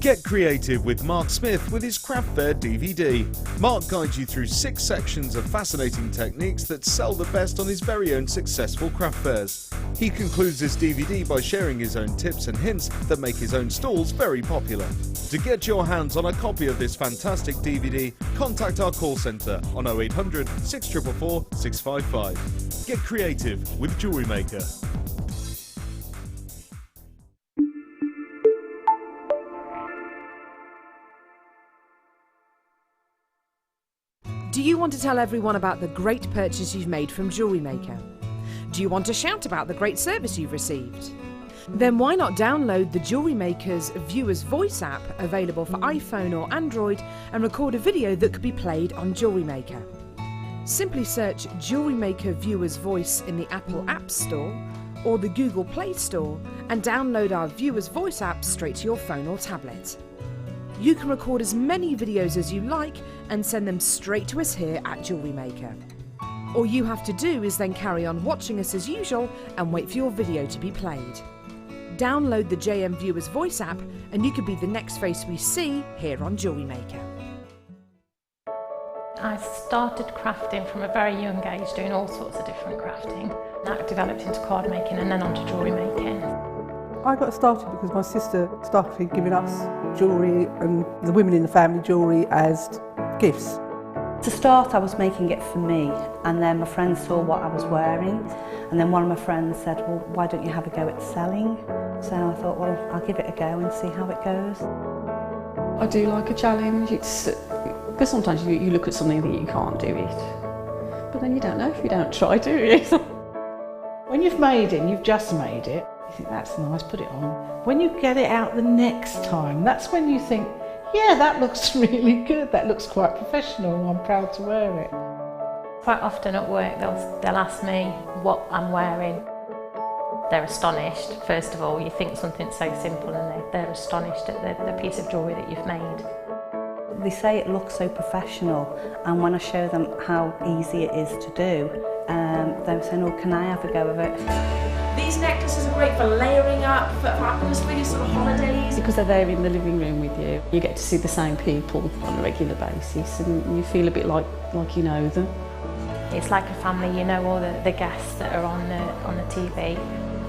Get creative with Mark Smith with his Craft Fair DVD. Mark guides you through 6 sections of fascinating techniques that sell the best on his very own successful craft fairs. He concludes this DVD by sharing his own tips and hints that make his own stalls very popular. To get your hands on a copy of this fantastic DVD, contact our call centre on 0800 644 655. Get creative with JewelleryMaker. Do you want to tell everyone about the great purchase you've made from JewelleryMaker? Do you want to shout about the great service you've received? Then why not download the JewelleryMaker's Viewer's Voice app, available for iPhone or Android, and record a video that could be played on JewelleryMaker. Simply search JewelleryMaker Viewer's Voice in the Apple App Store or the Google Play Store and download our Viewer's Voice app straight to your phone or tablet. You can record as many videos as you like and send them straight to us here at JewelleryMaker. All you have to do is then carry on watching us as usual and wait for your video to be played. Download the JM Viewer's Voice app and you could be the next face we see here on JewelleryMaker. I started crafting from a very young age, doing all sorts of different crafting. That developed into card making and then onto jewellery making. I got started because my sister started giving us jewellery and the women in the family jewellery as gifts. To start, I was making it for me, and then my friends saw what I was wearing, and then one of my friends said, well, why don't you have a go at selling? So I thought, well, I'll give it a go and see how it goes. I do like a challenge. Because sometimes you look at something that you can't do it, but then you don't know if you don't try, do you? When you've made it and you've just made it, you think that's nice, put it on. When you get it out the next time, that's when you think, yeah, that looks really good, that looks quite professional, I'm proud to wear it. Quite often at work they'll ask me what I'm wearing. They're astonished. First of all, you think something so simple and they're astonished at the piece of jewellery that you've made. They say it looks so professional, and when I show them how easy it is to do, they're saying, oh, can I have a go of it? These necklaces are great for layering up, for really sort of holidays. Because they're there in the living room with you, you get to see the same people on a regular basis and you feel a bit like you know them. It's like a family, you know all the guests that are on the TV.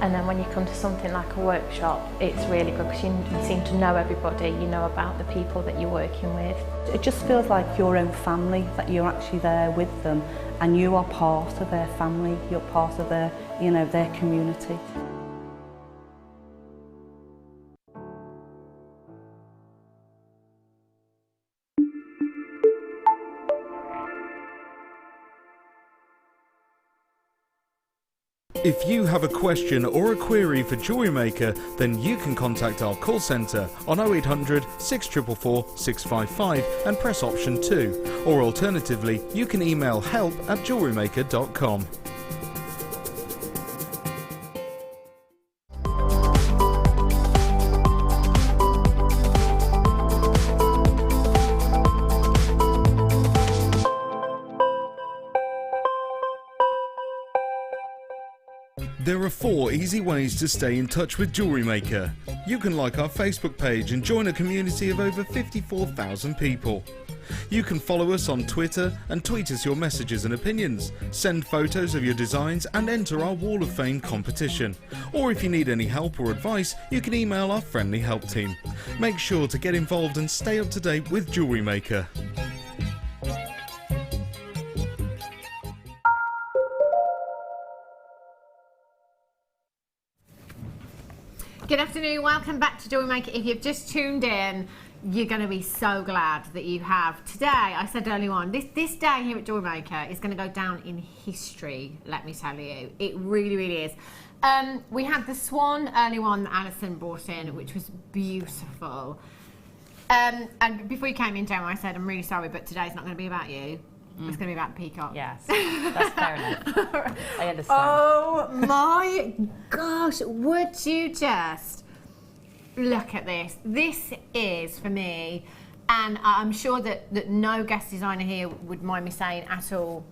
And then when you come to something like a workshop, it's really good because you seem to know everybody, you know about the people that you're working with. It just feels like your own family, that you're actually there with them and you are part of their family, you're part of their, you know, their community. If you have a question or a query for JewelleryMaker, then you can contact our call centre on 0800 644 655 and press option 2, or alternatively you can email help@jewellerymaker.com. There are 4 easy ways to stay in touch with JewelleryMaker. You can like our Facebook page and join a community of over 54,000 people. You can follow us on Twitter and tweet us your messages and opinions, send photos of your designs and enter our Wall of Fame competition. Or if you need any help or advice, you can email our friendly help team. Make sure to get involved and stay up to date with JewelleryMaker. Good afternoon, welcome back to JewelleryMaker. If you've just tuned in, you're going to be so glad that you have. Today, I said earlier on, this day here at JewelleryMaker is going to go down in history, let me tell you. It really, really is. We had the swan early on that Alison brought in, which was beautiful. And before you came in, Gemma, I said, I'm really sorry, but today's not going to be about you. It's going to be about the peacock. Yes, that's fair enough. I understand. Oh my gosh, would you just look at this? This is, for me, and I'm sure that no guest designer here would mind me saying at all,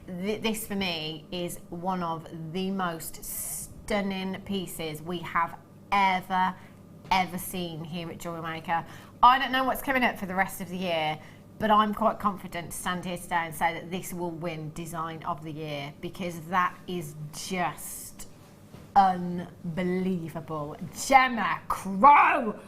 this for me is one of the most stunning pieces we have ever ever seen here at JewelleryMaker. I don't know what's coming up for the rest of the year, but I'm quite confident to stand here today and say that this will win Design of the Year, because that is just unbelievable. Gemma Crow!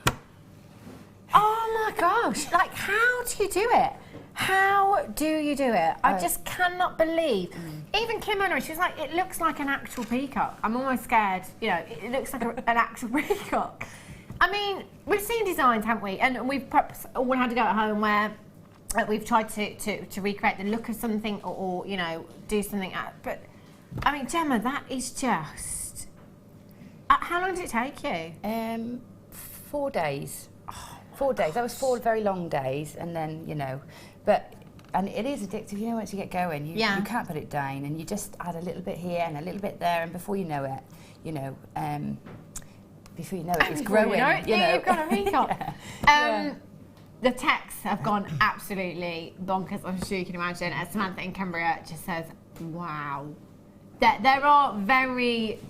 Oh my gosh, like, how do you do it? How do you do it? I just cannot believe. Even Kim Honor, she was like, it looks like an actual peacock. I'm almost scared, you know, it looks like an actual peacock. I mean, we've seen designs, haven't we? And we've perhaps all had to go at home where we've tried to recreate the look of something or you know, do something. But, I mean, Gemma, that is just... how long did it take you? 4 days. 4 days. That was 4 very long days, and then, you know, and it is addictive, you know, once you get going, you can't put it down, and you just add a little bit here and a little bit there, and before you know it, you know, before you know it, it's growing. You know. You've got a peacock. The texts have gone absolutely bonkers, I'm sure you can imagine. As Samantha in Cumbria just says, wow. There are very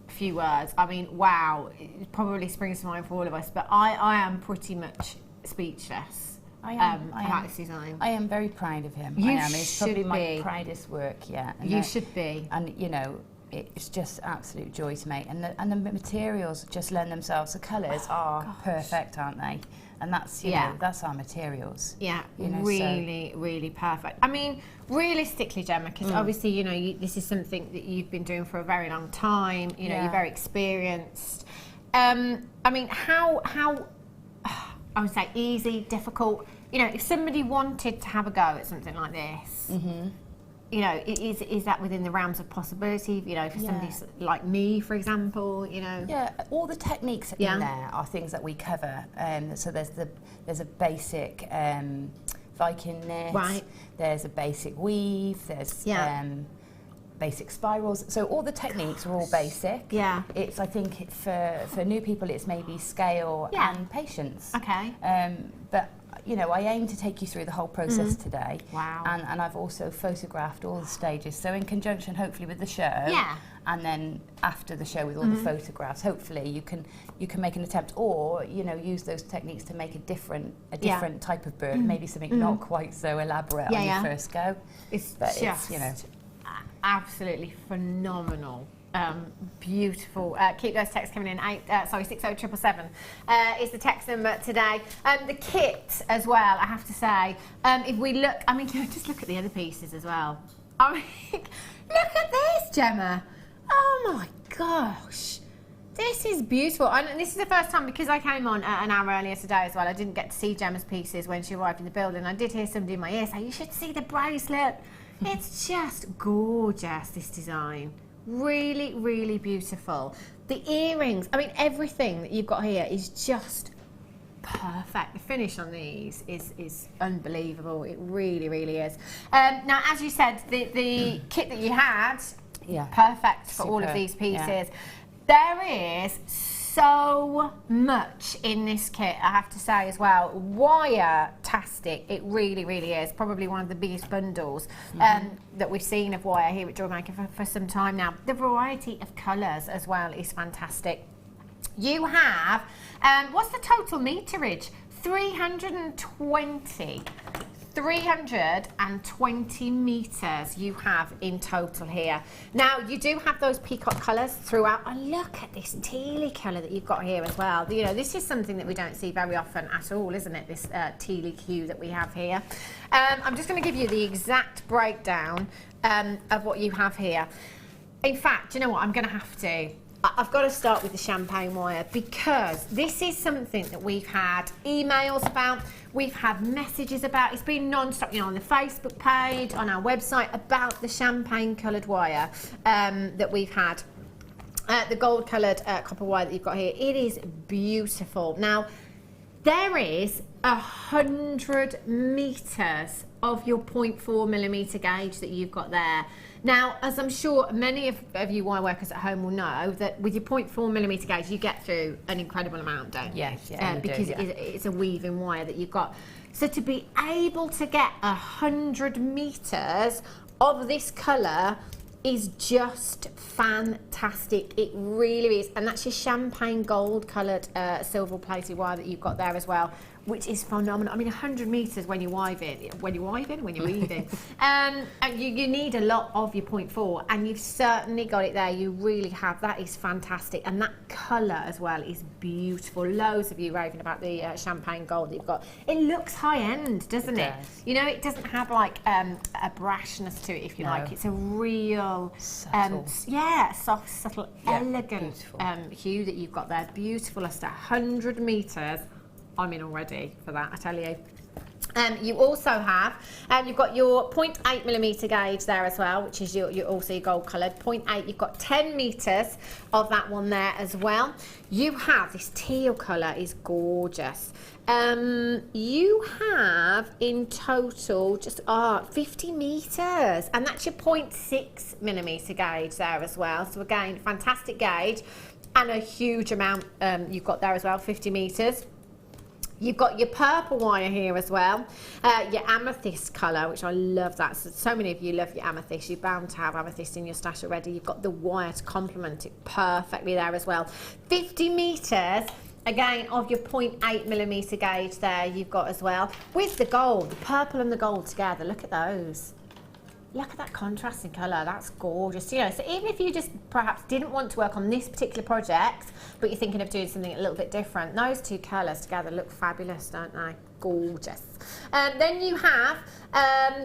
few words. I mean, wow, it probably springs to mind for all of us, but I am pretty much speechless about this design. I am very proud of him. You I am. It's probably should my be. proudest work yet. And You should be. And, you know, it's just absolute joy to make. And the materials just lend themselves. The colours are perfect, aren't they? And that's, you know, that's our materials. Yeah, you know, really, really perfect. I mean, realistically, Gemma, because obviously, you know, this is something that you've been doing for a very long time. You know, you're very experienced. I mean, how I would say easy, difficult. You know, if somebody wanted to have a go at something like this, you know, is that within the realms of possibility? You know, for somebody like me, for example, you know. Yeah, all the techniques in there are things that we cover. So there's a basic Viking knit. Right. There's a basic weave. There's basic spirals. So all the techniques are all basic. Yeah. It's, I think, for new people, it's maybe scale and patience. Okay. But you know, I aim to take you through the whole process today. Wow. And I've also photographed all the stages. So in conjunction, hopefully, with the show. Yeah. And then after the show with all the photographs, hopefully you can make an attempt, or you know, use those techniques to make a different type of bird, maybe something not quite so elaborate on your first go. It's you know, absolutely phenomenal. Beautiful. Keep those texts coming in. 60777 is the text number today. The kit as well, I have to say. If we look, I mean, just look at the other pieces as well. I mean, look at this, Gemma. Oh my gosh. This is beautiful. And this is the first time, because I came on an hour earlier today as well, I didn't get to see Gemma's pieces when she arrived in the building. I did hear somebody in my ear say, you should see the bracelet. It's just gorgeous, this design. Really, really beautiful. The earrings, I mean, everything that you've got here is just perfect. The finish on these is unbelievable. It really, really is. Now, as you said, the kit that you had, perfect for all of these pieces. Yeah. There is so much in this kit, I have to say as well. Wire-tastic, it really, really is. Probably one of the biggest bundles that we've seen of wire here at JewelleryMaker for some time now. The variety of colours as well is fantastic. You have, what's the total meterage? 320 metres you have in total here. Now, you do have those peacock colours throughout. And look at this tealy colour that you've got here as well. You know, this is something that we don't see very often at all, isn't it? This tealy hue that we have here. I'm just going to give you the exact breakdown of what you have here. In fact, you know what? I'm going to have to. I've got to start with the champagne wire, because this is something that we've had emails about, we've had messages about. It's been non-stop, you know, on the Facebook page, on our website, about the champagne coloured wire that we've had. The gold coloured copper wire that you've got here. It is beautiful. Now, there is 100 metres of your 0.4mm gauge that you've got there. Now, as I'm sure many of you wire workers at home will know, that with your 0.4mm gauge, you get through an incredible amount, don't you? Yes, because it's a weaving wire that you've got. So to be able to get 100 metres of this colour is just fantastic. It really is. And that's your champagne gold coloured silver plated wire that you've got there as well, which is phenomenal. I mean, 100 metres when you're weaving, when you're weaving, and you need a lot of your 0.4, and you've certainly got it there. You really have. That is fantastic, and that colour as well is beautiful. Loads of you raving about the champagne gold that you've got. It looks high end, doesn't it? You know, it doesn't have like a brashness to it, if you like. It's a real, soft, subtle, elegant hue that you've got there. Beautiful as to 100 metres. I'm in already for that, I tell you. You also have, you've got your 0.8mm gauge there as well, which is your also your gold coloured 0.8. You've got 10 metres of that one there as well. You have this teal colour, is gorgeous. You have in total just 50 metres, and that's your 0.6mm gauge there as well. So again, fantastic gauge, and a huge amount you've got there as well, 50 metres. You've got your purple wire here as well, your amethyst colour, which I love that. So many of you love your amethyst. You're bound to have amethyst in your stash already. You've got the wire to complement it perfectly there as well. 50 metres, again, of your 0.8mm gauge there you've got as well. With the gold, the purple and the gold together, look at those. Look at that contrasting colour, that's gorgeous. You know, so even if you just perhaps didn't want to work on this particular project, but you're thinking of doing something a little bit different, those two colours together look fabulous, don't they? Gorgeous. Then you have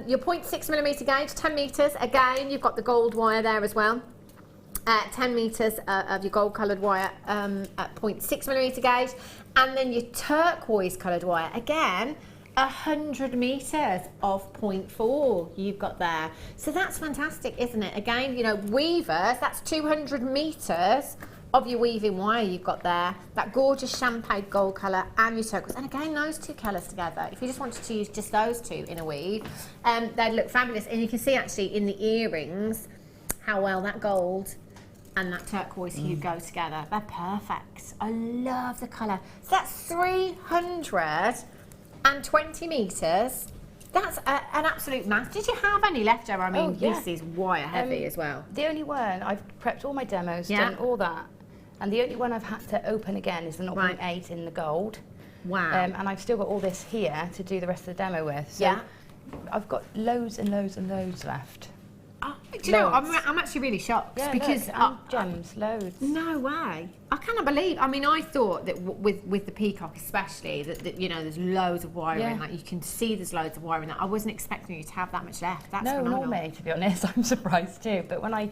your 0.6mm gauge, 10 metres. Again, you've got the gold wire there as well. 10 metres of your gold coloured wire at 0.6mm gauge. And then your turquoise coloured wire, again, 100 metres of 0.4 you've got there. So that's fantastic, isn't it? Again, you know, weavers, that's 200 metres of your weaving wire you've got there. That gorgeous champagne gold colour and your turquoise. And again, those two colours together, if you just wanted to use just those two in a weave, they'd look fabulous. And you can see actually in the earrings how well that gold and that turquoise hue go together. They're perfect. I love the colour. So that's 320 metres. That's an absolute mass. Did you have any left, Gemma? I mean, this is wire heavy as well. The only one, I've prepped all my demos, done all that, and the only one I've had to open again is the 0.8 in the gold. Wow. And I've still got all this here to do the rest of the demo with. So I've got loads and loads and loads left. Oh, do you know, I'm actually really shocked because gems, loads. No way. I cannot believe. I mean, I thought that with the peacock especially, that you know, there's loads of wire in that. You can see there's loads of wire in that. I wasn't expecting you to have that much left. That's phenomenal. Normally, to be honest, I'm surprised too. But when I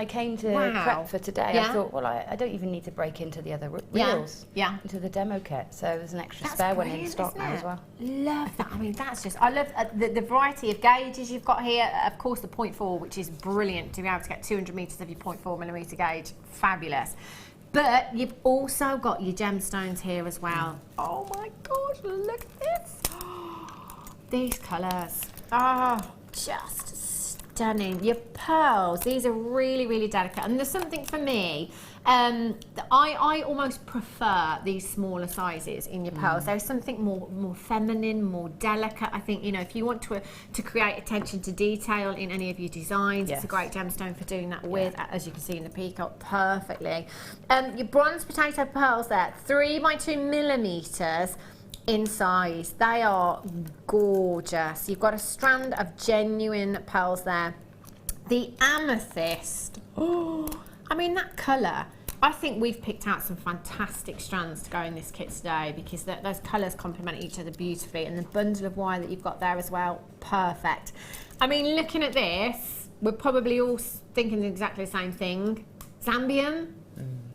came to prep for today, I thought, well, I don't even need to break into the other reels, into the demo kit. So there's an extra spare one in stock now as well. Love that. I mean, that's just. I love the variety of gauges you've got here. Of course, the 0.4, which is brilliant to be able to get 200 metres of your 0.4mm gauge. Fabulous. But you've also got your gemstones here as well. Oh my gosh, look at this. These colours are just stunning. Your pearls, these are really, really delicate. And there's something for me, I almost prefer these smaller sizes in your pearls. There's something more feminine, more delicate. I think, you know, if you want to create attention to detail in any of your designs, it's a great gemstone for doing that with, as you can see in the peacock, perfectly. Your bronze potato pearls there, 3x2mm in size. They are gorgeous. You've got a strand of genuine pearls there. The amethyst, I mean, that colour, I think we've picked out some fantastic strands to go in this kit today because those colours complement each other beautifully, and the bundle of wire that you've got there as well, perfect. I mean, looking at this, we're probably all thinking exactly the same thing. Zambian?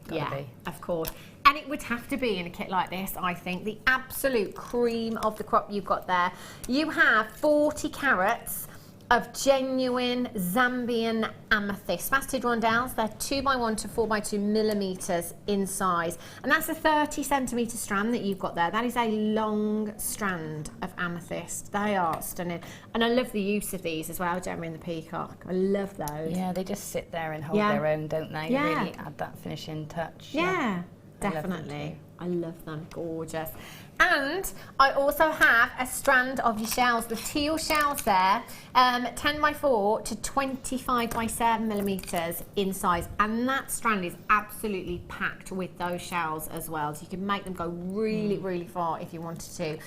Be. Of course. And it would have to be in a kit like this, I think. The absolute cream of the crop you've got there. You have 40 carats of genuine Zambian amethyst. Faceted rondelles, they're 2x1 to 4x2mm in size. And that's a 30cm strand that you've got there. That is a long strand of amethyst. They are stunning. And I love the use of these as well, Gemma, in the peacock. I love those. Yeah, they just sit there and hold their own, don't they? Really add that finishing touch. Yeah. Definitely. I love them, gorgeous. And I also have a strand of your shells, the teal shells there, 10x4 to 25x7mm in size, and that strand is absolutely packed with those shells as well, so you can make them go really, really far if you wanted to.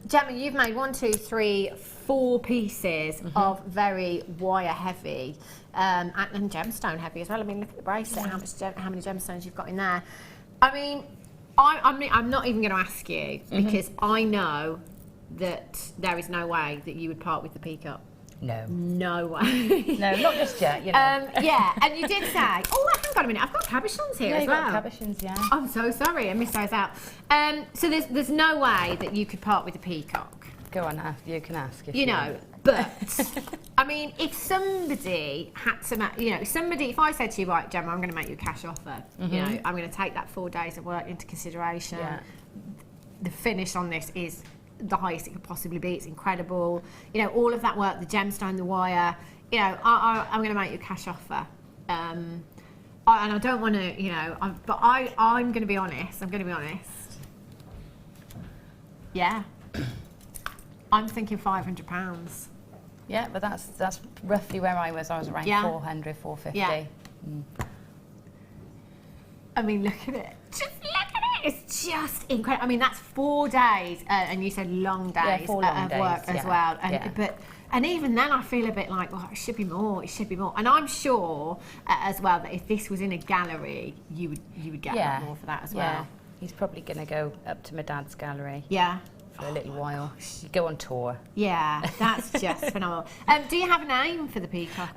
Gemma, you've made 1, 2, 3, 4 pieces of very wire heavy and gemstone heavy as well. I mean, look at the bracelet, how many gemstones you've got in there. I mean, I'm not even going to ask you because I know that there is no way that you would part with the peacock. No. No way. No, not just yet, you know. Yeah, and you did say, hang on a minute, I've got cabochons here as well. Yeah, cabochons, yeah. I'm so sorry, I missed those out. So there's no way that you could part with the peacock. Go on, you can ask if you know. But I mean, if somebody had to, if I said to you, right, Gemma, I'm going to make you a cash offer. You know, I'm going to take that 4 days of work into consideration. Yeah. The finish on this is the highest it could possibly be. It's incredible. You know, all of that work, the gemstone, the wire. You know, I'm going to make you a cash offer. And I don't want to, but I'm going to be honest. I'm going to be honest. Yeah. I'm thinking £500. Yeah, but that's roughly where I was. I was around 400, 450. Yeah. I mean, look at it. Just look at it. It's just incredible. I mean, that's 4 days, and you said long days of work as well. And even then, I feel a bit like, well, it should be more. It should be more. And I'm sure as well that if this was in a gallery, you would get a lot more for that as well. Yeah. He's probably going to go up to my dad's gallery. Yeah. For a little while. You go on tour. Yeah, that's just phenomenal. Do you have a name for the peacock?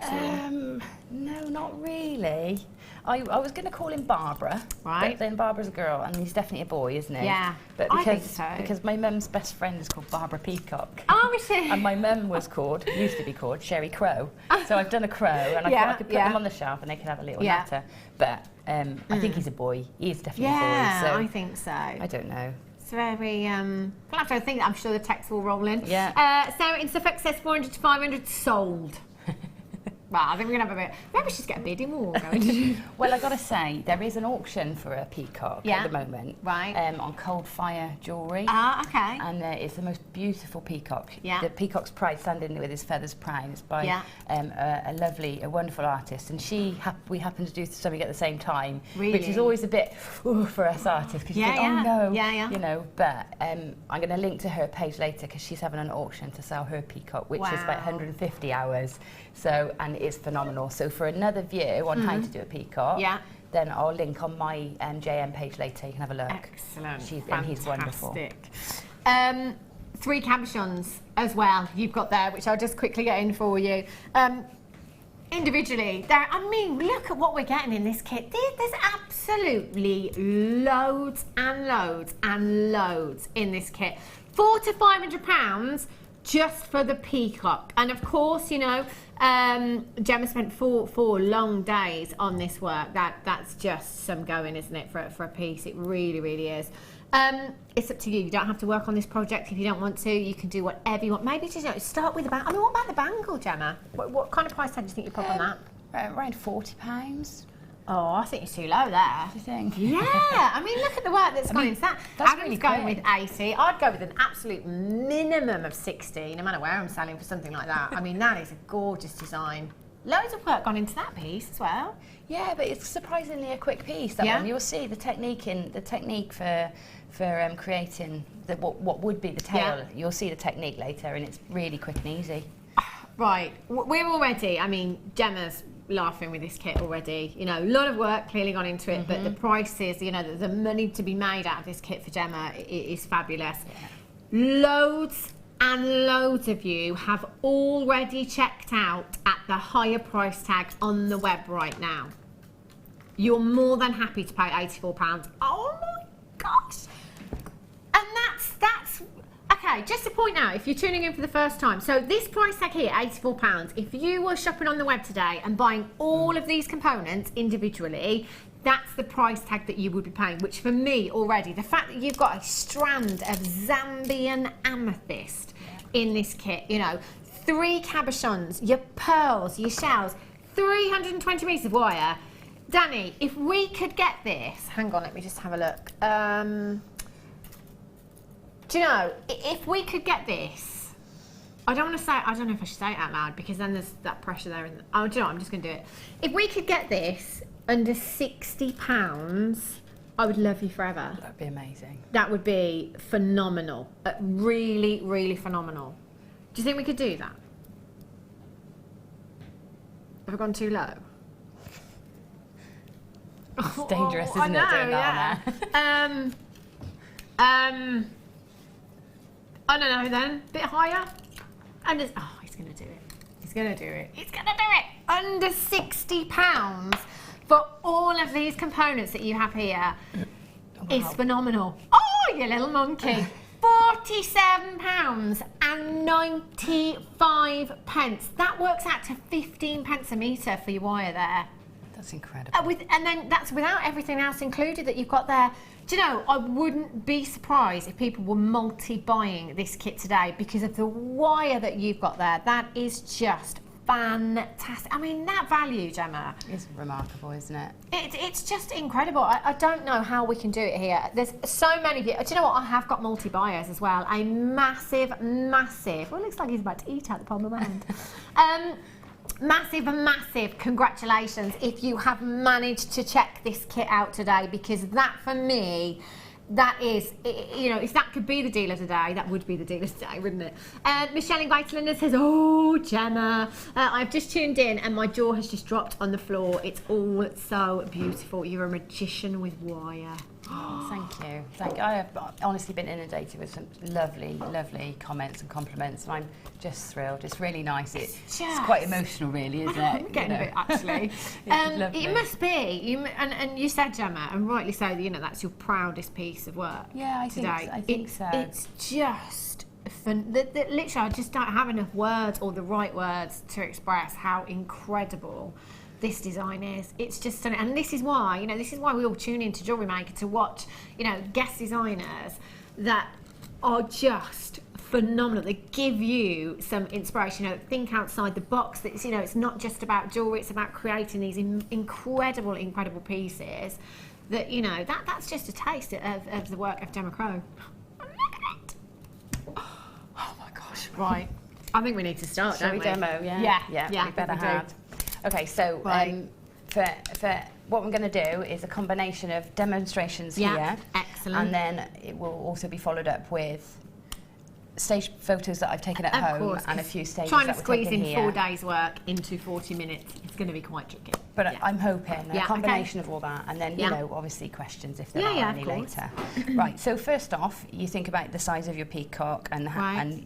No, not really. I was going to call him Barbara, right? But then Barbara's a girl, and he's definitely a boy, isn't he? Yeah, but I think so. Because my mum's best friend is called Barbara Peacock. Oh, is she? And my mum used to be called Sherry Crow. So I've done a crow, and I thought I could put them on the shelf, and they could have a little natter. But I think he's a boy. He's definitely a boy. Yeah, I think so. I don't know. It's very, we'll have to think. I'm sure the text will roll in. Yeah. Sarah in Suffolk says 400 to 500 sold. Well, I think we're going to have a bit... Maybe we should get a bidding war going. Well, I've got to say, there is an auction for a peacock at the moment. Right. On Cold Fire Jewellery. Ah, okay. And it's the most beautiful peacock. Yeah. The peacock's pride, standing with his feathers proud. It's by a wonderful artist. And we happen to do something at the same time. Really? Which is always a bit for us artists. Because you think, oh no. Yeah. You know, but I'm going to link to her page later because she's having an auction to sell her peacock, which is about 150 hours. So, and it's phenomenal. So for another view on how to do a peacock, then I'll link on my JM page later. You can have a look. Excellent. And he's wonderful. 3 cabochons as well you've got there, which I'll just quickly get in for you. Individually, I mean, look at what we're getting in this kit. There's absolutely loads and loads and loads in this kit. £400 to £500 just for the peacock. And of course, Gemma spent four long days on this work. That's just some going, isn't it, for a piece? It really, really is. It's up to you. You don't have to work on this project if you don't want to. You can do whatever you want. Maybe just start with the bangle. I mean, what about the bangle, Gemma? What kind of price tag do you think you put on that? Around £40. Oh, I think it's too low there. Do you think? Yeah. I mean, look at the work that's gone into that. Adam's really going quick. with 80. I'd go with an absolute minimum of 60, no matter where I'm selling for something like that. I mean, that is a gorgeous design. Loads of work gone into that piece as well. Yeah, but it's surprisingly a quick piece. That one. You'll see the technique for creating what would be the tail. Yeah. You'll see the technique later, and it's really quick and easy. Right, we're already. I mean, Gemma's laughing with this kit already. A lot of work clearly gone into it, but the prices, the money to be made out of this kit for Gemma is fabulous. Yeah. Loads and loads of you have already checked out at the higher price tag on the web right now. You're more than happy to pay £84. Oh my gosh! And that's okay, just to point out, if you're tuning in for the first time, so this price tag here, £84, if you were shopping on the web today and buying all of these components individually, that's the price tag that you would be paying, which for me already, the fact that you've got a strand of Zambian amethyst in this kit, 3 cabochons, your pearls, your shells, 320 metres of wire, Danny, if we could get this, hang on, let me just have a look. Do you know, if we could get this, I don't want to say, I don't know if I should say it out loud because then there's that pressure there. Oh, do you know what, I'm just going to do it. If we could get this under £60, I would love you forever. That'd be amazing. That would be phenomenal. Really, really phenomenal. Do you think we could do that? Have I gone too low? It's dangerous, isn't it, doing that on there? I don't know then. A bit higher. And just, oh, he's going to do it. He's going to do it. He's going to do it. Under £60 for all of these components that you have here is phenomenal. Oh, you little monkey. £47.95. That works out to 15 pence a metre for your wire there. That's incredible. And then that's without everything else included that you've got there. Do you know, I wouldn't be surprised if people were multi-buying this kit today because of the wire that you've got there. That is just fantastic. I mean, that value, Gemma. It's remarkable, isn't it? It's just incredible. I don't know how we can do it here. There's so many people. Do you know what? I have got multi-buyers as well. A massive, well, it looks like he's about to eat out the palm of my hand. Massive congratulations if you have managed to check this kit out today, because that for me, that is, you know, if that could be the deal of the day, that would be the deal of the day, wouldn't it? Michelle in Greater says, oh, Gemma, I've just tuned in and my jaw has just dropped on the floor. It's all so beautiful. You're a magician with wire. Oh, thank you. I have honestly been inundated with some lovely comments and compliments, and I'm just thrilled. It's really nice. It's quite emotional, really, isn't it? I'm getting a bit, actually. It must be. And you said, Gemma, and rightly so, you know, that's your proudest piece of work. Yeah, I think so. It's just fun. Literally, I just don't have enough words or the right words to express how incredible this design is. It's just stunning, and this is why, you know, this is why we all tune into JewelleryMaker to watch, you know, guest designers that are just phenomenal. They give you some inspiration, you know, think outside the box. That, you know, it's not just about jewellery, it's about creating these incredible pieces that, you know, that's just a taste of the work of Gemma Crow. Look at it. Oh my gosh. Right. I think we need to start, don't we? Demo, yeah, we better have. Okay, so for what I'm going to do is a combination of demonstrations here. Excellent. And then it will also be followed up with stage photos that I've taken at home and a few stages trying that to squeeze in here. 4 days work into 40 minutes. It's going to be quite tricky. But I'm hoping a combination of all that, and then, you know, obviously questions if there are any later. Right, so first off, you think about the size of your peacock, and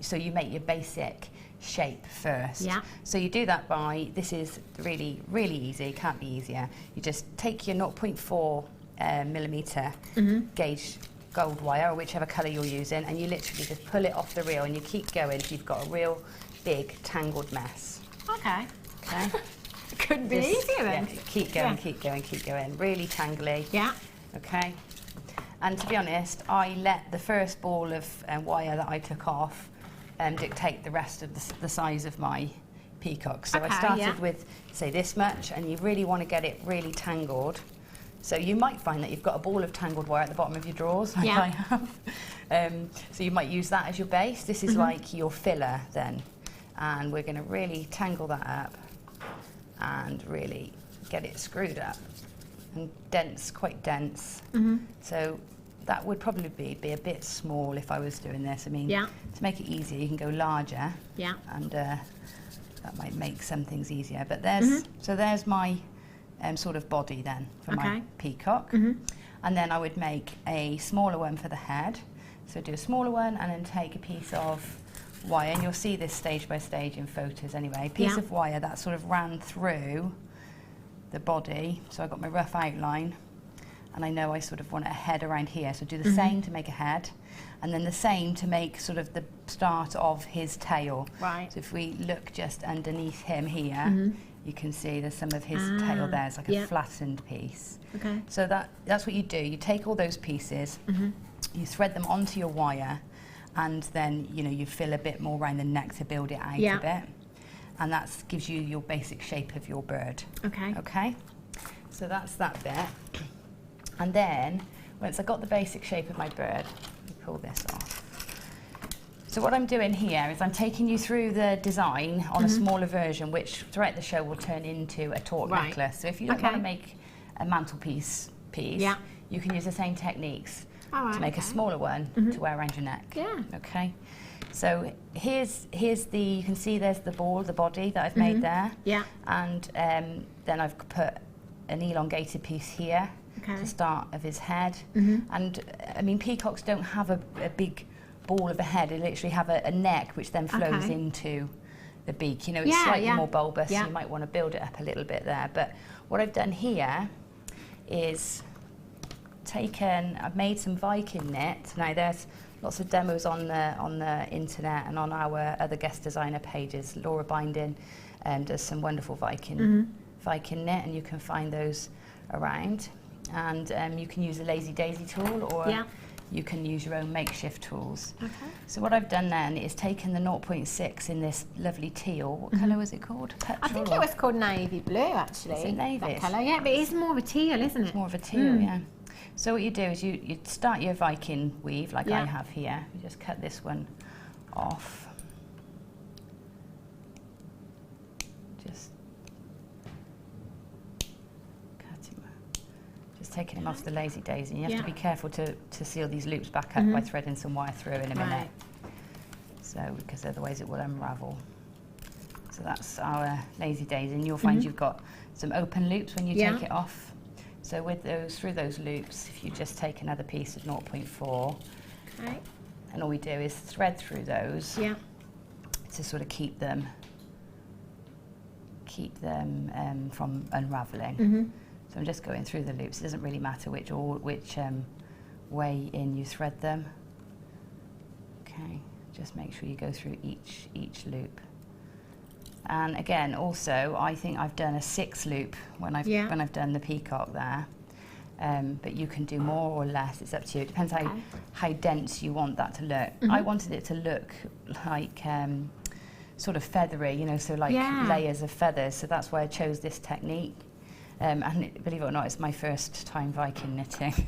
so you make your basic shape first. Yeah. So you do that by, this is really easy, can't be easier. You just take your 0.4 millimetre gauge gold wire, or whichever colour you're using, and you literally just pull it off the reel and you keep going till you've got a real big tangled mess. Okay. It couldn't be easier then. Yeah, keep going, really tangly. Yeah. Okay. And to be honest, I let the first ball of wire that I took off dictate the rest of the size of my peacock. So I started with, say, this much, and you really want to get it really tangled. So you might find that you've got a ball of tangled wire at the bottom of your drawers, like I have. So you might use that as your base. This is like your filler then. And we're going to really tangle that up and really get it screwed up and dense, quite dense. So that would probably be a bit small if I was doing this. I mean, to make it easier, you can go larger. Yeah. And that might make some things easier. But there's so there's my sort of body then for my peacock. And then I would make a smaller one for the head. So do a smaller one and then take a piece of wire, and you'll see this stage by stage in photos anyway. A piece of wire that sort of ran through the body. So I got my rough outline. And I know I sort of want a head around here, so do the same to make a head, and then the same to make sort of the start of his tail. Right. So if we look just underneath him here, you can see there's some of his tail there. It's like a flattened piece. Okay. So that's what you do. You take all those pieces, you thread them onto your wire, and then, you know, you fill a bit more around the neck to build it out a bit. And that gives you your basic shape of your bird. Okay. Okay? So that's that bit. And then, once I got the basic shape of my bird, let me pull this off. So what I'm doing here is I'm taking you through the design on a smaller version, which throughout the show will turn into a taut necklace. So if you don't want to make a mantelpiece piece, you can use the same techniques to make a smaller one to wear around your neck. Okay. So here's the, you can see there's the ball, the body that I've made there. And then I've put an elongated piece here to start of his head. And I mean, peacocks don't have a big ball of a head. They literally have a neck which then flows into the beak. You know, it's slightly more bulbous, so you might want to build it up a little bit there. But what I've done here is I've made some Viking knit. Now there's lots of demos on the internet and on our other guest designer pages. Laura Binding does some wonderful Viking knit, and you can find those around. And you can use a Lazy Daisy tool, or you can use your own makeshift tools. So what I've done then is taken the 0.6 in this lovely teal. What colour was it called? Petrol, I think it was called navy blue, actually. Is it navy? That colour, yeah, but it's more of a teal, isn't it? It's more of a teal, yeah. So what you do is you start your Viking weave, like I have here. You just cut this one off. Just taking him off the Lazy Daisy. You have to be careful to seal these loops back up by threading some wire through in a minute. So, because otherwise it will unravel. So that's our Lazy Daisy, and you'll find you've got some open loops when you take it off. So with those, through those loops, if you just take another piece of 0.4, and all we do is thread through those to sort of keep them from unraveling. So I'm just going through the loops. It doesn't really matter which way in you thread them. Okay, just make sure you go through each loop. And again, also, I think I've done a 6 loop when I've done the peacock there. But you can do more or less. It's up to you. It depends how dense you want that to look. I wanted it to look like sort of feathery, you know, so like layers of feathers. So that's why I chose this technique. And believe it or not, it's my first time Viking knitting.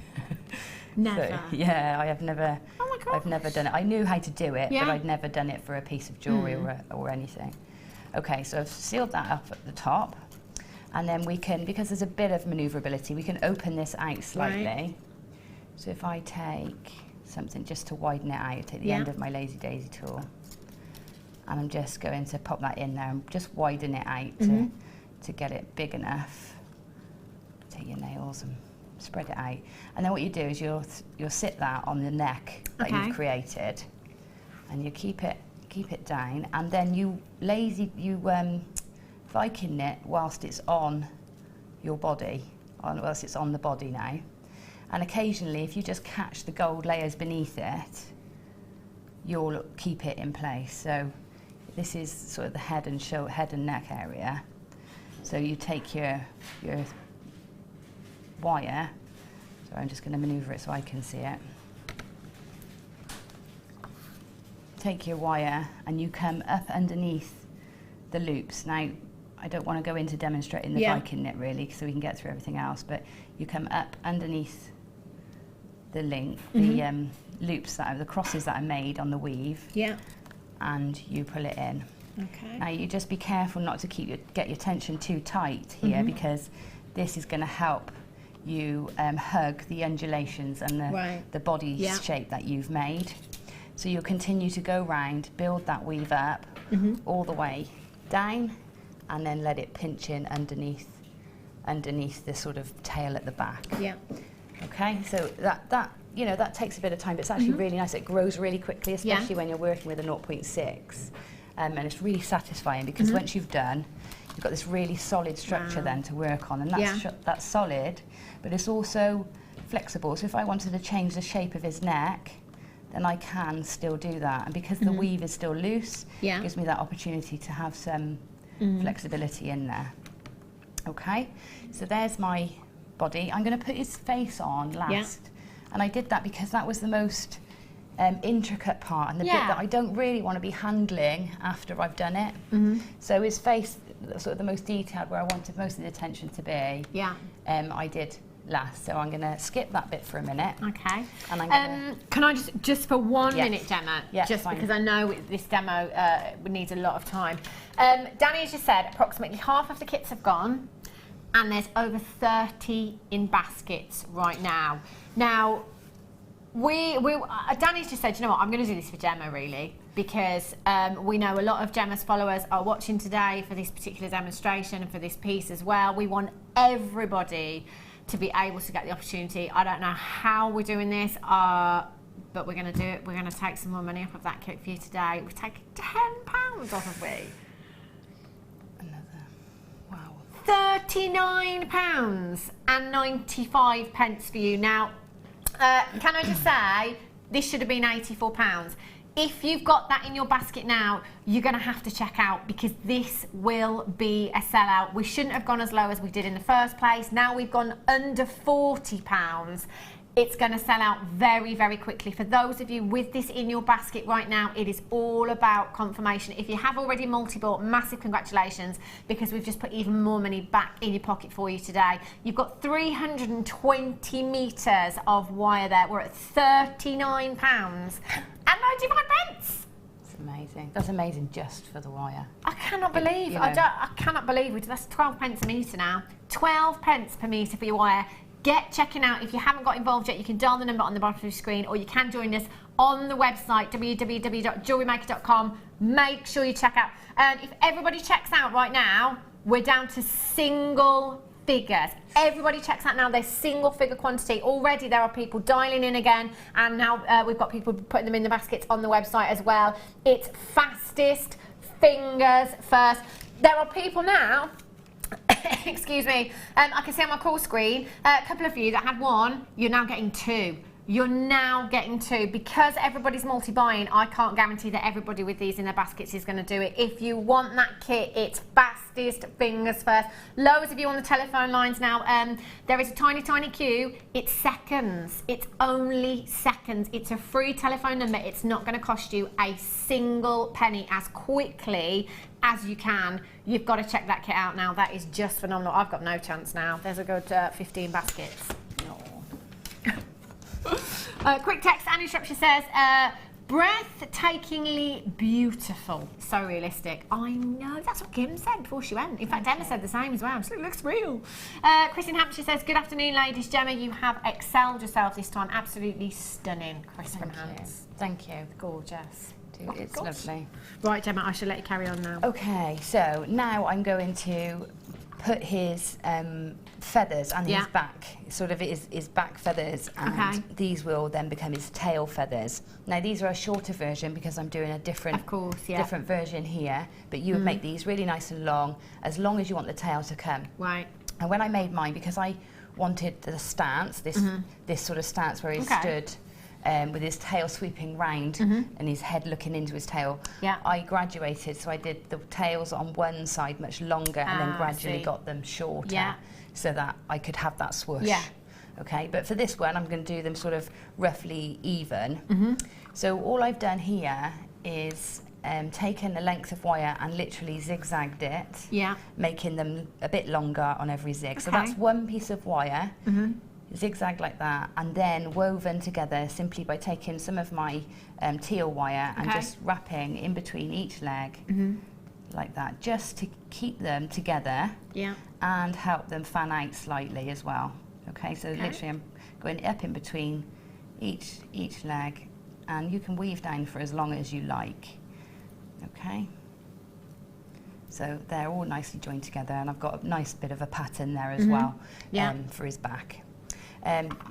Never. So, yeah, I have never. Oh my gosh. I've never done it. I knew how to do it, but I'd never done it for a piece of jewellery or anything. Okay, so I've sealed that up at the top, and then we can, because there's a bit of manoeuvrability, we can open this out slightly. So if I take something just to widen it out, take the end of my Lazy Daisy tool, and I'm just going to pop that in there and just widen it out to get it big enough. Take your nails and spread it out, and then what you do is you'll sit that on the neck that you've created, and you keep it down, and then you Viking knit whilst it's on your body, whilst it's on the body now. And occasionally, if you just catch the gold layers beneath it, you'll keep it in place. So this is sort of the head and neck area. So you take your wire, so I'm just going to manoeuvre it so I can see it. Take your wire and you come up underneath the loops. Now, I don't want to go into demonstrating the Viking knit really, so we can get through everything else, but you come up underneath the link, the loops the crosses that are made on the weave, and you pull it in. Okay. Now you just be careful not to get your tension too tight here, because this is going to help you hug the undulations and the body shape that you've made. So you'll continue to go round, build that weave up all the way down, and then let it pinch in underneath the sort of tail at the back. Okay, so that takes a bit of time, but it's actually really nice. It grows really quickly, especially when you're working with a 0.6, and it's really satisfying because once you've done, you've got this really solid structure then to work on, and that's solid, but it's also flexible. So if I wanted to change the shape of his neck, then I can still do that. And because the weave is still loose, it gives me that opportunity to have some flexibility in there. Okay, so there's my body. I'm going to put his face on last. And I did that because that was the most intricate part and the bit that I don't really want to be handling after I've done it. So his face, sort of the most detailed, where I wanted most of the attention to be, I did last. So I'm going to skip that bit for a minute. Okay. And I'm going can I just for 1 minute, Gemma, just fine. because I know this demo needs a lot of time. Danny has just said approximately half of the kits have gone, and there's over 30 in baskets right now. Now, Danny's just said, you know what, I'm going to do this for Gemma, really, because we know a lot of Gemma's followers are watching today for this particular demonstration and for this piece as well. We want everybody to be able to get the opportunity. I don't know how we're doing this, but we're going to do it. We're going to take some more money off of that kit for you today. We've taken £10 off of me. £39.95 for you. Now, can I just say, this should have been £84. If you've got that in your basket now, you're going to have to check out, because this will be a sellout. We shouldn't have gone as low as we did in the first place. Now we've gone under £40. It's going to sell out very, very quickly. For those of you with this in your basket right now, it is all about confirmation. If you have already multi-bought, massive congratulations, because we've just put even more money back in your pocket for you today. You've got 320 metres of wire there. We're at £39.95. It's amazing. That's amazing just for the wire. I cannot believe, I cannot believe it. That's 12 pence a metre now. 12 pence per metre for your wire. Get checking out. If you haven't got involved yet, you can dial the number on the bottom of your screen, or you can join us on the website, www.JewelleryMaker.com. Make sure you check out. And if everybody checks out right now, we're down to single figures. Everybody checks out now. There's single figure quantity. Already there are people dialing in again, and now we've got people putting them in the baskets on the website as well. It's fastest fingers first. There are people now excuse me, I can see on my call screen a couple of you that had one. You're now getting two. You're now getting two. Because everybody's multi-buying, I can't guarantee that everybody with these in their baskets is going to do it. If you want that kit, it's fastest fingers first. Loads of you on the telephone lines now. There is a tiny, tiny queue. It's seconds. It's only seconds. It's a free telephone number. It's not going to cost you a single penny. As quickly as you can, you've got to check that kit out now. That is just phenomenal. I've got no chance now. There's a good 15 baskets. Quick text, Annie Shropshire says, breathtakingly beautiful. So realistic. I know, that's what Kim said before she went. In fact, Emma said the same as well. She looks real. Chris in Hampshire says, good afternoon, ladies. Gemma, you have excelled yourself this time. Absolutely stunning. Chris from Hans. Thank you. Gorgeous. It's lovely. Right, Gemma, I shall let you carry on now. Okay, so now I'm going to put his feathers and his back, sort of his back feathers, and these will then become his tail feathers. Now these are a shorter version because I'm doing a different, different version here, but you would make these really nice and long as you want the tail to come. Right. And when I made mine, because I wanted the stance, this sort of stance where he stood with his tail sweeping round and his head looking into his tail. I graduated, so I did the tails on one side much longer and then gradually got them shorter so that I could have that swoosh. Okay, but for this one I'm going to do them sort of roughly even. So all I've done here is taken a length of wire and literally zigzagged it, making them a bit longer on every zig. So that's one piece of wire, zigzag like that, and then woven together simply by taking some of my teal wire and just wrapping in between each leg like that, just to keep them together and help them fan out slightly as well. Okay, so literally I'm going up in between each leg, and you can weave down for as long as you like. Okay, so they're all nicely joined together, and I've got a nice bit of a pattern there as well for his back.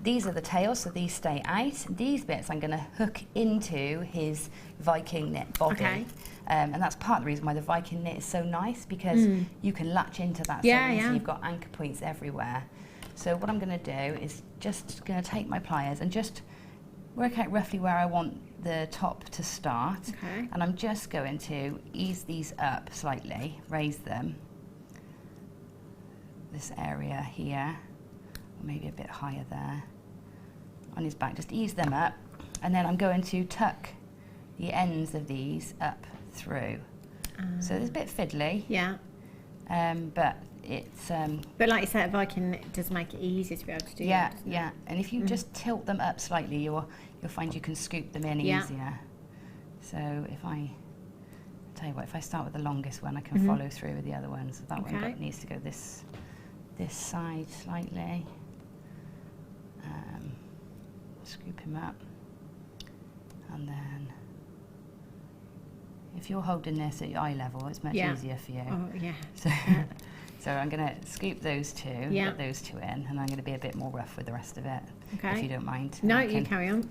These are the tails, so these stay out. These bits I'm going to hook into his Viking knit body. And that's part of the reason why the Viking knit is so nice, because you can latch into that so easily. You've got anchor points everywhere. So what I'm going to do is just going to take my pliers and just work out roughly where I want the top to start. And I'm just going to ease these up slightly, raise them. This area here. Maybe a bit higher there on his back. Just ease them up And then I'm going to tuck the ends of these up through. So it's a bit fiddly. Yeah. But it's... but like you said, Viking does make it easier to be able to do that. Yeah. And if you just tilt them up slightly, you'll find you can scoop them in easier. So if I tell you what, if I start with the longest one, I can follow through with the other ones. So that one needs to go this side slightly. Scoop him up, and then if you're holding this at your eye level, it's much easier for you. Oh yeah. So I'm going to scoop those two, get those two in, and I'm going to be a bit more rough with the rest of it, if you don't mind. No, you carry on.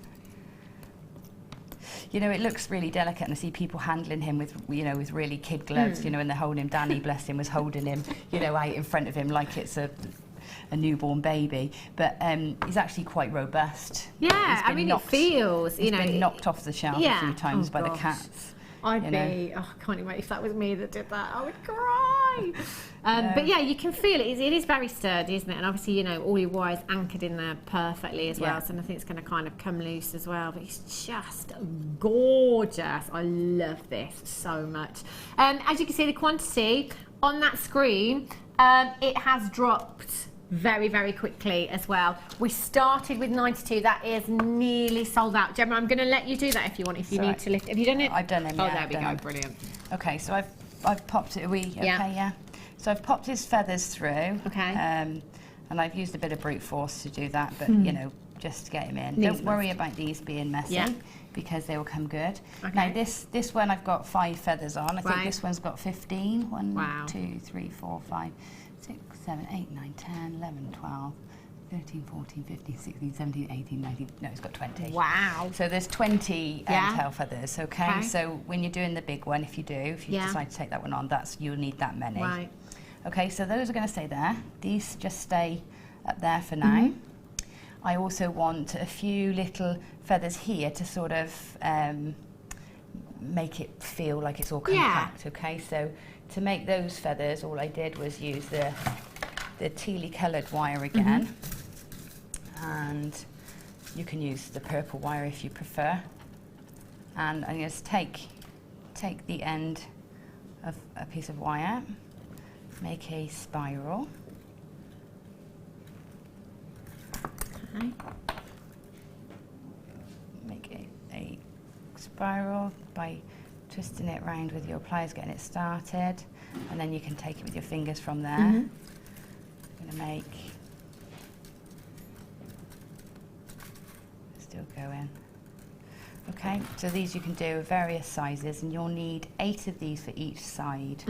You know, it looks really delicate, and I see people handling him with, you know, with really kid gloves, you know, and they're holding him. Danny, bless him, was holding him, you know, out in front of him like it's a newborn baby, but he's actually quite robust. Yeah, I mean, it feels, you know, he's been knocked off the shelf a few times by the cats. I'd be, I can't even wait if that was me that did that, I would cry. But yeah, you can feel it. It is very sturdy, isn't it? And obviously, you know, all your wires anchored in there perfectly as well, so I think it's going to kind of come loose as well. But it's just gorgeous. I love this so much. As you can see, the quantity on that screen, it has dropped very, very quickly as well. We started with 92. That is nearly sold out. Gemma, I'm going to let you do that if you want. If you need to lift, have you done it? I've done it. Oh, there we go. Brilliant. Okay, so I've popped it. Are we okay? Yeah. So I've popped his feathers through. Okay. And I've used a bit of brute force to do that, but you know, just to get him in. Don't worry about these being messy because they will come good. Okay. Now this one I've got 5 feathers on. I think this one's got 15. 1, 2, 3, 4, 5, 6, 7, 8, 9, 10, 11, 12, 13, 14, 15, 16, 17, 18, 19, no, it's got 20. Wow. So there's 20 tail feathers, okay? So when you're doing the big one, if you decide to take that one on, you'll need that many. Right. Okay, so those are going to stay there. These just stay up there for now. I also want a few little feathers here to sort of make it feel like it's all compact, okay? So to make those feathers, all I did was use the tealy coloured wire again, and you can use the purple wire if you prefer. And I'm going to take the end of a piece of wire, make a spiral. Okay. Make a spiral by twisting it round with your pliers, getting it started, and then you can take it with your fingers from there. I'm going to make, still going. Okay, so these you can do of various sizes, and you'll need 8 of these for each side.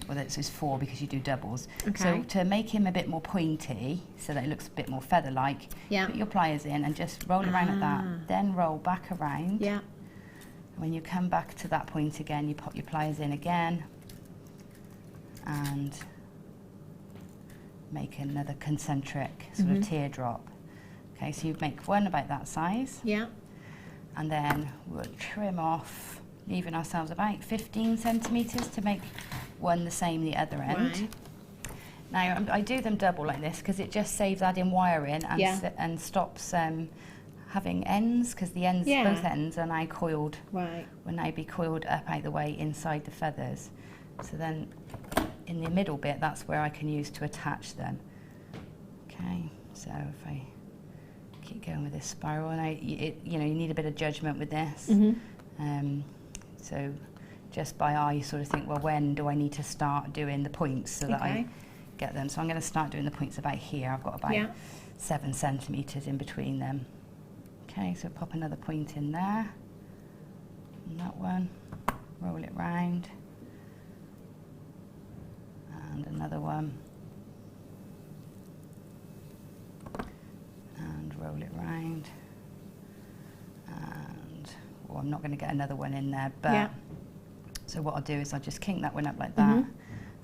Well, this is 4 because you do doubles. Okay. So to make him a bit more pointy, so that it looks a bit more feather-like, put your pliers in and just roll it around like that, then roll back around. Yeah. When you come back to that point again, you pop your pliers in again and make another concentric sort of teardrop. Okay, so you make one about that size. Yeah. And then we'll trim off, leaving ourselves about 15 centimetres to make one the same the other end. Right. Now I do them double like this because it just saves adding wire in and stops having ends, because the ends, both ends are now coiled. Right. Will now be coiled up out the way inside the feathers. So then in the middle bit, that's where I can use to attach them. Okay, so if I keep going with this spiral, and you need a bit of judgment with this. So just by eye, you sort of think, well, when do I need to start doing the points so that I get them? So I'm going to start doing the points about here. I've got about 7 centimetres in between them. Okay, so pop another point in there, and that one, roll it round, and another one, and roll it round, and I'm not going to get another one in there, but so what I'll do is I'll just kink that one up like that,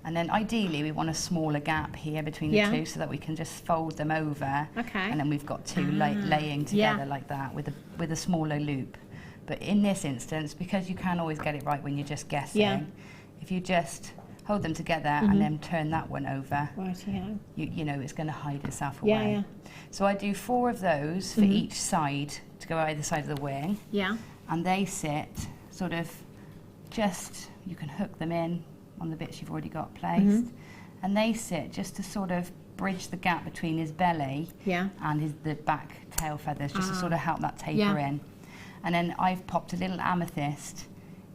and then ideally we want a smaller gap here between the two so that we can just fold them over, and then we've got two laying together like that with a smaller loop. But in this instance, because you can always get it right when you're just guessing, if you just hold them together and then turn that one over, you know it's going to hide itself away. So I do 4 of those for each side to go either side of the wing. Yeah. And they sit sort of just, you can hook them in on the bits you've already got placed. And they sit just to sort of bridge the gap between his belly and the back tail feathers, just to sort of help that taper in. And then I've popped a little amethyst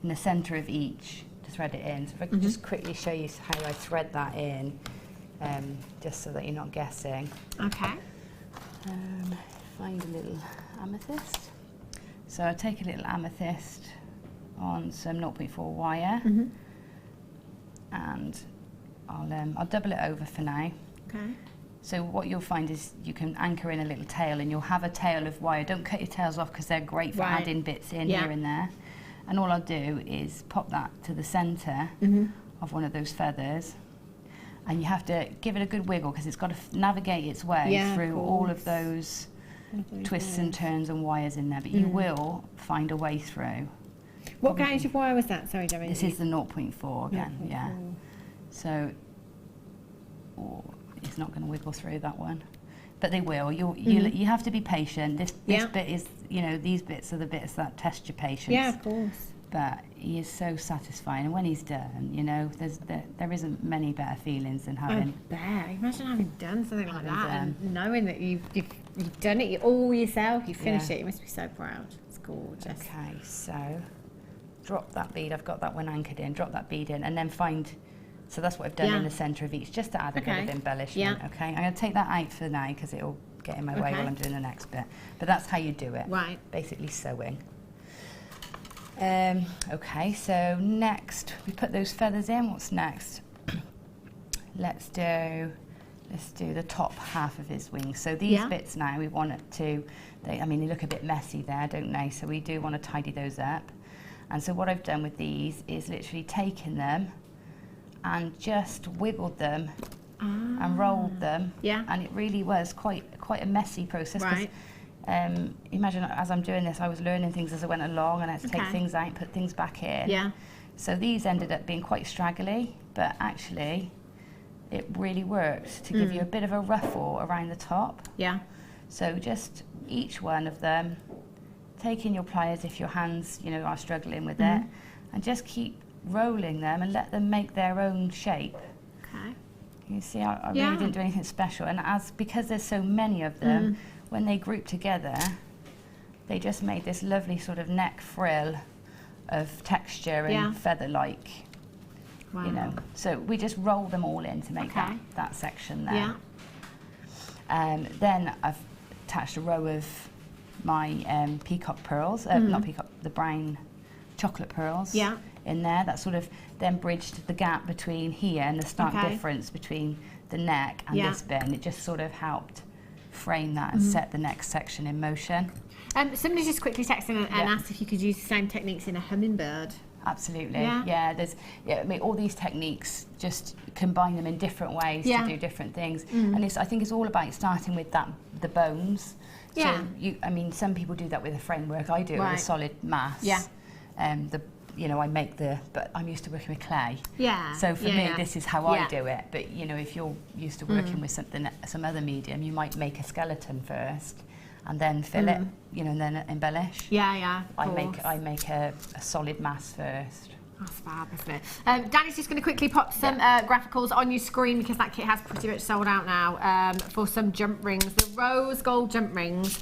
in the centre of each to thread it in. So if I could just quickly show you how I thread that in, just so that you're not guessing. Okay. Find a little amethyst. So I take a little amethyst on some 0.4 wire, and I'll double it over for now. Okay. So what you'll find is you can anchor in a little tail, and you'll have a tail of wire. Don't cut your tails off because they're great for adding bits in here and there. And all I'll do is pop that to the centre of one of those feathers, and you have to give it a good wiggle because it's got to navigate its way through all of those twists and turns and wires in there, but you will find a way through. What gauge of wire was that? Sorry, Gemma. This is the 0.4 again, So it's not going to wiggle through that one, but they will. You have to be patient. This bit is, you know, these bits are the bits that test your patience. Yeah, of course. But he is so satisfying, and when he's done, you know, there isn't many better feelings than having. I bet. Imagine having done something like that and knowing that you've done it all yourself. You finished it. You must be so proud. It's gorgeous. Okay, so drop that bead. I've got that one anchored in. Drop that bead in, and then find. So that's what I've done in the centre of each, just to add a bit of embellishment. Okay, I'm going to take that out for now because it'll get in my way while I'm doing the next bit. But that's how you do it. Right. Basically sewing. Okay, so next we put those feathers in. What's next? Let's do the top half of his wings. So these bits now we want it to. I mean, they look a bit messy there, don't they? So we do want to tidy those up. And so what I've done with these is literally taken them and just wiggled them and rolled them. Yeah. And it really was quite a messy process. Right. Imagine as I'm doing this, I was learning things as I went along, and I had to take things out, put things back in. Yeah. So these ended up being quite straggly, but actually it really worked to give you a bit of a ruffle around the top. Yeah. So just each one of them, taking your pliers if your hands, you know, are struggling with it, and just keep rolling them and let them make their own shape. Okay. You see, I really didn't do anything special, and because there's so many of them, when they group together, they just made this lovely sort of neck frill of texture and feather-like. Wow. You know, so we just roll them all in to make that section there. Yeah. Then I've attached a row of my peacock pearls, not peacock, the brown chocolate pearls in there. That sort of then bridged the gap between here and the stark difference between the neck and this bit, and it just sort of helped frame that and set the next section in motion. Somebody just quickly texted and asked if you could use the same techniques in a hummingbird. Absolutely, I mean, all these techniques, just combine them in different ways to do different things. And I think it's all about starting with the bones. So I mean, some people do that with a framework. I do it with a solid mass. Yeah. You know, but I'm used to working with clay. Yeah. So for me, this is how I do it. But you know, if you're used to working with some other medium, you might make a skeleton first, and then fill it, you know, and then embellish. Yeah, yeah. I make a solid mass first. That's fab, isn't it? Danny's just going to quickly pop some graphicals on your screen because that kit has pretty much sold out now for some jump rings. The rose gold jump rings.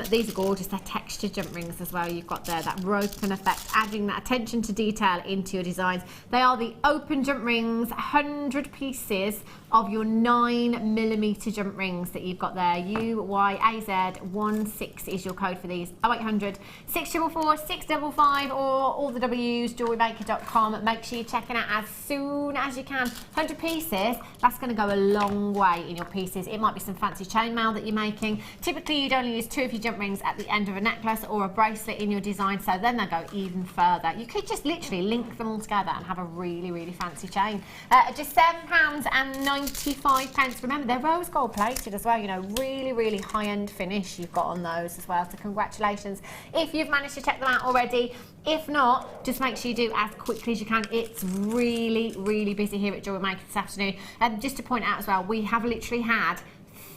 These are gorgeous. They're texture jump rings as well. You've got there that rope-in effect, adding that attention to detail into your designs. They are the open jump rings, 100 pieces of your 9mm jump rings that you've got there. UYAZ16 is your code for these. 0800 644 655 or all the W's, JewelleryMaker.com. Make sure you're checking out as soon as you can. 100 pieces, that's going to go a long way in your pieces. It might be some fancy chainmail that you're making. Typically, you'd only use 2 of your jump rings at the end of a necklace or a bracelet in your design, so then they go even further. You could just literally link them all together and have a really, really fancy chain. Just £7.95. Remember, they're rose gold plated as well, you know, really, really high-end finish you've got on those as well, so congratulations if you've managed to check them out already. If not, just make sure you do as quickly as you can. It's really, really busy here at JewelleryMaker this afternoon. Just to point out as well, we have literally had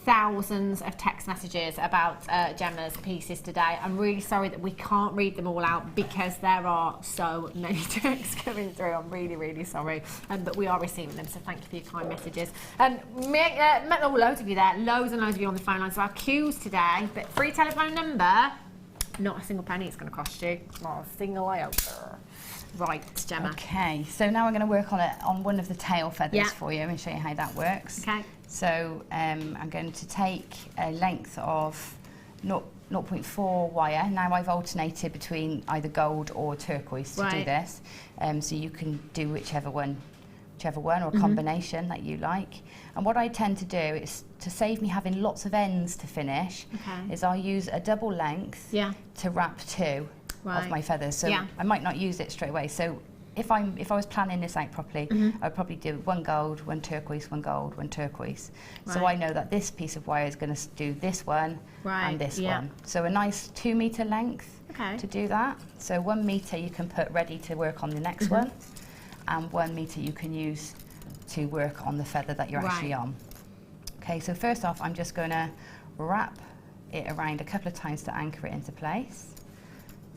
thousands of text messages about Gemma's pieces today. I'm really sorry that we can't read them all out because there are so many texts coming through. I'm really, really sorry. But we are receiving them, so thank you for your kind messages. Met loads of you there, loads and loads of you on the phone line. So our queues today, but free telephone number, not a single penny it's going to cost you. Not a single iota. Right, Gemma. Okay, so now I'm going to work on one of the tail feathers for you and show you how that works. Okay. So I'm going to take a length of 0.4 wire. Now I've alternated between either gold or turquoise to do this. So you can do whichever one or a combination that you like. And what I tend to do is, to save me having lots of ends to finish, is I'll use a double length to wrap two of my feathers. So I might not use it straight away. So if I was planning this out properly, I'd probably do one gold, one turquoise, one gold, one turquoise. So I know that this piece of wire is going to do this one and this one. So a nice 2 meter length to do that. So 1 meter you can put ready to work on the next one, and 1 meter you can use to work on the feather that you're actually on. Okay, so first off, I'm just going to wrap it around a couple of times to anchor it into place.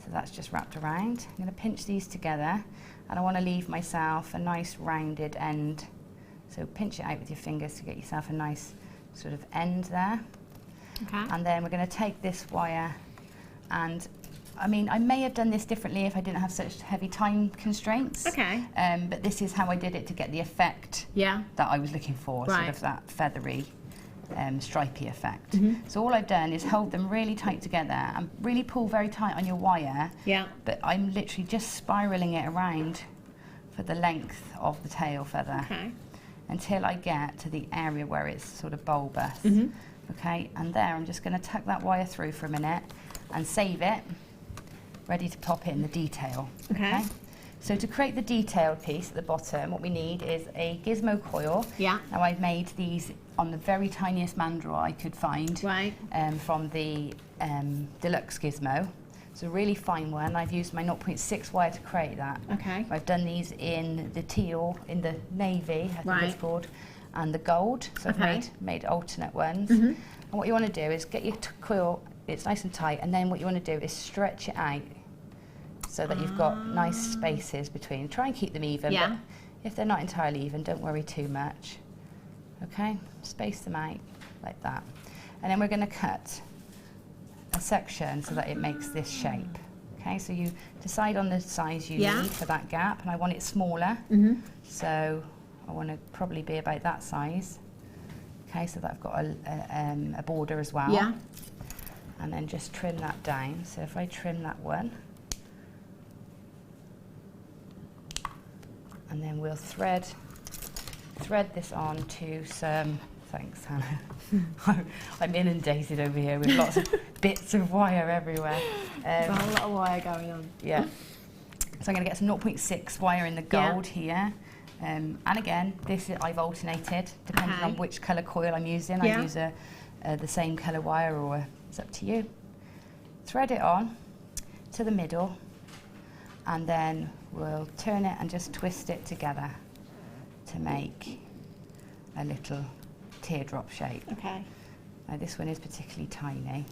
So that's just wrapped around. I'm going to pinch these together, and I want to leave myself a nice rounded end. So pinch it out with your fingers to get yourself a nice sort of end there. And then we're going to take this wire, and I mean, I may have done this differently if I didn't have such heavy time constraints. But this is how I did it to get the effect that I was looking for, sort of that feathery, stripy effect. So all I've done is hold them really tight together and really pull very tight on your wire. But I'm literally just spiraling it around for the length of the tail feather until I get to the area where it's sort of bulbous. Okay, and there I'm just going to tuck that wire through for a minute and save it, ready to pop it in the detail. Okay. So to create the detailed piece at the bottom, what we need is a gizmo coil. Now I've made these on the very tiniest mandrel I could find from the deluxe gizmo. It's a really fine one. I've used my 0.6 wire to create that. I've done these in the teal, in the navy, I think it's called, and the gold. So I've made alternate ones. And what you want to do is get your coil, it's nice and tight, and then what you want to do is stretch it out so that you've got nice spaces between. Try and keep them even, but if they're not entirely even, don't worry too much. Okay, space them out like that. And then we're going to cut a section so that it makes this shape. Okay, so you decide on the size you need for that gap, and I want it smaller. So I want to probably be about that size. Okay, so that I've got a border as well. And then just trim that down. So if I trim that one, and then we'll thread this on to some, thanks Hannah, I'm inundated over here with lots of bits of wire everywhere. There's a lot of wire going on. So I'm going to get some 0.6 wire in the gold here. And again, this I've alternated depending on which colour coil I'm using. I use the same colour wire, or it's up to you. Thread it on to the middle, and then we'll turn it and just twist it together to make a little teardrop shape. Now this one is particularly tiny,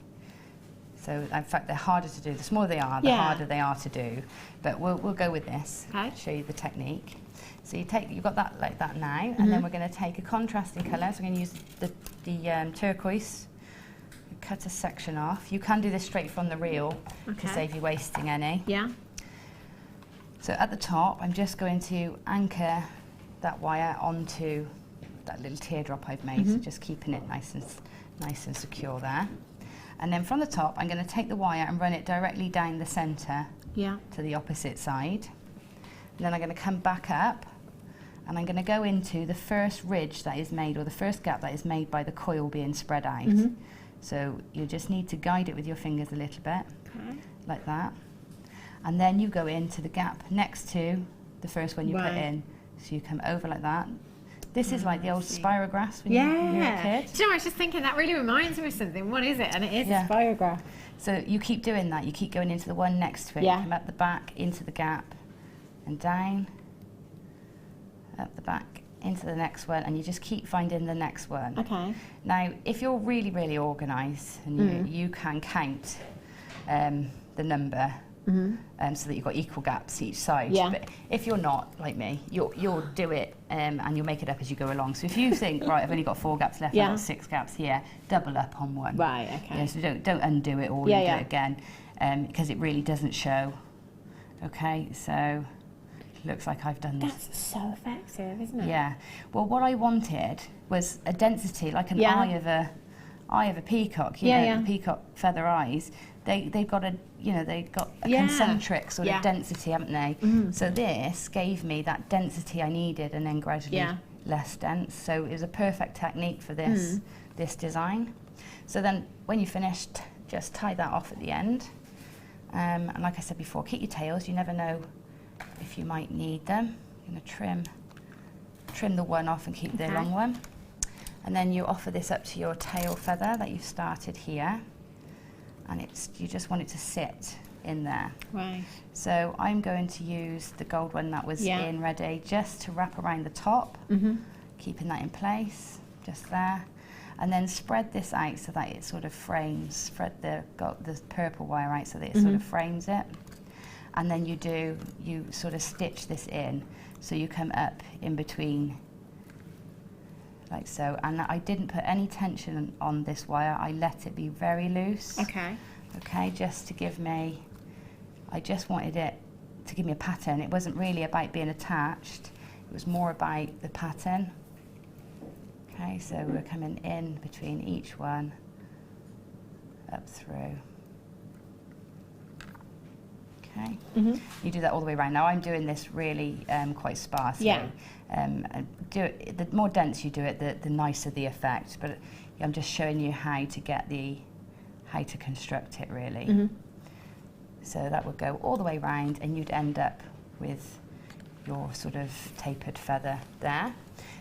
so in fact they're harder to do. The smaller they are, the harder they are to do. But we'll go with this. Show you the technique. So you've got that like that now, and then we're going to take a contrasting colour. So I'm going to use the turquoise. Cut a section off. You can do this straight from the reel to save you wasting any. So at the top, I'm just going to anchor that wire onto that little teardrop I've made, so just keeping it nice and secure there. And then from the top, I'm going to take the wire and run it directly down the centre to the opposite side. And then I'm going to come back up, and I'm going to go into the first ridge that is made, or the first gap that is made by the coil being spread out. So you just need to guide it with your fingers a little bit, like that. And then you go into the gap next to the first one you put in. So you come over like that. This is like the old spirograph when you were a kid. Do you know, I was just thinking that really reminds me of something. What is it? And it is a spirograph. So you keep doing that. You keep going into the one next to it. Come up the back, into the gap, and down, up the back, into the next one, and you just keep finding the next one. Okay. Now, if you're really, really organised and you can count the number so that you've got equal gaps each side. Yeah. But if you're not, like me, you'll do it and you'll make it up as you go along. So if you think, right, I've only got 4 gaps left, I've got 6 gaps here, double up on one. Right, okay. Yeah, so don't undo it all and do it again, because it really doesn't show. Okay, so it looks like I've done this. That's so effective, isn't it? Yeah. Well, what I wanted was a density, like an eye of a peacock. You know, the peacock feather eyes. They've got a, you know, they've got a concentric sort of density, haven't they? So this gave me that density I needed, and then gradually less dense. So it was a perfect technique for this this design. So then, when you finished, just tie that off at the end. And like I said before, keep your tails. You never know if you might need them. I'm going to trim the one off and keep the long one. And then you offer this up to your tail feather that you've started here. And you just want it to sit in there. Right. So I'm going to use the gold one that was in ready, just to wrap around the top, keeping that in place, just there. And then spread this out so that it sort of frames, spread the purple wire out so that it sort of frames it. And then you sort of stitch this in, so you come up in between, like so. And I didn't put any tension on this wire, I let it be very loose. Okay. Okay, just to give me, I just wanted it to give me a pattern. It wasn't really about being attached, it was more about the pattern. Okay, so we're coming in between each one, up through. Okay, you do that all the way around. Now I'm doing this really quite sparsely. Yeah. And do it, the more dense you do it, the nicer the effect. But I'm just showing you how to get how to construct it really. So that would go all the way around, and you'd end up with your sort of tapered feather there.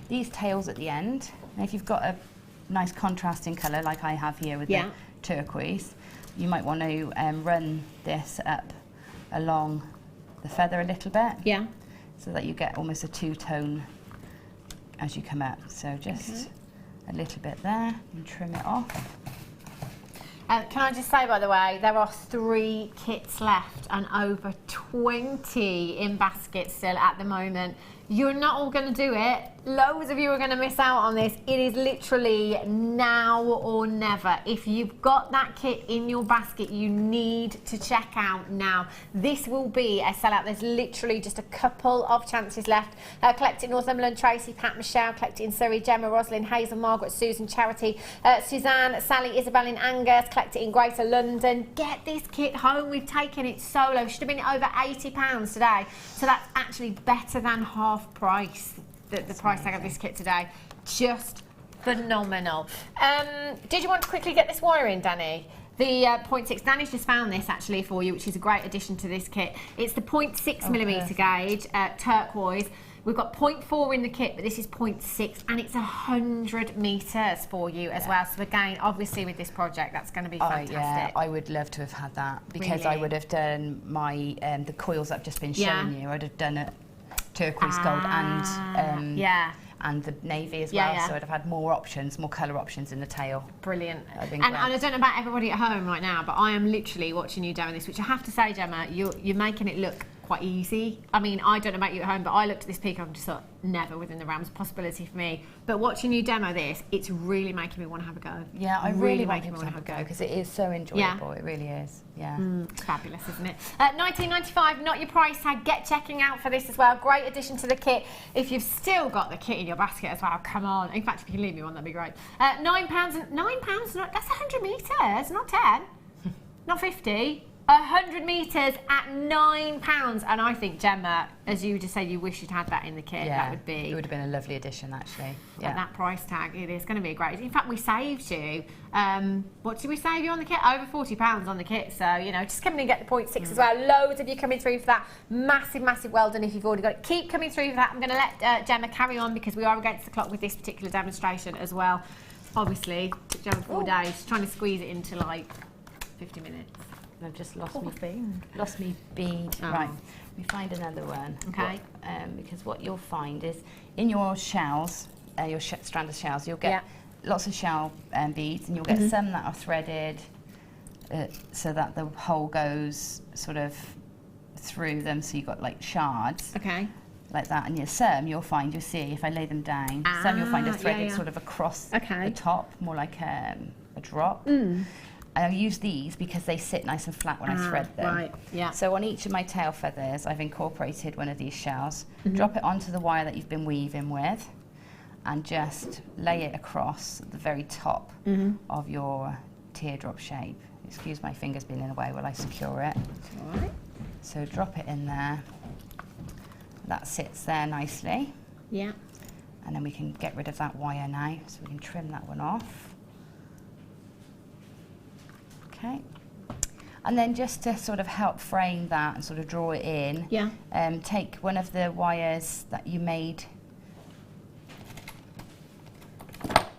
These tails at the end, now if you've got a nice contrasting colour like I have here with the turquoise, you might want to run this up along the feather a little bit, so that you get almost a two-tone as you come up. So just a little bit there, and trim it off. Can I just say, by the way, there are 3 kits left and over 20 in baskets still at the moment. You're not all going to do it. Loads of you are going to miss out on this. It is literally now or never. If you've got that kit in your basket, you need to check out now. This will be a sellout. There's literally just a couple of chances left. Collect it in Northumberland, Tracy, Pat, Michelle. Collect it in Surrey, Gemma, Rosalind, Hazel, Margaret, Susan, Charity, Suzanne, Sally, Isabel in Angus. Collect it in Greater London. Get this kit home. We've taken it so low. Should have been over £80 today. So that's actually better than half price. The price tag of this kit today. Just phenomenal. Did you want to quickly get this wire in, Danny? The 0.6, Danny's just found this actually for you, which is a great addition to this kit. It's the 0.6mm gauge, turquoise. We've got 0.4 in the kit, but this is 0.6, and it's 100 metres for you as well. So again, obviously with this project, that's going to be fantastic. Yeah, I would love to have had that, because really? I would have done my the coils I've just been showing you. I'd have done it turquoise gold and the navy as well, so I'd have had more options, more colour options in the tail. Brilliant. And I don't know about everybody at home right now, but I am literally watching you doing this, which I have to say, Gemma, you're making it look quite easy. I mean, I don't know about you at home, but I looked at this peacock and just thought, never within the realms of possibility for me. But watching you demo this, it's really making me want to have a go. Yeah, I really want to have a go, because it is so enjoyable. It really is. Yeah. It's fabulous, isn't it? $19.95, not your price tag. Get checking out for this as well. Great addition to the kit. If you've still got the kit in your basket as well, come on. In fact, if you can leave me one, that'd be great. £9, that's 100 metres, not 10, not 50. 100 metres at £9, and I think, Gemma, as you just said, you wish you'd had that in the kit. Yeah, that it would have been a lovely addition, actually. Yeah, at that price tag, it is going to be a great. In fact, we saved you. What did we save you on the kit? Over £40 on the kit. So you know, just come in and get the 0.6 as well. Loads of you coming through for that. Massive well done if you've already got it. Keep coming through for that. I'm going to let Gemma carry on, because we are against the clock with this particular demonstration as well. Obviously, took Gemma 4 days trying to squeeze it into like 50 minutes. I've just lost me bead. Oh. Right, let me find another one. Okay. Because what you'll find is in your shells, your strand of shells, you'll get lots of shell beads, and you'll get some that are threaded so that the hole goes sort of through them, so you've got like shards. Okay. Like that, and some you'll see if I lay them down, some you'll find are threaded sort of across the top, more like a drop. I'll use these because they sit nice and flat when I thread them. Right, yeah. So on each of my tail feathers, I've incorporated one of these shells, drop it onto the wire that you've been weaving with, and just lay it across the very top of your teardrop shape. Excuse my fingers being in the way while I secure it. All right. So drop it in there. That sits there nicely. Yeah. And then we can get rid of that wire now, so we can trim that one off. Okay. And then just to sort of help frame that and sort of draw it in, take one of the wires that you made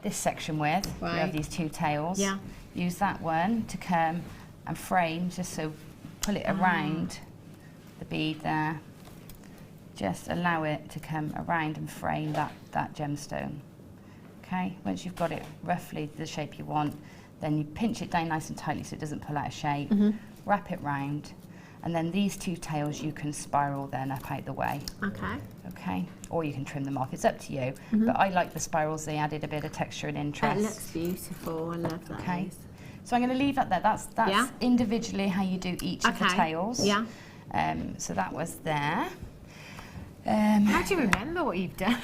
this section with. You have these two tails. Yeah. Use that one to come and frame, just so pull it around the bead there. Just allow it to come around and frame that gemstone. Okay, once you've got it roughly the shape you want, then you pinch it down nice and tightly so it doesn't pull out of shape, wrap it round, and then these two tails you can spiral then up out the way. Okay. Okay, or you can trim them off, it's up to you, but I like the spirals, they added a bit of texture and interest. It looks beautiful, I love that. Okay, so I'm going to leave that there, that's individually how you do each of the tails. Yeah. So that was there. How do you remember what you've done?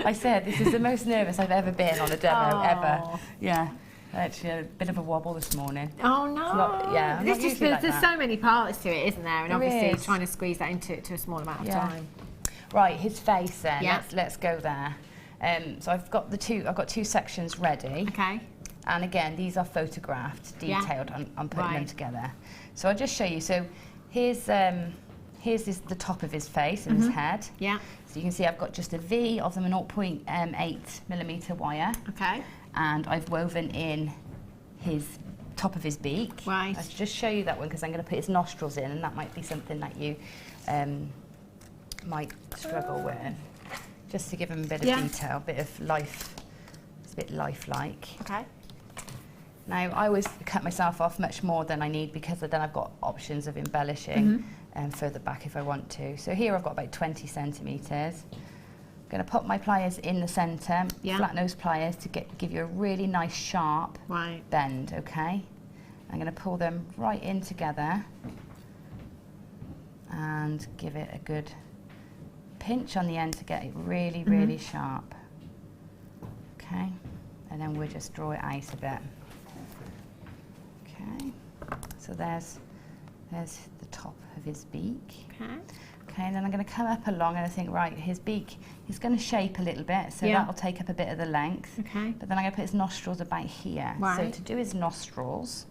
I said this is the most nervous I've ever been on a demo ever. Yeah, actually a bit of a wobble this morning. Oh no! There's so many parts to it, isn't there? And obviously trying to squeeze that into a small amount of time. Right, his face then. Yeah. Let's go there. So I've got two sections ready. Okay. And again, these are photographed, detailed. I'm putting them together. So I'll just show you. So here's the top of his face and his head. Yeah. So you can see I've got just a V of them, a 0.8mm wire. Okay. And I've woven in his top of his beak. Right. I'll just show you that one because I'm going to put his nostrils in, and that might be something that you might struggle with. Just to give him a bit of detail, a bit of life. It's a bit lifelike. Okay. Now, I always cut myself off much more than I need because then I've got options of embellishing further back if I want to. So here I've got about 20 centimetres. I'm going to put my pliers in the centre, flat nose pliers, to give you a really nice sharp bend, okay? I'm going to pull them right in together and give it a good pinch on the end to get it really, really sharp. Okay, and then we'll just draw it out a bit. Okay, so there's the top of his beak. Okay. Okay, and then I'm going to come up along and I think, right, his beak is going to shape a little bit, so that will take up a bit of the length. Okay. But then I'm going to put his nostrils about here. Right. So to do his nostrils,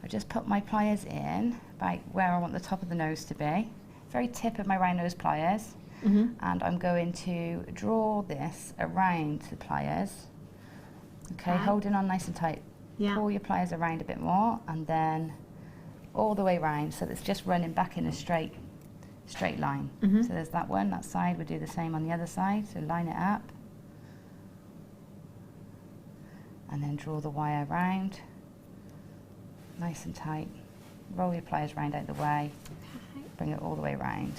I just put my pliers in about where I want the top of the nose to be, very tip of my round nose pliers, and I'm going to draw this around the pliers. Okay, holding on nice and tight. Pull your pliers around a bit more, and then all the way around, so it's just running back in a straight line. So there's that one, that side. We'll do the same on the other side, so line it up. And then draw the wire around, nice and tight. Roll your pliers round out the way, bring it all the way around.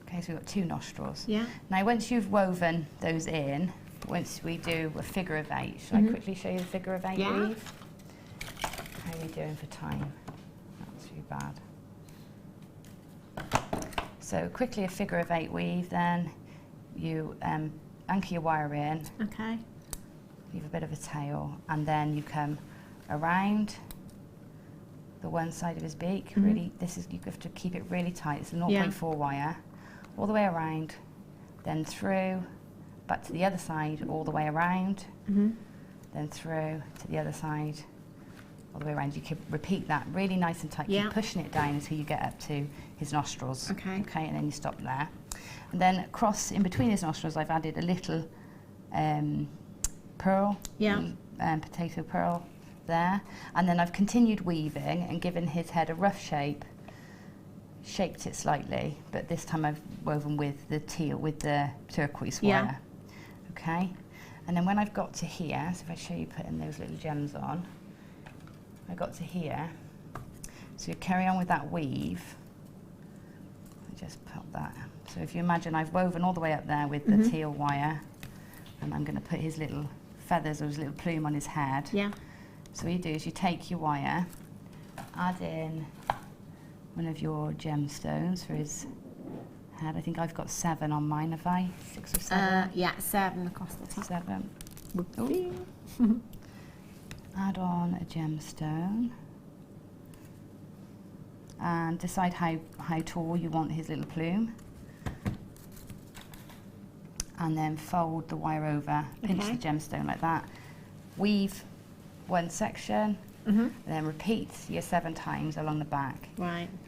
Okay, so we've got two nostrils. Yeah. Now once you've woven those in, once we do a figure of 8, shall I quickly show you the figure of 8 weave? How are you doing for time? Not too bad. So quickly a figure of 8 weave, then you anchor your wire in. Okay. Leave a bit of a tail, and then you come around the one side of his beak. Really, you have to keep it really tight. It's a 0.4 wire, all the way around, then through, back to the other side, all the way around, then through to the other side, all the way around. You can repeat that really nice and tight. Keep pushing it down until you get up to his nostrils. Okay. Okay, and then you stop there. And then across in between his nostrils, I've added a little pearl, potato pearl, there. And then I've continued weaving and given his head a rough shape, shaped it slightly, but this time I've woven with the teal, with the turquoise wire. Okay, and then when I've got to here, so if I show you putting those little gems on, I got to here, so you carry on with that weave. I just put that. So if you imagine I've woven all the way up there with the teal wire, and I'm going to put his little feathers or his little plume on his head. Yeah. So what you do is you take your wire, add in one of your gemstones for his head. I think I've got 7 on mine, have I? 6 or 7? Yeah, 7 across the top. 7. Add on a gemstone. And decide how tall you want his little plume. And then fold the wire over, pinch the gemstone like that. Weave one section, and then repeat your 7 times along the back,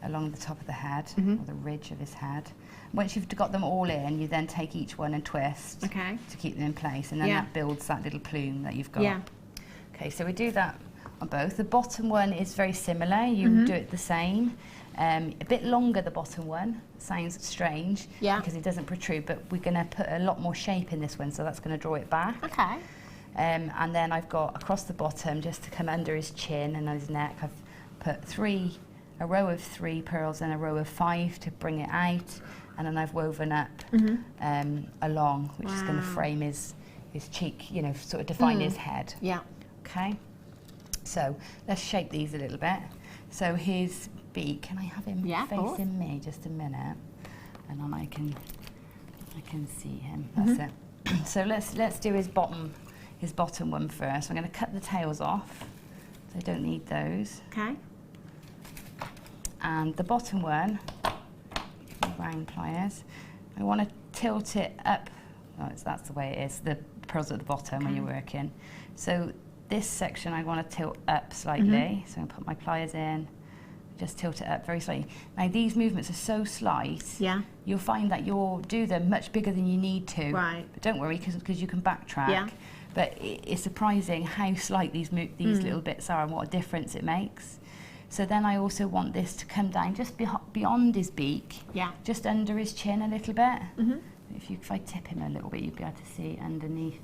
along the top of the head, or the ridge of his head. Once you've got them all in, you then take each one and twist to keep them in place, and then that builds that little plume that you've got. Okay, so we do that on both. The bottom one is very similar. You do it the same. A bit longer, the bottom one. Sounds strange because it doesn't protrude, but we're going to put a lot more shape in this one, so that's going to draw it back. Okay. And then I've got across the bottom, just to come under his chin and his neck, I've put a row of 3 pearls and a row of 5 to bring it out, and then I've woven up along, which is going to frame his cheek, you know, sort of define his head. Yeah. Okay. So let's shape these a little bit. So his beak, can I have him facing me just a minute, and then I can see him. That's it. So let's do his bottom one first. I'm going to cut the tails off, so I don't need those. Okay. And the bottom one, round pliers, I want to tilt it up. Oh, that's the way it is. The pearls at the bottom when you're working. So this section I want to tilt up slightly. So I'm going to put my pliers in, just tilt it up very slightly. Now these movements are so slight, you'll find that you'll do them much bigger than you need to. Right. But don't worry, because you can backtrack. Yeah. But it's surprising how slight these little bits are and what a difference it makes. So then I also want this to come down just beyond his beak, just under his chin a little bit. If I tip him a little bit, you'll be able to see underneath.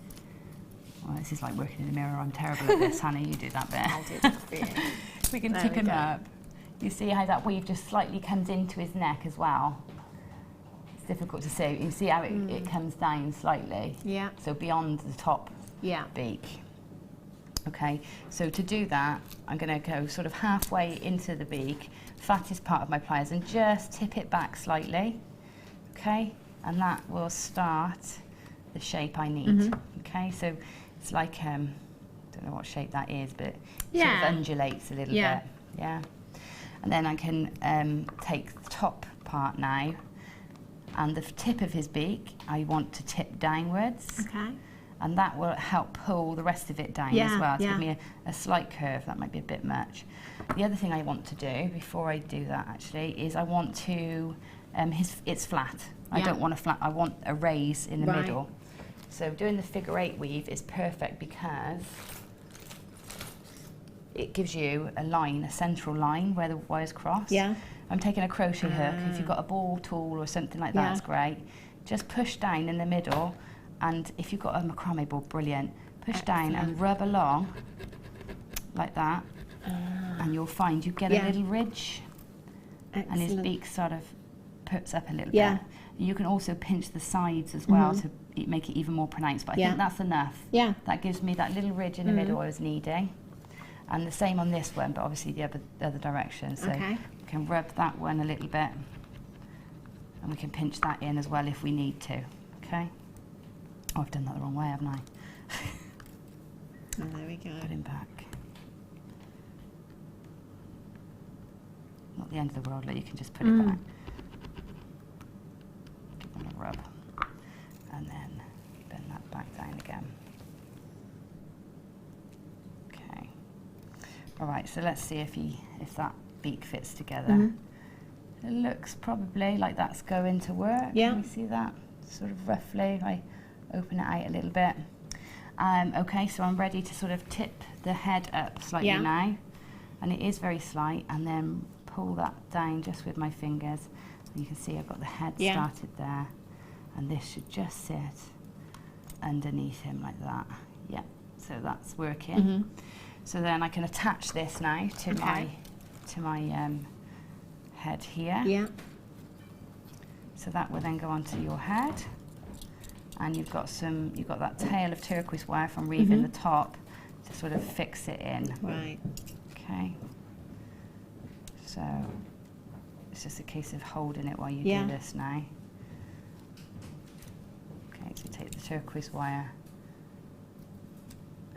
Well, this is like working in a mirror. I'm terrible at this, Hannah. You do that bit. I'll do that for you. We can tip him up. You see how that weave just slightly comes into his neck as well. It's difficult to see. You see how it comes down slightly. Yeah. So beyond the top beak. Okay, so to do that, I'm going to go sort of halfway into the beak, fattest part of my pliers, and just tip it back slightly. Okay, and that will start the shape I need. Okay, so it's like, don't know what shape that is, but it sort of undulates a little bit. Yeah. And then I can take the top part now, and the tip of his beak, I want to tip downwards. Okay. And that will help pull the rest of it down as well, to give me a slight curve. That might be a bit much. The other thing I want to do, before I do that actually, is I want to, it's flat. I don't want a flat, I want a raise in the middle. So doing the figure 8 weave is perfect because it gives you a line, a central line where the wires cross. Yeah. I'm taking a crochet hook. If you've got a ball tool or something like that, it's great. Just push down in the middle, and if you've got a macrame ball, brilliant. Push down and rub along like that, and you'll find you get a little ridge. Excellent. And his beak sort of puts up a little bit. You can also pinch the sides as well to make it even more pronounced, but I think that's enough. Yeah. That gives me that little ridge in the middle I was needing. And the same on this one, but obviously the other direction. So we can rub that one a little bit, and we can pinch that in as well if we need to. Okay. Oh, I've done that the wrong way, haven't I? Oh, there we go. Put him back. Not the end of the world, like you can just put it back. Give them a rub, and then bend that back down again. Okay. All right. So let's see if that beak fits together. It looks probably like that's going to work. Yeah. Can you see that? Sort of roughly. I open it out a little bit. Okay, so I'm ready to sort of tip the head up slightly now, and it is very slight, and then pull that down just with my fingers. And you can see I've got the head started there, and this should just sit underneath him like that. Yeah, so that's working. So then I can attach this now to my head here. Yeah. So that will then go onto your head, and you've got that tail of turquoise wire from reeving the top to sort of fix it in. Right. Okay. So it's just a case of holding it while you do this now. Okay, so take the turquoise wire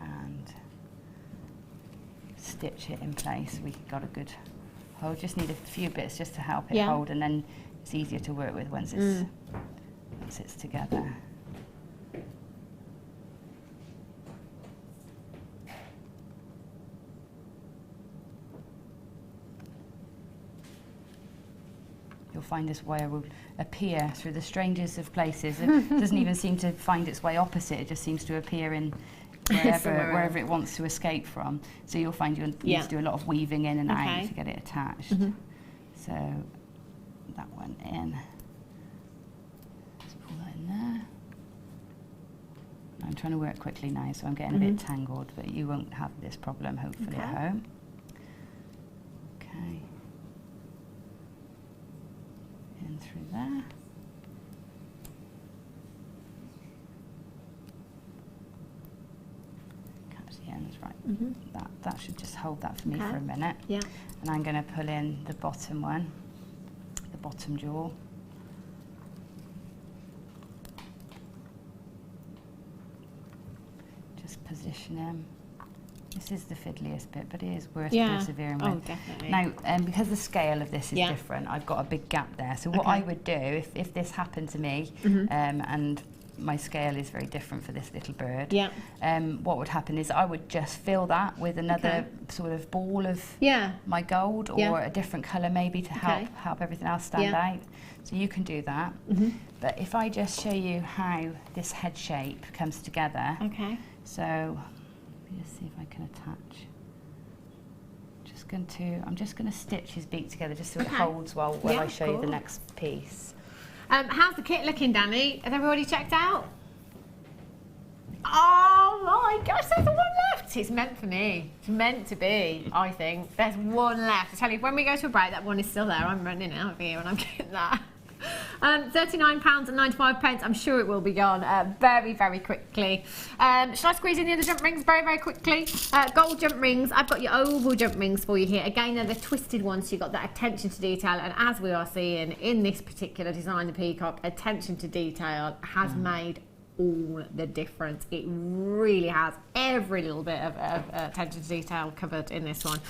and stitch it in place. We've got a good hold. Just need a few bits just to help it hold, and then it's easier to work with once it's together. You'll find this wire will appear through the strangest of places. It doesn't even seem to find its way opposite. It just seems to appear in wherever it wants to escape from. So you'll find you'll need to do a lot of weaving in and out to get it attached. So that one in. Just pull that in there. I'm trying to work quickly now, so I'm getting a bit tangled, but you won't have this problem hopefully at home. Okay. In through there. Catch the ends, right. That should just hold that for me for a minute. Yeah. And I'm going to pull in the bottom one, the bottom jewel. Just position him. This is the fiddliest bit, but it is worth persevering with. Oh, definitely. Now, because the scale of this is different, I've got a big gap there. So what I would do, if this happened to me, and my scale is very different for this little bird, what would happen is I would just fill that with another sort of ball of my gold, or a different colour maybe to help everything else stand out. So you can do that. But if I just show you how this head shape comes together. Okay. So just see if I can attach. I'm just going to stitch his beak together just so it holds while I show you the next piece. How's the kit looking, Danny? Have everybody checked out? Oh my gosh, there's one left. It's meant for me. It's meant to be, I think. There's one left. I tell you, when we go to a break, that one is still there. I'm running out of here and I'm getting that. £39.95. I'm sure it will be gone very, very quickly. Shall I squeeze in the other jump rings very, very quickly? Gold jump rings. I've got your oval jump rings for you here. Again, they're the twisted ones, so you've got that attention to detail. And as we are seeing in this particular design, the peacock, attention to detail has made all the difference. It really has. Every little bit of attention to detail covered in this one.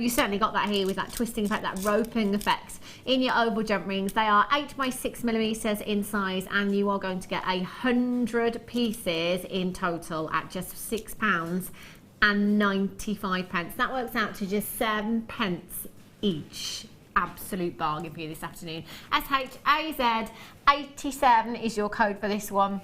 You certainly got that here with that twisting effect, that roping effect in your oval jump rings. They are 8 by 6mm in size, and you are going to get 100 pieces in total at just £6.95. That works out to just 7p each. Absolute bargain for you this afternoon. SHAZ 87 is your code for this one.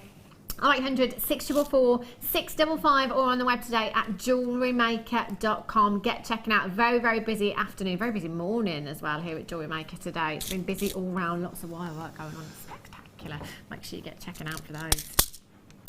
0800 644 655, or on the web today at JewelleryMaker.com. Get checking out. Very, very busy afternoon, very busy morning as well here at JewelleryMaker today. It's been busy all round, lots of wire work going on. Spectacular. Make sure you get checking out for those.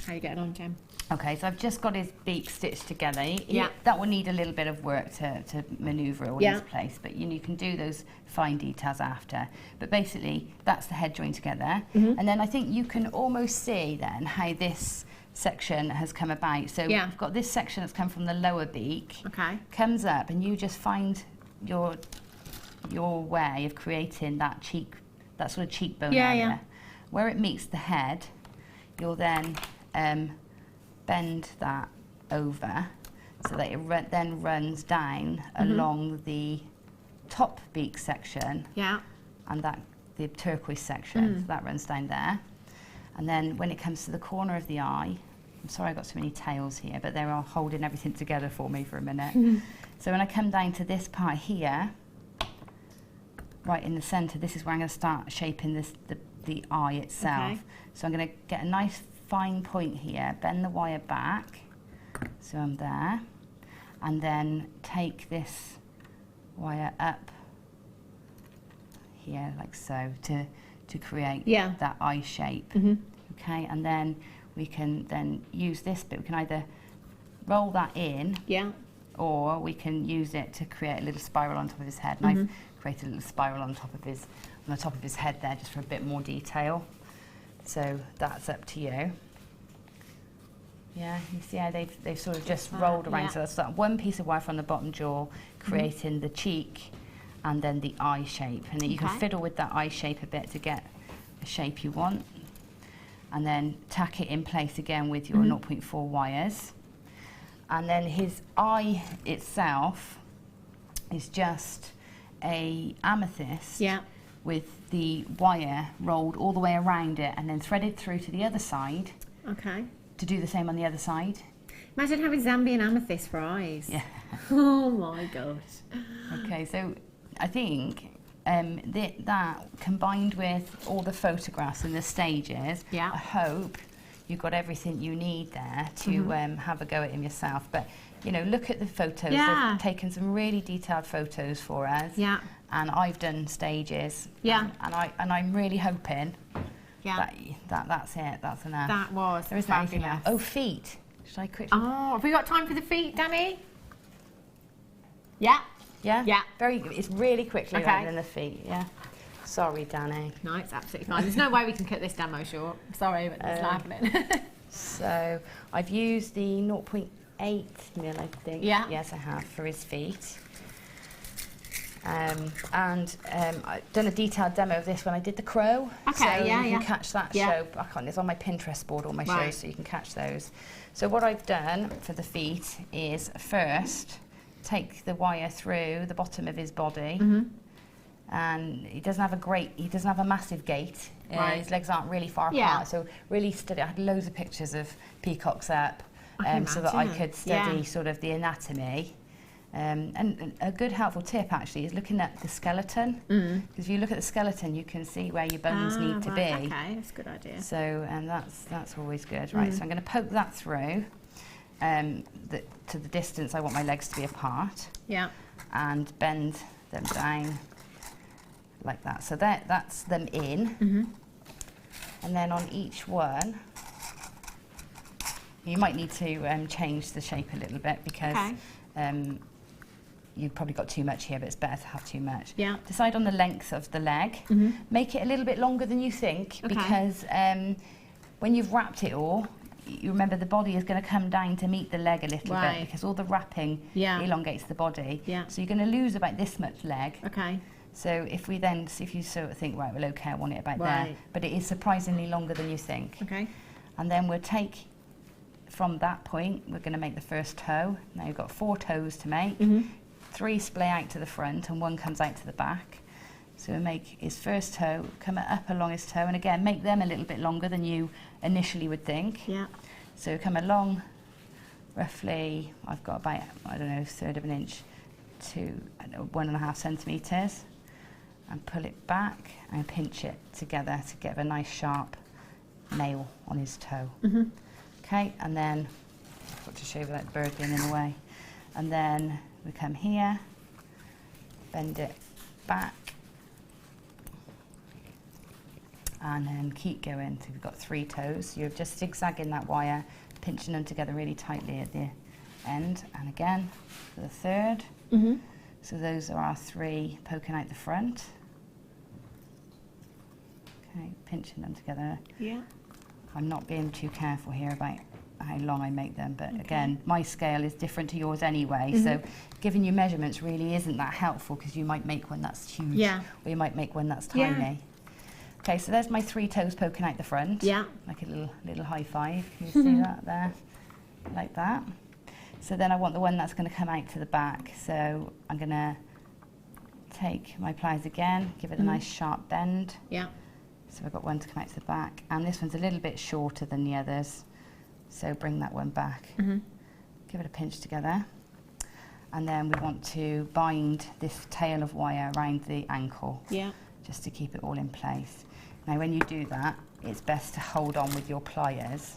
How are you getting on, Gem? Okay, so I've just got his beak stitched together. That will need a little bit of work to manoeuvre it all into place, but you can do those fine details after. But basically, that's the head joined together. And then I think you can almost see then how this section has come about. So we've got this section that's come from the lower beak, comes up, and you just find your way of creating that sort of cheekbone area. Where it meets the head, you'll then bend that over so that it then runs down along the top beak section and the turquoise section, so that runs down there. And then when it comes to the corner of the eye, I'm sorry I've got so many tails here, but they're all holding everything together for me for a minute. So when I come down to this part here, right in the centre, this is where I'm going to start shaping the eye itself. So I'm going to get a nice fine point here, bend the wire back, So I'm there. And then take this wire up here, like so, to create that eye shape. Okay, and then we can then use this bit. We can either roll that in, or we can use it to create a little spiral on top of his head. And I've created a little spiral on the top of his head there, just for a bit more detail. So that's up to you. Yeah, you see how they've sort of just rolled around. So that's that one piece of wire from the bottom jaw, creating the cheek and then the eye shape. And then you can fiddle with that eye shape a bit to get the shape you want. And then tack it in place again with your 0.4 wires. And then his eye itself is just a amethyst with the wire rolled all the way around it and then threaded through to the other side. Okay. To do the same on the other side. Imagine having Zambian amethyst for eyes. Yeah. Oh my gosh. Okay, so I think that combined with all the photographs and the stages, I hope you've got everything you need there to have a go at him yourself. But you know, look at the photos. They've taken some really detailed photos for us. Yeah. And I've done stages. Yeah. And I'm really hoping that's it. That's enough. That was. There isn't anything else. Oh, feet. Should I quickly? Oh, have we got time for the feet, Danny? Yeah. Yeah? Yeah. Very good. It's really quickly rather than the feet, yeah. Sorry, Danny. No, it's absolutely fine. There's no way we can cut this demo short. Sorry, but it's not happening. So, I've used the 0.8 mil, I think. Yeah. Yes, I have, for his feet. I've done a detailed demo of this when I did the crow. Okay, so you can catch that show. It's on my Pinterest board, all my shows, so you can catch those. So what I've done for the feet is first take the wire through the bottom of his body, and he doesn't have a massive gait. His legs aren't really far apart, so really study. I had loads of pictures of peacocks up, so that I could study sort of the anatomy. And a good helpful tip actually is looking at the skeleton, because if you look at the skeleton you can see where your bones need to be. Okay, that's a good idea. So, and that's always good. Right, so I'm going to poke that through to the distance I want my legs to be apart. Yeah. And bend them down like that. So that's them in. And then on each one, you might need to change the shape a little bit, because you've probably got too much here, but it's better to have too much. Yeah. Decide on the length of the leg. Make it a little bit longer than you think, because when you've wrapped it all, you remember the body is going to come down to meet the leg a little bit, because all the wrapping elongates the body. Yeah. So you're going to lose about this much leg. Okay. So if you sort of think, right, well, okay, I want it about there, but it is surprisingly longer than you think. Okay. And then we'll take, from that point, we're going to make the first toe. Now you've got 4 toes to make. 3 splay out to the front and 1 comes out to the back. So we'll make his first toe, come up along his toe, and again, make them a little bit longer than you initially would think. Yeah. So come along, roughly, I've got about, I don't know, 1/3 of an inch to 1.5 centimetres, and pull it back and pinch it together to get a nice sharp nail on his toe. Okay, and then, I've got to show you that bird being in the way. And then we come here, bend it back, and then keep going. So we've got 3 toes. You're just zigzagging that wire, pinching them together really tightly at the end. And again, for the 3rd. So those are our 3 poking out the front. Okay, pinching them together. Yeah. I'm not being too careful here about how long I make them, but again, my scale is different to yours anyway, so giving you measurements really isn't that helpful, because you might make one that's huge, or you might make one that's tiny. Okay, so there's my 3 toes poking out the front, like a little high five. Can you see that there? Like that. So then I want the one that's going to come out to the back, so I'm going to take my pliers again, give it a nice sharp bend. Yeah. So I've got one to come out to the back, and this one's a little bit shorter than the others, so bring that one back. Give it a pinch together, and then we want to bind this tail of wire around the ankle, just to keep it all in place. Now when you do that, it's best to hold on with your pliers.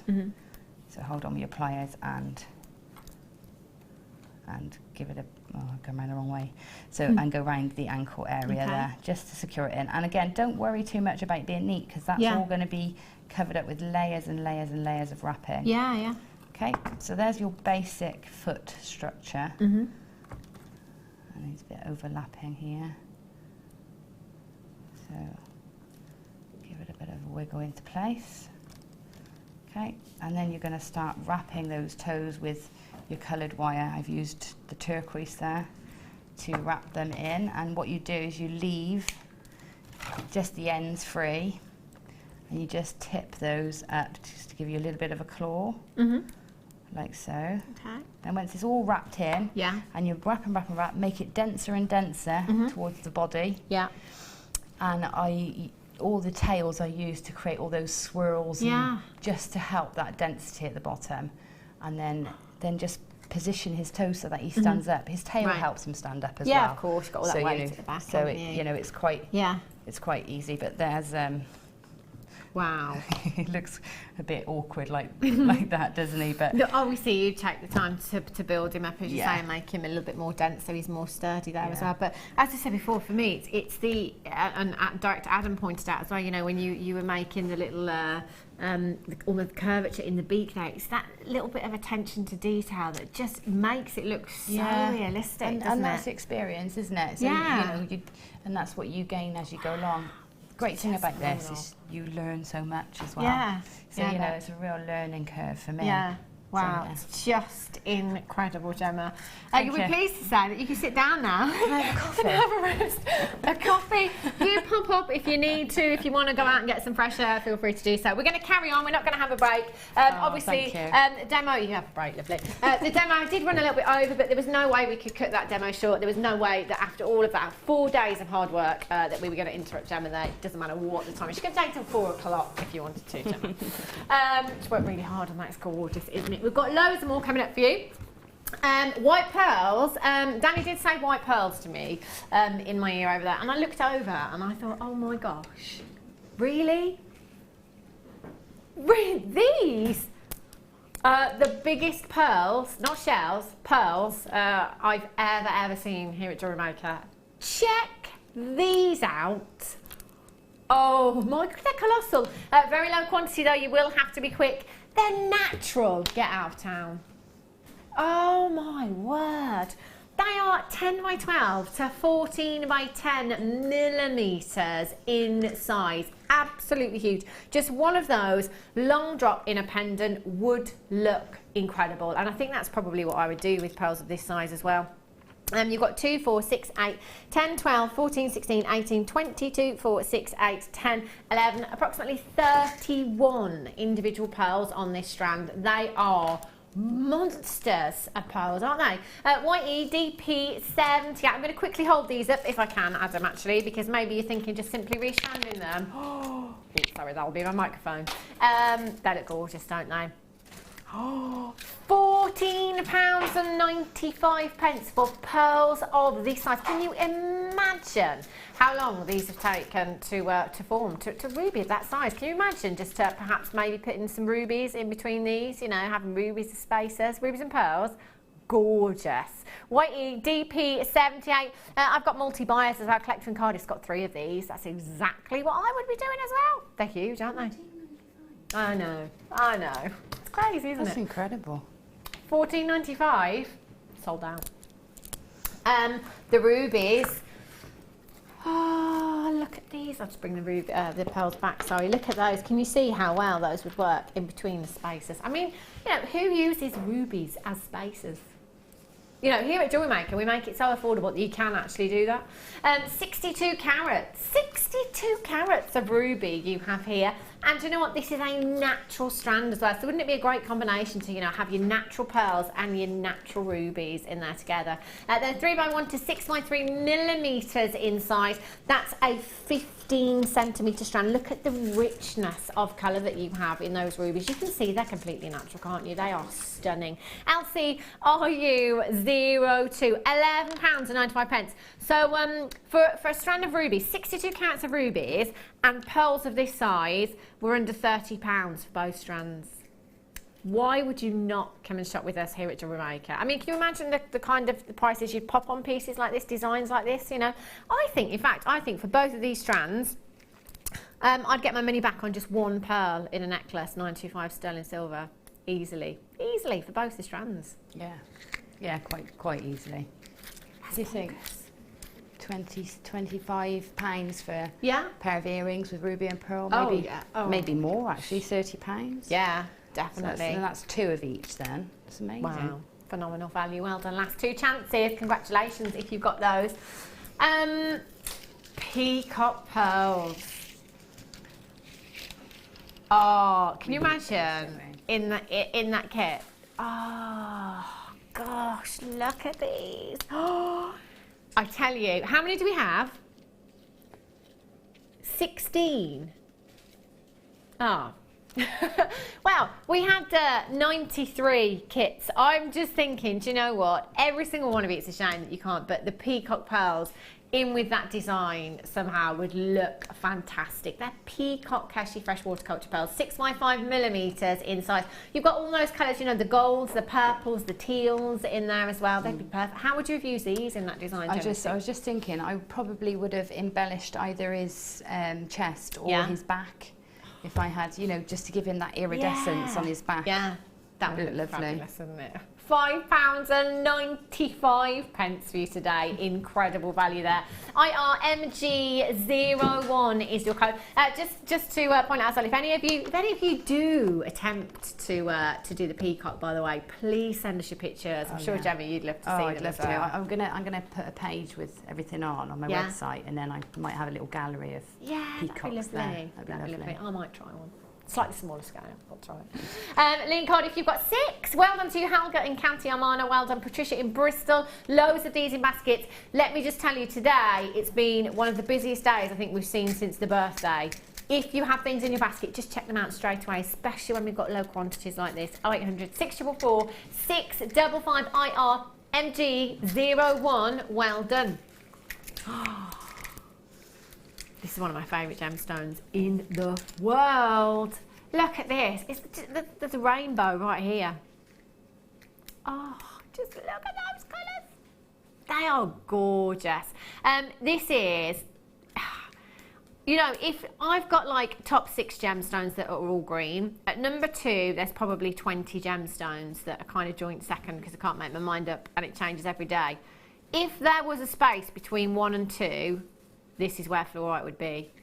So hold on with your pliers and and give it a, go around the wrong way. So, and go around the ankle area there, just to secure it in. And again, don't worry too much about being neat, because that's all going to be covered up with layers and layers and layers of wrapping. Yeah, yeah. Okay, so there's your basic foot structure. Mm-hmm. And there's a bit overlapping here. So, give it a bit of a wiggle into place. Okay, and then you're going to start wrapping those toes with your coloured wire. I've used the turquoise there to wrap them in, and what you do is you leave just the ends free, and you just tip those up just to give you a little bit of a claw, like so. Okay. And once it's all wrapped in, and you wrap and wrap and wrap, make it denser and denser towards the body. Yeah. And all the tails I use to create all those swirls, and just to help that density at the bottom, and then just position his toes so that he stands up. His tail helps him stand up as well. Yeah, of course, you've got all that weight at the back. So it's quite easy. But there's wow. It looks a bit awkward like that, doesn't he? But look, obviously you take the time to build him up, as you say, and make him a little bit more dense, so he's more sturdy there as well. But as I said before, for me, it's the and Director Adam pointed out as well. You know, when you were making the little almost curvature in the beak there, it's that little bit of attention to detail that just makes it look so realistic, and that's experience, isn't it? So, you know, and that's what you gain as you go along. Great thing about this is you learn so much as well. Yeah. So, you know, it's a real learning curve for me. Yeah. Wow, So, it's just incredible, Gemma. You'll be pleased to say that you can sit down now. Can I have a coffee? Have a rest. A coffee. You pop up if you need to. If you want to go out and get some fresh air, feel free to do so. We're going to carry on. We're not going to have a break. Obviously, demo. You have a break, lovely. The demo did run a little bit over, but there was no way we could cut that demo short. There was no way that after all of that 4 days of hard work that we were going to interrupt Gemma there. It doesn't matter what the time is. She could stay till 4 o'clock if you wanted to, Gemma. She worked really hard on that. It's gorgeous, isn't it? We've got loads more coming up for you. White pearls. Danny did say white pearls to me in my ear over there, and I looked over and I thought, oh my gosh, really? These are the biggest pearls, not shells, pearls I've ever seen here at JewelleryMaker. Check these out. Oh my God, they're colossal. Very low quantity though, you will have to be quick. They're natural. Get out of town. Oh my word. They are 10 by 12 to 14 by 10 millimetres in size. Absolutely huge. Just one of those long drop in a pendant would look incredible. And I think that's probably what I would do with pearls of this size as well. You've got 2, 4, 6, 8, 10, 12, 14, 16, 18, 22, 4, 6, 8, 10, 11, approximately 31 individual pearls on this strand. They are monsters of pearls, aren't they? White DP70. I'm going to quickly hold these up if I can, Adam, actually, because maybe you're thinking just simply restranding them. Oh, sorry, that'll be my microphone. They look gorgeous, don't they? Oh, £14.95 for pearls of this size. Can you imagine how long these have taken to form, to ruby of that size? Can you imagine just perhaps maybe putting some rubies in between these, you know, having rubies as spacers, rubies and pearls? Gorgeous. Whitey DP78. I've got multi-buyers as well. Collector and Cardiff's got 3 of these. That's exactly what I would be doing as well. They're huge, aren't they? I know. It's crazy, isn't it? That's incredible. $14.95, sold out. The rubies. Oh, look at these. I'll just bring the pearls back. Sorry, look at those. Can you see how well those would work in between the spaces? I mean, you know, who uses rubies as spaces? You know, here at JewelleryMaker, we make it so affordable that you can actually do that. 62 carats. 62 carats of ruby you have here. And you know what? This is a natural strand as well. So wouldn't it be a great combination to, you know, have your natural pearls and your natural rubies in there together? They're 3 by 1 to 6 by 3 millimetres in size. That's a 15 centimetre strand. Look at the richness of colour that you have in those rubies. You can see they're completely natural, can't you? They are stunning. LCRU02, £11.95. So for a strand of rubies, 62 carats of rubies and pearls of this size, we're under £30 for both strands. Why would you not come and shop with us here at JewelleryMaker? I mean, can you imagine the kind of the prices you'd pop on pieces like this, designs like this, you know? I think, in fact, for both of these strands, I'd get my money back on just one pearl in a necklace, 925 sterling silver, easily for both the strands. Yeah, quite easily. Do you think 25 pounds for a pair of earrings with ruby and pearl? Maybe, maybe more actually, 30 pounds. Yeah, definitely. So that's 2 of each then. It's amazing. Wow, phenomenal value. Well done. Last 2 chances. Congratulations if you've got those. Peacock pearls. Oh, can you imagine in that kit? Oh gosh, look at these. Oh, I tell you, how many do we have? 16. Oh. Well, we had 93 kits. I'm just thinking, do you know what? Every single one of it's a shame that you can't, but the peacock pearls in with that design somehow would look fantastic. They're peacock Keshi freshwater culture pearls, 6x5mm in size. You've got all those colours, you know, the golds, the purples, the teals in there as well. They'd be perfect. How would you have used these in that design? I was just thinking, I probably would have embellished either his chest or his back. If I had, you know, just to give him that iridescence on his back. Yeah, that would look lovely. Fabulous, wouldn't it? £5.95 for you today. Incredible value there. IRMG01 is your code. Just to point out, if any of you do attempt to do the peacock, by the way, please send us your pictures. I'm sure Gemma, you'd love to see them. I'd love to. I'm gonna put a page with everything on my website, and then I might have a little gallery of peacocks there. That'd be lovely. I might try one. Slightly smaller scale, I'll try it. Lynn Cardiff, you've got 6. Well done to you, Helga in County Armagh. Well done, Patricia in Bristol. Loads of these in baskets. Let me just tell you, today it's been one of the busiest days I think we've seen since the birthday. If you have things in your basket, just check them out straight away, especially when we've got low quantities like this. 0800 644 655 IRMG01. Well done. This is one of my favourite gemstones in the world. Look at this. There's a rainbow right here. Oh, just look at those colours. They are gorgeous. This is, you know, if I've got like top 6 gemstones that are all green, at number 2, there's probably 20 gemstones that are kind of joint second because I can't make my mind up and it changes every day. If there was a space between 1 and 2, this is where fluorite would be,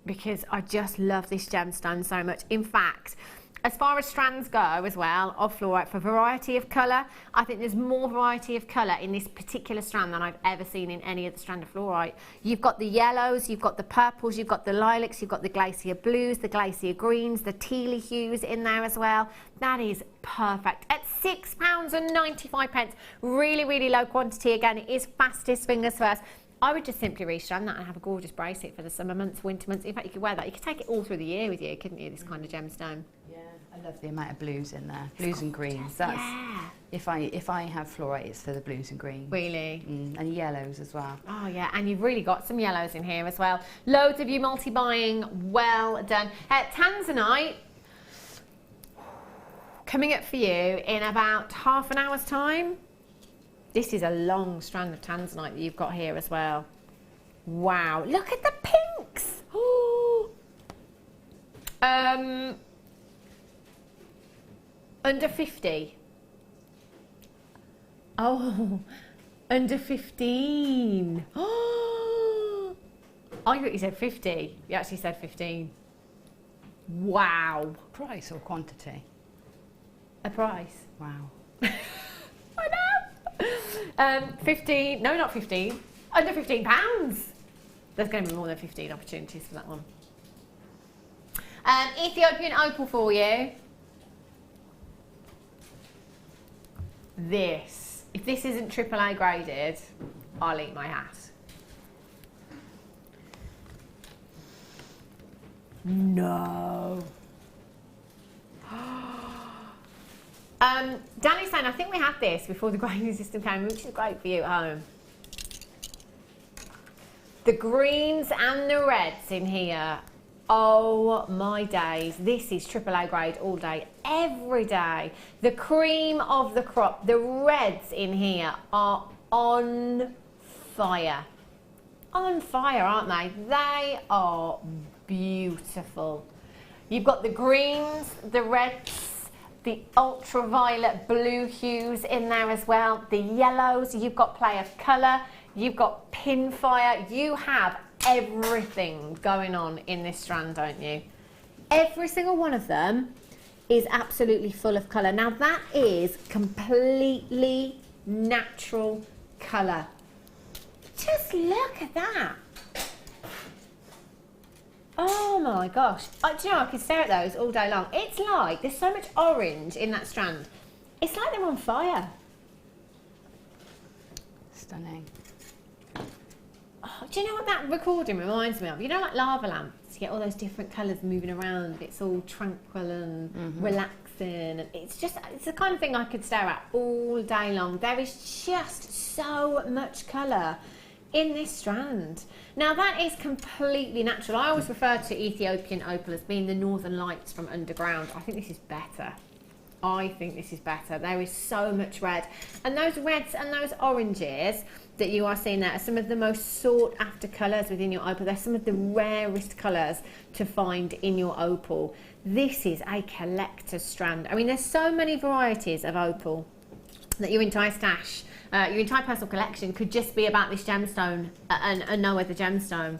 because I just love this gemstone so much. In fact, as far as strands go as well, of fluorite, for variety of colour, I think there's more variety of colour in this particular strand than I've ever seen in any other strand of fluorite. You've got the yellows, you've got the purples, you've got the lilacs, you've got the glacier blues, the glacier greens, the tealy hues in there as well. That is perfect. At £6.95, really, really low quantity. Again, it is fastest, fingers first. I would just simply restrand that and have a gorgeous bracelet for the summer months, winter months. In fact, you could wear that. You could take it all through the year with you, couldn't you, this kind of gemstone? Yeah, I love the amount of blues in there. Blues and greens. That's, if I have fluorite, it's for the blues and greens. Really? And yellows as well. Oh, yeah, and you've really got some yellows in here as well. Loads of you multi-buying. Well done. Tanzanite, coming up for you in about half an hour's time. This is a long strand of tanzanite that you've got here as well. Wow, look at the pinks. Ooh. Under 50. Oh, under 15. Oh, I thought you said 50. You actually said 15. Wow. Price or quantity? A price. Wow. I know. 15, no, not 15, under £15. There's going to be more than 15 opportunities for that one. Ethiopian opal for you. This, if this isn't AAA graded, I'll eat my hat. No. Danny's saying, I think we had this before the grading system came, which is great for you at home. The greens and the reds in here Oh my days, this is AAA grade all day, every day. The cream of the crop, the reds in here are on fire. On fire, aren't they? They are beautiful. You've got the greens, the reds, the ultraviolet blue hues in there as well, the yellows, you've got play of colour, you've got pin fire, you have everything going on in this strand, don't you? Every single one of them is absolutely full of colour. Now that is completely natural colour. Just look at that. Oh my gosh. Do you know, I could stare at those all day long. It's like, there's so much orange in that strand. It's like they're on fire. Stunning. Oh, do you know what that recording reminds me of? You know, like lava lamps, you get all those different colours moving around. It's all tranquil and relaxing. And it's the kind of thing I could stare at all day long. There is just so much colour in this strand. Now that is completely natural. I always refer to Ethiopian opal as being the northern lights from underground. I think this is better. I think this is better. There is so much red. And those reds and those oranges that you are seeing there are some of the most sought after colours within your opal. They're some of the rarest colours to find in your opal. This is a collector's strand. I mean, there's so many varieties of opal that your entire stash, your entire personal collection could just be about this gemstone and no other gemstone.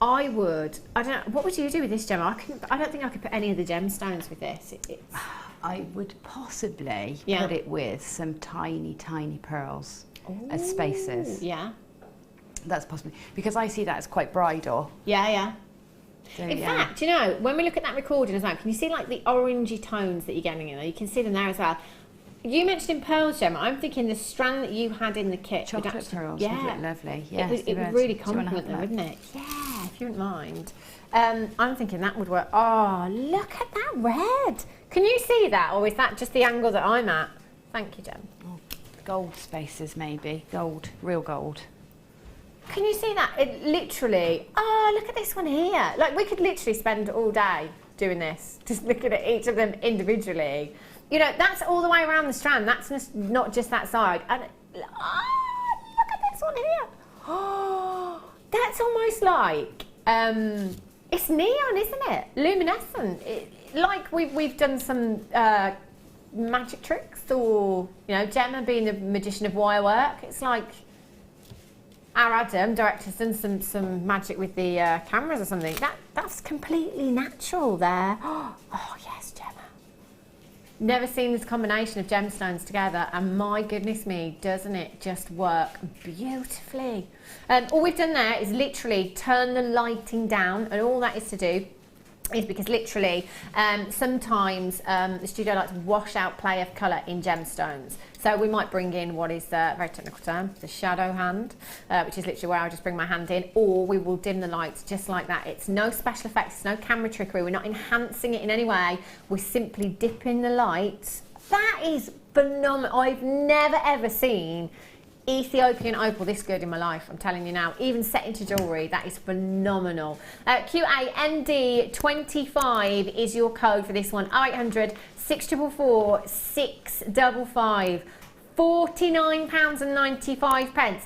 I don't know, what would you do with this, Gemma? I don't think I could put any of the gemstones with this. I would possibly put it with some tiny, tiny pearls as spaces. Yeah. That's possible, because I see that as quite bridal. Yeah, yeah. So, in fact, you know, when we look at that recording as well, can you see like the orangey tones that you're getting in there? You can see them there as well. You mentioned in pearls, Gemma. I'm thinking the strand that you had in the kit. Chocolate pearls would look lovely. Yes, it would really complement them, wouldn't it? Yeah, if you wouldn't mind. I'm thinking that would work. Oh, look at that red. Can you see that, or is that just the angle that I'm at? Thank you, Gem. Oh, gold spaces maybe. Gold, real gold. Can you see that? It literally, oh, look at this one here. Like, we could literally spend all day doing this, just looking at each of them individually. You know, that's all the way around the strand. That's not just that side. And look at this one here. Oh, that's almost like, it's neon, isn't it? Luminescent. Like we've done some magic tricks, or, you know, Gemma being the magician of wire work. It's like our Adam, director's done some magic with the cameras or something. That's completely natural there. Oh, yes, Gemma. Never seen this combination of gemstones together, and my goodness me, doesn't it just work beautifully. All we've done there is literally turn the lighting down, and all that is to do is because literally sometimes the studio likes to wash out play of colour in gemstones. So we might bring in what is a very technical term, the shadow hand, which is literally where I'll just bring my hand in, or we will dim the lights just like that. It's no special effects, it's no camera trickery, we're not enhancing it in any way, we're simply dipping the lights. That is phenomenal. I've never ever seen Ethiopian opal this good in my life, I'm telling you now. Even set into jewellery, that is phenomenal. QAND25 is your code for this one. 0800 644 655. £49.95.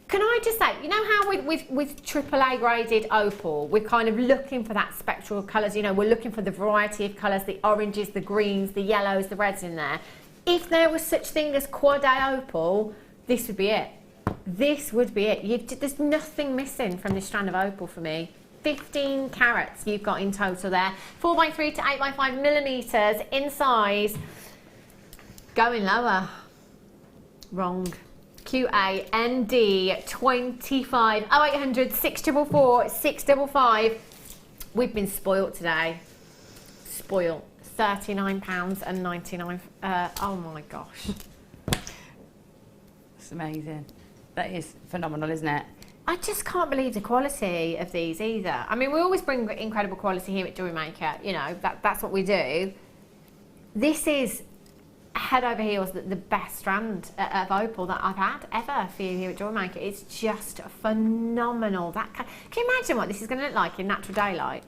Can I just say, you know how with AAA graded opal, we're kind of looking for that spectral colours, you know, we're looking for the variety of colours, the oranges, the greens, the yellows, the reds in there. If there was such thing as quad A opal, this would be it. This would be it. There's nothing missing from this strand of opal for me. 15 carats you've got in total there. 4x3 to 8x5 millimetres in size. Going lower. Wrong. QAND25 0800 644 655. We've been spoilt today. Spoilt. £39.99. Oh my gosh. It's amazing. That is phenomenal, isn't it? I just can't believe the quality of these either. I mean, we always bring incredible quality here at JewelleryMaker. You know, that's what we do. This is head over heels the best strand of opal that I've had ever for you here at JewelleryMaker. It's just phenomenal. Can you imagine what this is going to look like in natural daylight?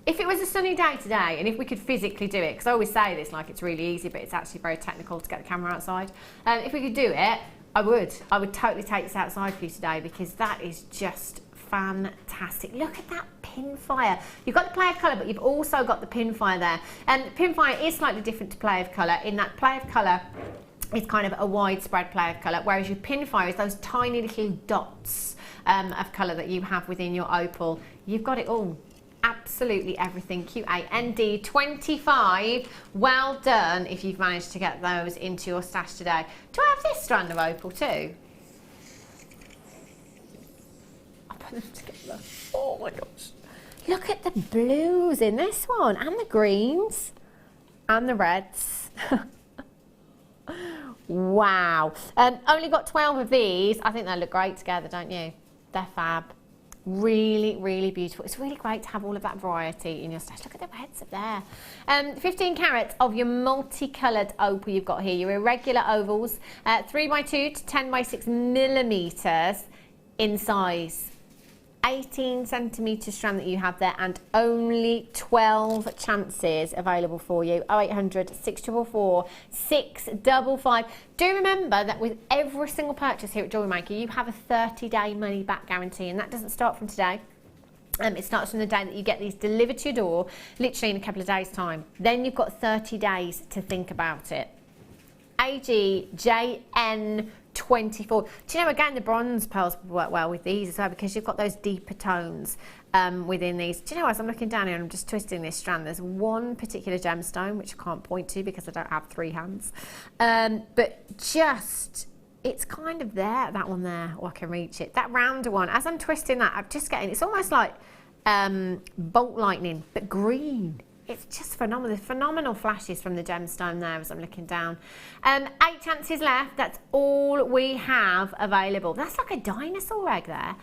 If it was a sunny day today, and if we could physically do it, because I always say this like it's really easy, but it's actually very technical to get the camera outside. If we could do it, I would totally take this outside for you today, because that is just fantastic. Look at that pin fire. You've got the play of colour, but you've also got the pin fire there. And pin fire is slightly different to play of colour, in that play of colour is kind of a widespread play of colour, whereas your pin fire is those tiny little dots of colour that you have within your opal. You've got it all. Absolutely everything. QAND 25. Well done if you've managed to get those into your stash today. Do I have this strand of opal too? I'll put them together. Oh my gosh. Look at the blues in this one, and the greens, and the reds. Wow. Only got 12 of these. I think they look great together, don't you? They're fab. Really, really beautiful. It's really great to have all of that variety in your stash. Look at the reds up there. 15 carats of your multicoloured opal you've got here. Your irregular ovals, 3x2 to 10x6 millimetres in size. 18 centimetre strand that you have there, and only 12 chances available for you. 0800 644 655. Do remember that with every single purchase here at JewelleryMaker, you have a 30-day money back guarantee, and that doesn't start from today. It starts from the day that you get these delivered to your door, literally in a couple of days' time. Then you've got 30 days to think about it. AGJN 24. Do you know, again, the bronze pearls work well with these as well, because you've got those deeper tones within these. Do you know, as I'm looking down here and I'm just twisting this strand, there's one particular gemstone which I can't point to because I don't have 3 hands, but just, it's kind of there, that one there, or I can reach it. That rounder one, as I'm twisting that, I'm just getting, it's almost like bolt lightning, but green. It's just phenomenal. Phenomenal flashes from the gemstone there as I'm looking down. 8 chances left. That's all we have available. That's like a dinosaur egg there.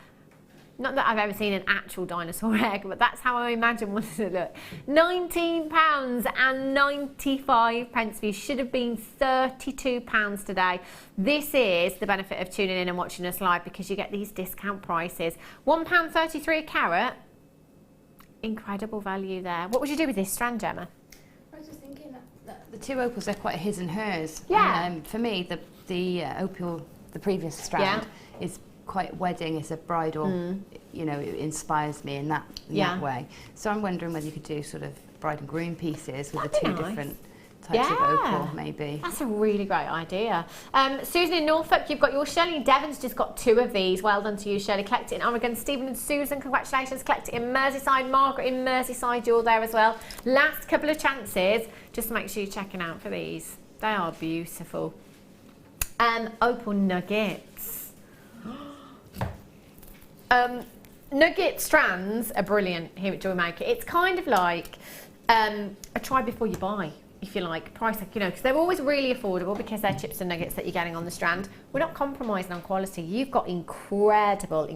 Not that I've ever seen an actual dinosaur egg, but that's how I imagine what does it look. £19.95 for you. Should have been £32 today. This is the benefit of tuning in and watching us live, because you get these discount prices. £1.33 a carat. Incredible value there. What would you do with this strand, Gemma? I was just thinking that the 2 opals are quite his and hers. Yeah. For me, the opal, the previous strand, is quite wedding. It's a bridal. You know, it inspires me in that way. So I'm wondering whether you could do sort of bride and groom pieces with the 2 different types of opal, maybe. That's a really great idea. Susan in Norfolk, you've got your Shirley. Devon's just got 2 of these. Well done to you, Shirley. Collect it in Oregon. Stephen and Susan, congratulations. Collect it in Merseyside. Margaret in Merseyside, you're there as well. Last couple of chances. Just make sure you're checking out for these. They are beautiful. Opal nuggets. Nugget strands are brilliant here at JewelleryMaker. It's kind of like a try before you buy, if you like, price, you know, because they're always really affordable because they're chips and nuggets that you're getting on the strand. We're not compromising on quality. You've got incredible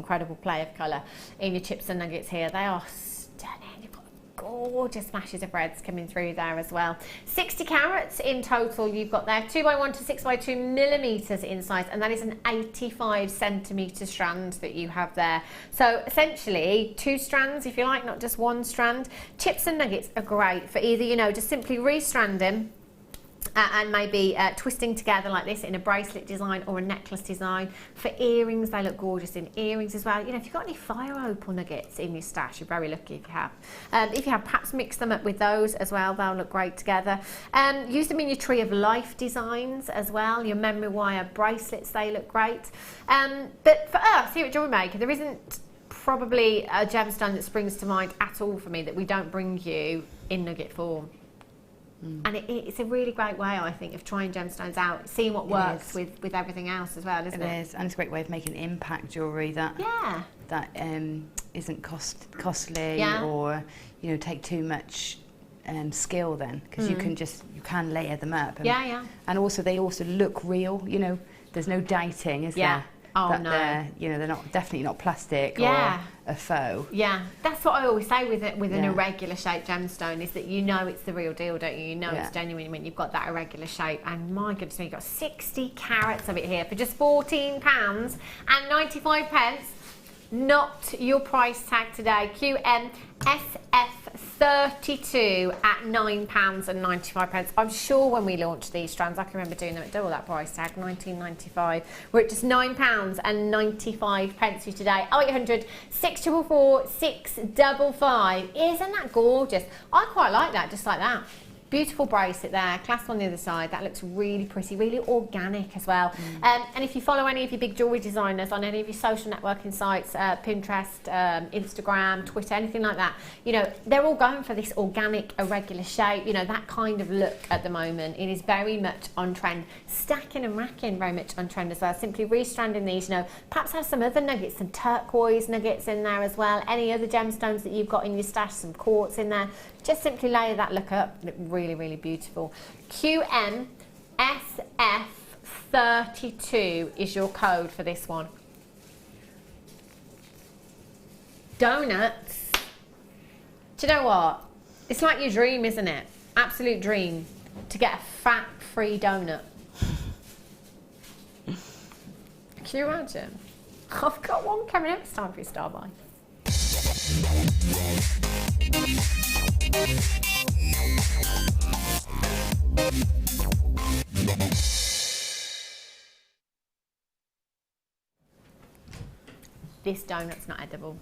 play of colour in your chips and nuggets here. They are stunning. You've got gorgeous flashes of reds coming through there as well. 60 carats in total you've got there, 2x1 to 6x2 millimetres in size, and that is an 85 centimetre strand that you have there. So essentially 2 strands, if you like, not just 1 strand. Chips and nuggets are great for either, you know, just simply restranding and maybe twisting together like this in a bracelet design or a necklace design. For earrings, they look gorgeous in earrings as well. You know, if you've got any fire opal nuggets in your stash, you're very lucky if you have. If you have, perhaps mix them up with those as well. They'll look great together. Use them in your tree of life designs as well. Your memory wire bracelets, they look great. But for us here at JewelleryMaker, there isn't probably a gemstone that springs to mind at all for me that we don't bring you in nugget form. And it's a really great way, I think, of trying gemstones out, seeing what works with everything else as well, isn't it? It is, and it's a great way of making impact jewellery that isn't costly or, you know, take too much skill then, because you can layer them up. And, and also they also look real. You know, there's no doubting, is there? Oh that no! They're definitely not plastic or a faux. Yeah, that's what I always say with an irregular shaped gemstone, is that you know it's the real deal, don't you? You know it's genuine when you've got that irregular shape. And my goodness me, you've got 60 carats of it here for just £14.95. Not your price tag today. QMSF 32 at £9.95. I'm sure when we launched these strands, I can remember doing them at double that price tag, £19.95. We're at just £9.95 for today. 0800 644 655. Isn't that gorgeous? I quite like that, just like that. Beautiful bracelet there, clasp on the other side. That looks really pretty, really organic as well. And if you follow any of your big jewellery designers on any of your social networking sites, Pinterest, Instagram, Twitter, anything like that, you know, they're all going for this organic, irregular shape, you know, that kind of look at the moment. It is very much on trend. Stacking and racking, very much on trend as well. Simply restranding these, you know, perhaps have some other nuggets, some turquoise nuggets in there as well. Any other gemstones that you've got in your stash, some quartz in there. Just simply layer that look up. Look really, really beautiful. QMSF32 is your code for this one. Donuts. Do you know what? It's like your dream, isn't it? Absolute dream to get a fat-free donut. Can you imagine? I've got one coming up. It's time for your star buy. This donut's not edible.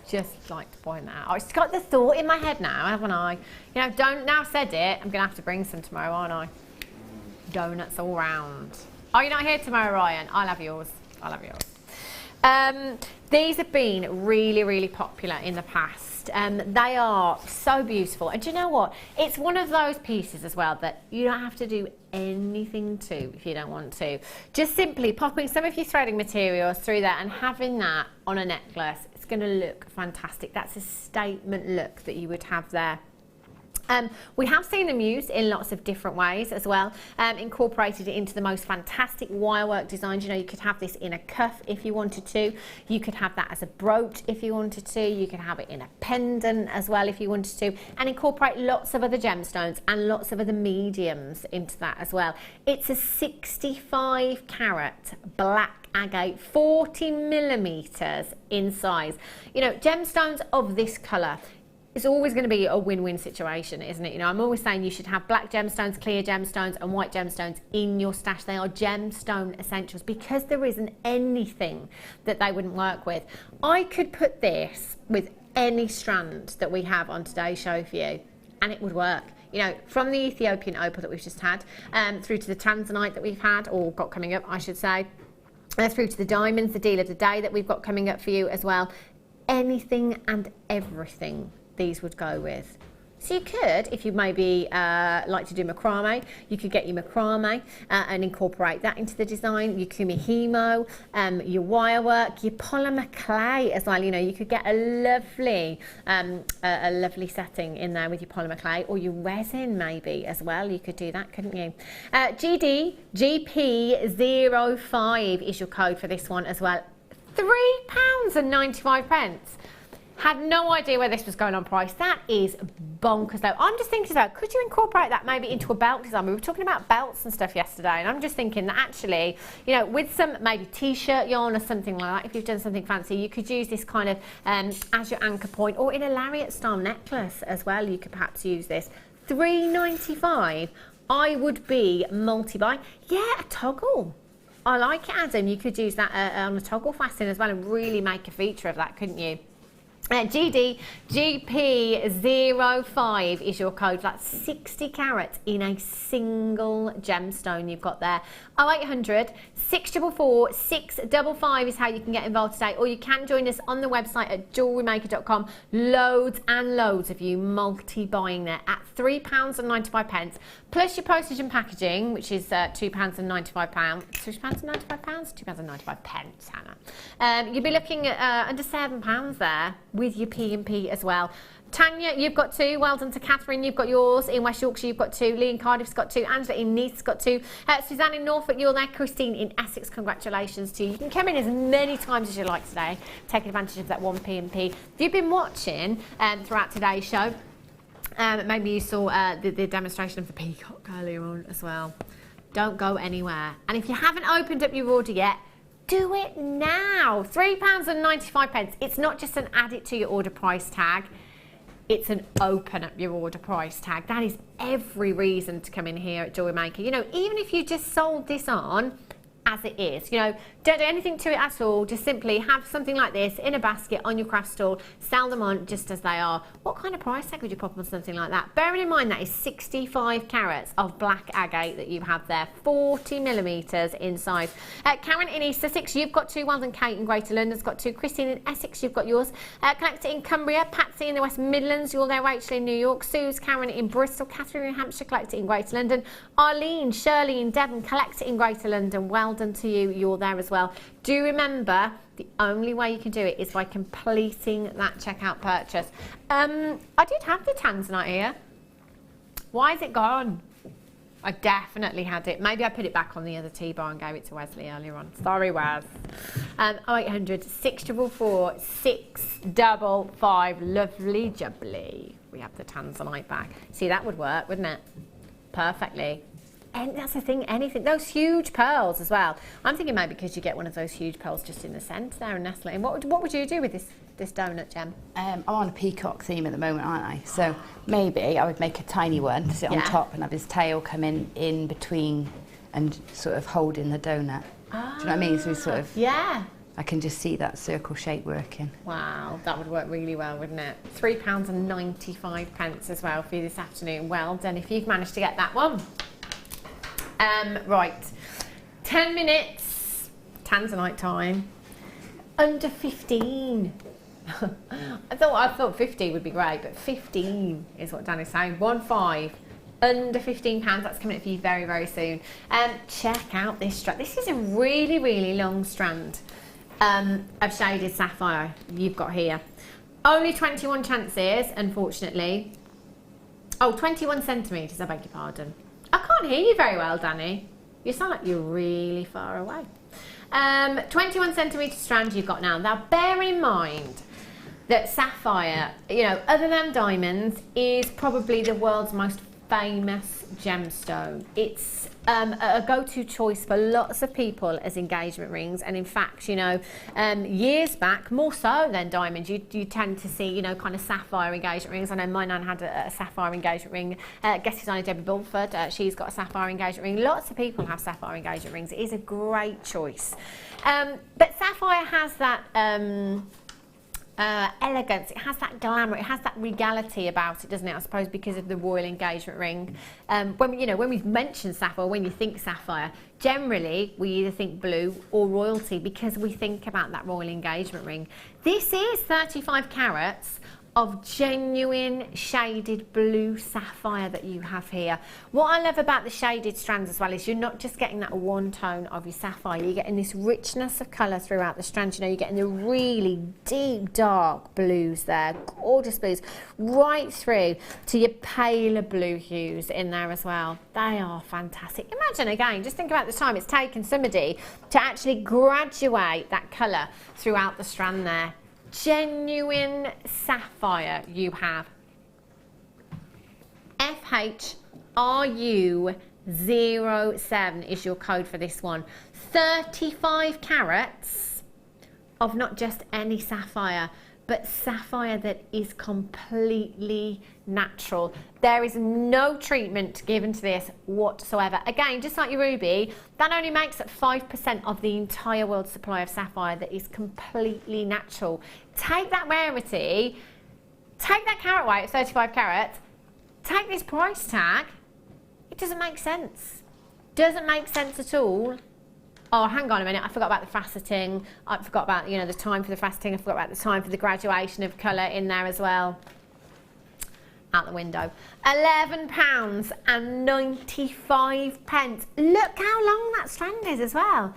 Just like to point that out. I've just got the thought in my head now, haven't I? You know, now I've said it, I'm gonna have to bring some tomorrow, aren't I? Donuts all round. Oh, you're not here tomorrow, Ryan? I'll have yours. I'll have yours. These have been really, really popular in the past. They are so beautiful. And do you know what? It's one of those pieces as well that you don't have to do anything to if you don't want to. Just simply popping some of your threading materials through there and having that on a necklace, it's going to look fantastic. That's a statement look that you would have there. We have seen them used in lots of different ways as well, incorporated it into the most fantastic wirework designs. You know, you could have this in a cuff if you wanted to, you could have that as a brooch if you wanted to, you could have it in a pendant as well if you wanted to, and incorporate lots of other gemstones and lots of other mediums into that as well. It's a 65 carat black agate, 40 millimeters in size. You know, gemstones of this colour, it's always going to be a win-win situation, isn't it? You know, I'm always saying you should have black gemstones, clear gemstones and white gemstones in your stash. They are gemstone essentials because there isn't anything that they wouldn't work with. I could put this with any strand that we have on today's show for you and it would work. You know, from the Ethiopian opal that we've just had, through to the tanzanite that we've had, or got coming up, I should say, through to the diamonds, the deal of the day that we've got coming up for you as well. Anything and everything these would go with. So you could, if you maybe like to do macrame, you could get your macrame and incorporate that into the design, your kumihimo, your wirework, your polymer clay as well. You know, you could get a lovely setting in there with your polymer clay, or your resin maybe as well. You could do that, couldn't you? GP05 is your code for this one as well. £3.95. Had no idea where this was going on price. That is bonkers though. I'm just thinking about, could you incorporate that maybe into a belt design? We were talking about belts and stuff yesterday, and I'm just thinking that actually, you know, with some maybe t-shirt yarn or something like that, if you've done something fancy, you could use this kind of as your anchor point, or in a lariat style necklace as well. You could perhaps use this. £3.95. I would be multi-buy. Yeah, a toggle. I like it, Adam. You could use that on a toggle fasten as well and really make a feature of that, couldn't you? GP05 is your code. That's 60 carats in a single gemstone you've got there. 0800 644 655 is how you can get involved today, or you can join us on the website at JewelleryMaker.com. Loads and loads of you multi-buying there at £3.95 plus your postage and packaging, which is £2.95. £2.95? £2.95, Hannah. You'll be looking at under £7 there with your P&P as well. Tanya, you've got 2. Well done to Catherine, you've got yours. In West Yorkshire, you've got 2. Lee in Cardiff's got 2. Angela in Nice's got 2. Suzanne in Norfolk, you're there. Christine in Essex, congratulations to you. You can come in as many times as you like today, taking advantage of that 1P&P. If you've been watching throughout today's show, maybe you saw the demonstration of the peacock earlier on as well. Don't go anywhere. And if you haven't opened up your order yet, do it now. £3.95. It's not just an add it to your order price tag. It's an open up your order price tag. That is every reason to come in here at JewelleryMaker. You know, even if you just sold this on as it is, you know, don't do anything to it at all, just simply have something like this in a basket on your craft stall, sell them on just as they are. What kind of price tag would you pop on something like that? Bearing in mind that is 65 carats of black agate that you have there, 40 millimetres in size. Karen in East Sussex, you've got 2, well done. Kate in Greater London's got 2, Christine in Essex, you've got yours. Collect it in Cumbria, Patsy in the West Midlands, you're there, Rachel in New York, Sue's, Karen in Bristol, Catherine in Hampshire, collect it in Greater London, Arlene, Shirley in Devon, collect it in Greater London, well done to you, you're there as well. Do remember, the only way you can do it is by completing that checkout purchase. I did have the tanzanite here. Why is it gone? I definitely had it. Maybe I put it back on the other T-bar and gave it to Wesley earlier on. Sorry, Wes. 0800 644 655. Lovely jubbly. We have the tanzanite back. See, that would work, wouldn't it? Perfectly. And that's the thing, anything, those huge pearls as well. I'm thinking maybe because you get one of those huge pearls just in the centre there and nestle it in. What would you do with this donut, Gem? I'm on a peacock theme at the moment, aren't I? So maybe I would make a tiny one to sit on top and have his tail come in between and sort of holding the donut. Do you know what I mean? So sort of, yeah. I can just see that circle shape working. Wow, that would work really well, wouldn't it? £3.95 as well for you this afternoon. Well done if you've managed to get that one. Right, 10 minutes, tanzanite time, under 15. I thought 50 would be great, but 15 is what Dan is saying. 15, under £15. That's coming up for you very, very soon. Check out this strand. This is a really, really long strand of shaded sapphire you've got here. Only 21 chances, unfortunately. Oh, 21 centimetres, I beg your pardon. I can't hear you very well, Danny. You sound like you're really far away. 21 centimetre strand you've got now. Now, bear in mind that sapphire, you know, other than diamonds, is probably the world's most famous gemstone. It's a go-to choice for lots of people as engagement rings, and in fact, you know, years back, more so than diamonds, you tend to see, you know, kind of sapphire engagement rings. I know my nan had a sapphire engagement ring. Guest designer Debbie Bulford, she's got a sapphire engagement ring. Lots of people have sapphire engagement rings. It is a great choice. But sapphire has that elegance, it has that glamour, it has that regality about it, doesn't it? I suppose because of the royal engagement ring. When we've mentioned sapphire, when you think sapphire, generally we either think blue or royalty because we think about that royal engagement ring. This is 35 carats of genuine shaded blue sapphire that you have here. What I love about the shaded strands as well is you're not just getting that one tone of your sapphire, you're getting this richness of colour throughout the strands. You know, you're getting the really deep dark blues there, gorgeous blues, right through to your paler blue hues in there as well. They are fantastic. Imagine again, just think about the time it's taken somebody to actually graduate that colour throughout the strand there. Genuine sapphire you have. FHRU07 is your code for this one. 35 carats of not just any sapphire, but sapphire that is completely natural. There is no treatment given to this whatsoever. Again, just like your ruby, that only makes up 5% of the entire world's supply of sapphire that is completely natural. Take that rarity, take that carat weight, 35 carats, take this price tag, it doesn't make sense. Doesn't make sense at all. Oh, hang on a minute, I forgot about the faceting. I forgot about, you know, the time for the faceting. I forgot about the time for the graduation of colour in there as well. Out the window. £11.95. Look how long that strand is as well.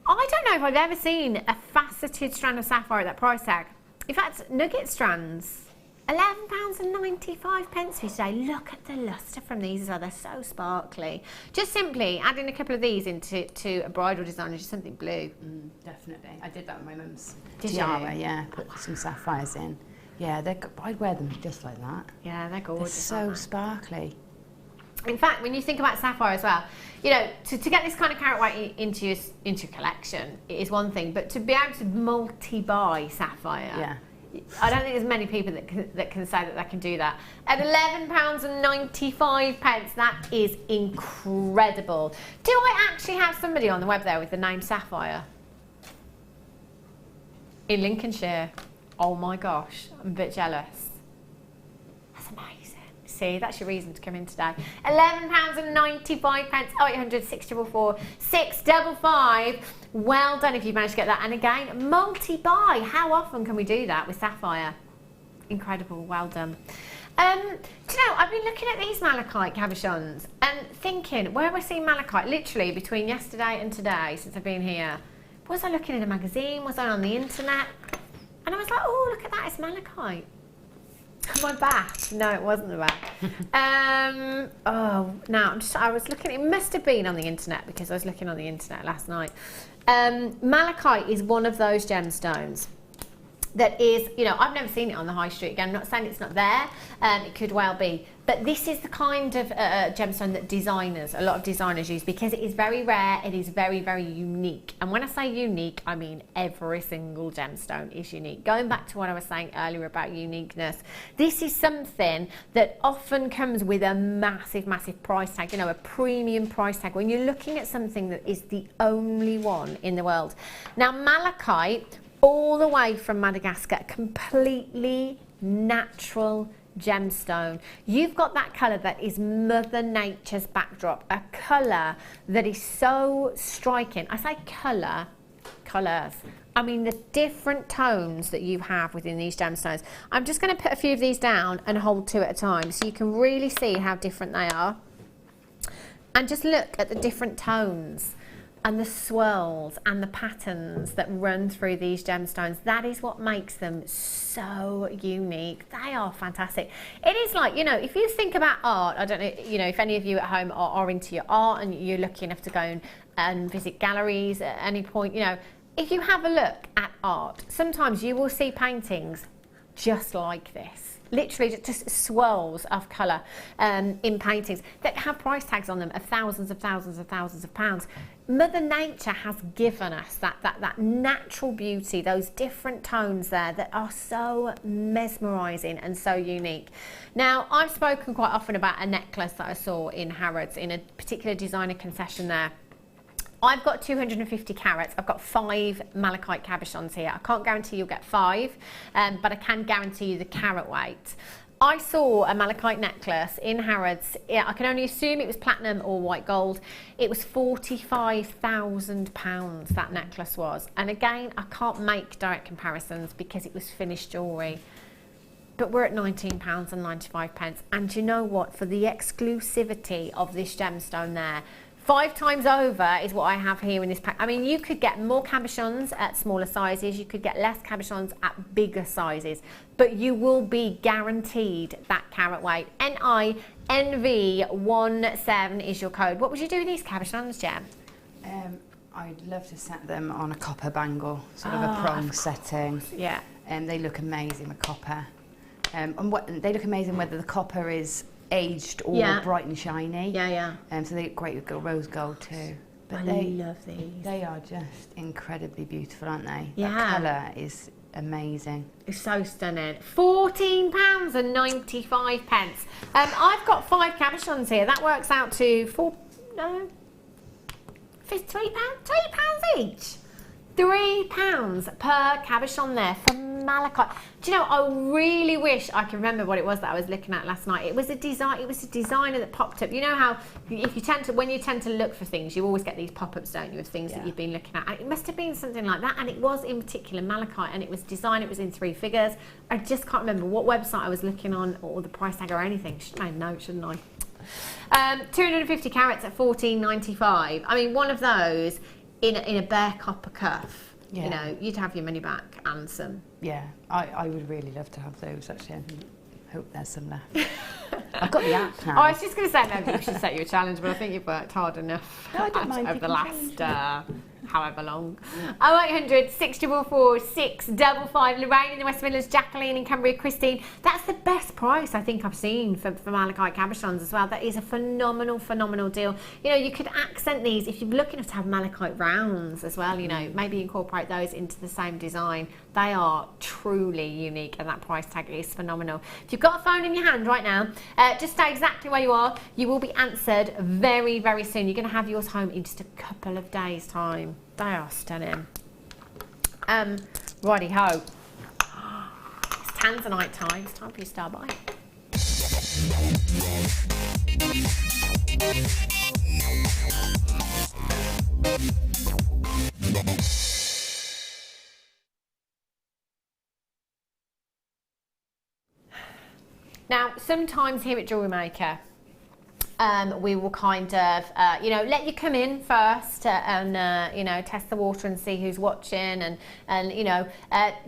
I don't know if I've ever seen a faceted strand of sapphire at that price tag. In fact, nugget strands, £11.95 we say. Look at the lustre from these as well, they're so sparkly. Just simply adding a couple of these into a bridal design is just something blue. Definitely. I did that with my mum's tiara, yeah, put some sapphires in. Yeah, I'd wear them just like that. Yeah, they're gorgeous. They're so sparkly. In fact, when you think about sapphire as well, you know, to get this kind of carat weight into your collection, it is one thing, but to be able to multi-buy sapphire I don't think there's many people that can say that they can do that. At £11.95, that is incredible. Do I actually have somebody on the web there with the name Sapphire? In Lincolnshire. Oh my gosh, I'm a bit jealous. That's amazing. See, that's your reason to come in today. £11.95, 0800 644 655. Well done if you managed to get that. And again, multi-buy. How often can we do that with Sapphire? Incredible, well done. Do you know, I've been looking at these malachite cabochons and thinking, where have I seen malachite? Literally between yesterday and today, since I've been here. Was I looking in a magazine? Was I on the internet? And I was like, oh, look at that, it's malachite. My back. No, it wasn't the back. Oh, now I was looking, it must have been on the internet because I was looking on the internet last night. Malachite is one of those gemstones that is, you know, I've never seen it on the high street. Again, I'm not saying it's not there, it could well be. But this is the kind of gemstone that a lot of designers use because it is very rare, it is very, very unique. And when I say unique, I mean every single gemstone is unique. Going back to what I was saying earlier about uniqueness, this is something that often comes with a massive, massive price tag, you know, a premium price tag when you're looking at something that is the only one in the world. Now, malachite, all the way from Madagascar, completely natural gemstone. You've got that colour that is Mother Nature's backdrop, a colour that is so striking. I say colours. I mean the different tones that you have within these gemstones. I'm just going to put a few of these down and hold two at a time so you can really see how different they are. And just look at the different tones and the swirls and the patterns that run through these gemstones. That is what makes them so unique. They are fantastic. It is like, you know, if you think about art, I don't know, you know, if any of you at home are into your art and you're lucky enough to go and visit galleries at any point, you know, if you have a look at art, sometimes you will see paintings just like this. Literally just swirls of colour in paintings that have price tags on them of thousands of pounds. Mother Nature has given us that natural beauty, those different tones there that are so mesmerising and so unique. Now, I've spoken quite often about a necklace that I saw in Harrods in a particular designer concession there. I've got 250 carats. I've got 5 malachite cabochons here. I can't guarantee you'll get 5, but I can guarantee you the carat weight. I saw a malachite necklace in Harrods. I can only assume it was platinum or white gold. It was £45,000, that necklace was. And again, I can't make direct comparisons because it was finished jewellery. But we're at £19.95. And you know what? For the exclusivity of this gemstone there, 5 times over is what I have here in this pack. I mean, you could get more cabochons at smaller sizes, you could get less cabochons at bigger sizes, but you will be guaranteed that carat weight. NINV17 is your code. What would you do with these cabochons, Gem? I'd love to set them on a copper bangle, sort of a prong setting. Yeah. And they look amazing with copper. And they look amazing whether the copper is aged or bright and shiny. So they look great with rose gold too. But I love these. They are just incredibly beautiful, aren't they? Yeah. The colour is amazing. It's so stunning. £14.95. I've got 5 cabochons here. That works out to £3 each. £3 per cabochon there for malachite. Do you know, I really wish I could remember what it was that I was looking at last night. It was a designer that popped up. You know how when you tend to look for things, you always get these pop-ups, don't you, of things that you've been looking at. And it must have been something like that, and it was in particular malachite, and it was designed, it was in 3 figures. I just can't remember what website I was looking on or the price tag or anything. Should I know, shouldn't I? 250 carats at £14.95. I mean, one of those in a bare copper cuff, you know, you'd have your money back and some. Yeah, I would really love to have those actually. I hope there's some left. I've got the app now. I was just going to say maybe we should set you a challenge, but I think you've worked hard enough over the last however long. 0800 644 655. Lorraine in the West Midlands, Jacqueline in Cumbria, Christine. That's the best price I think I've seen for malachite cabochons as well. That is a phenomenal deal. You know, you could accent these if you're lucky enough to have malachite rounds as well, you know, maybe incorporate those into the same design. They are truly unique and that price tag is phenomenal. If you've got a phone in your hand right now, just stay exactly where you are. You will be answered very, very soon. You're going to have yours home in just a couple of days' time. They are stunning. Righty ho. It's Tanzanite time. It's time for your star buy. Now, sometimes here at JewelleryMaker, we will kind of, you know, let you come in first and, you know, test the water and see who's watching and you know,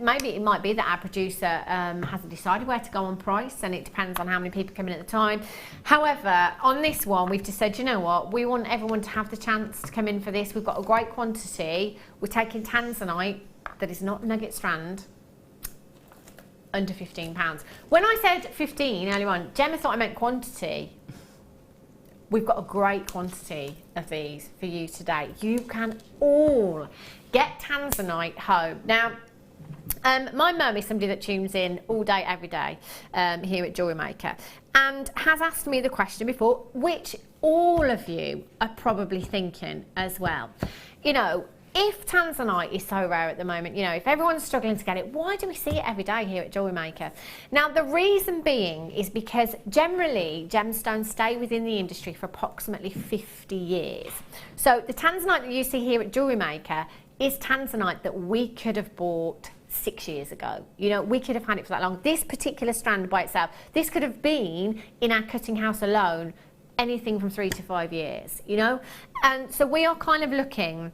maybe it might be that our producer hasn't decided where to go on price and it depends on how many people come in at the time. However, on this one, we've just said, you know what, we want everyone to have the chance to come in for this. We've got a great quantity. We're taking Tanzanite that is not nugget strand, under £15. When I said 15 earlier on, Gemma thought I meant quantity. We've got a great quantity of these for you today. You can all get Tanzanite home. Now, my mum is somebody that tunes in all day, every day here at JewelleryMaker and has asked me the question before, which all of you are probably thinking as well. You know, if Tanzanite is so rare at the moment, you know, if everyone's struggling to get it, why do we see it every day here at JewelleryMaker? Now, the reason being is because generally gemstones stay within the industry for approximately 50 years. So the Tanzanite that you see here at JewelleryMaker is Tanzanite that we could have bought 6 years ago. You know, we could have had it for that long. This particular strand by itself, this could have been in our cutting house alone, anything from 3 to 5 years, you know? And so we are kind of looking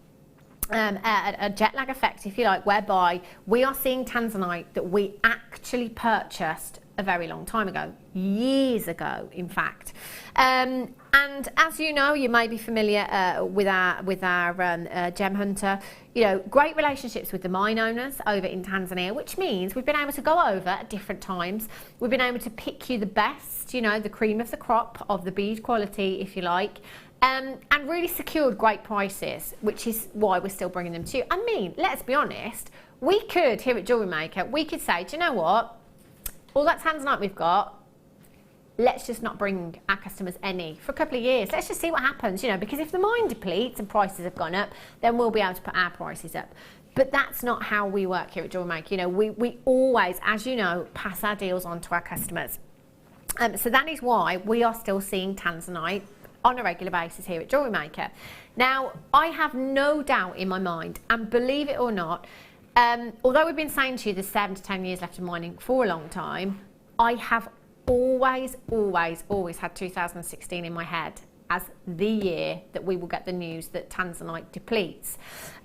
at a jet lag effect, if you like, whereby we are seeing Tanzanite that we actually purchased a very long time ago, years ago, in fact. And as you know, you may be familiar with our gem hunter. You know, great relationships with the mine owners over in Tanzania, which means we've been able to go over at different times. We've been able to pick you the best, you know, the cream of the crop of the bead quality, if you like. And really secured great prices, which is why we're still bringing them to you. I mean, let's be honest, we could, here at JewelleryMaker, we could say, do you know what? All that Tanzanite we've got, let's just not bring our customers any for a couple of years. Let's just see what happens, you know, because if the mine depletes and prices have gone up, then we'll be able to put our prices up. But that's not how we work here at JewelleryMaker. You know, we always, as you know, pass our deals on to our customers. So that is why we are still seeing Tanzanite on a regular basis here at JewelleryMaker. Now, I have no doubt in my mind, and believe it or not, although we've been saying to you there's 7 to 10 years left of mining for a long time, I have always had 2016 in my head as the year that we will get the news that Tanzanite depletes.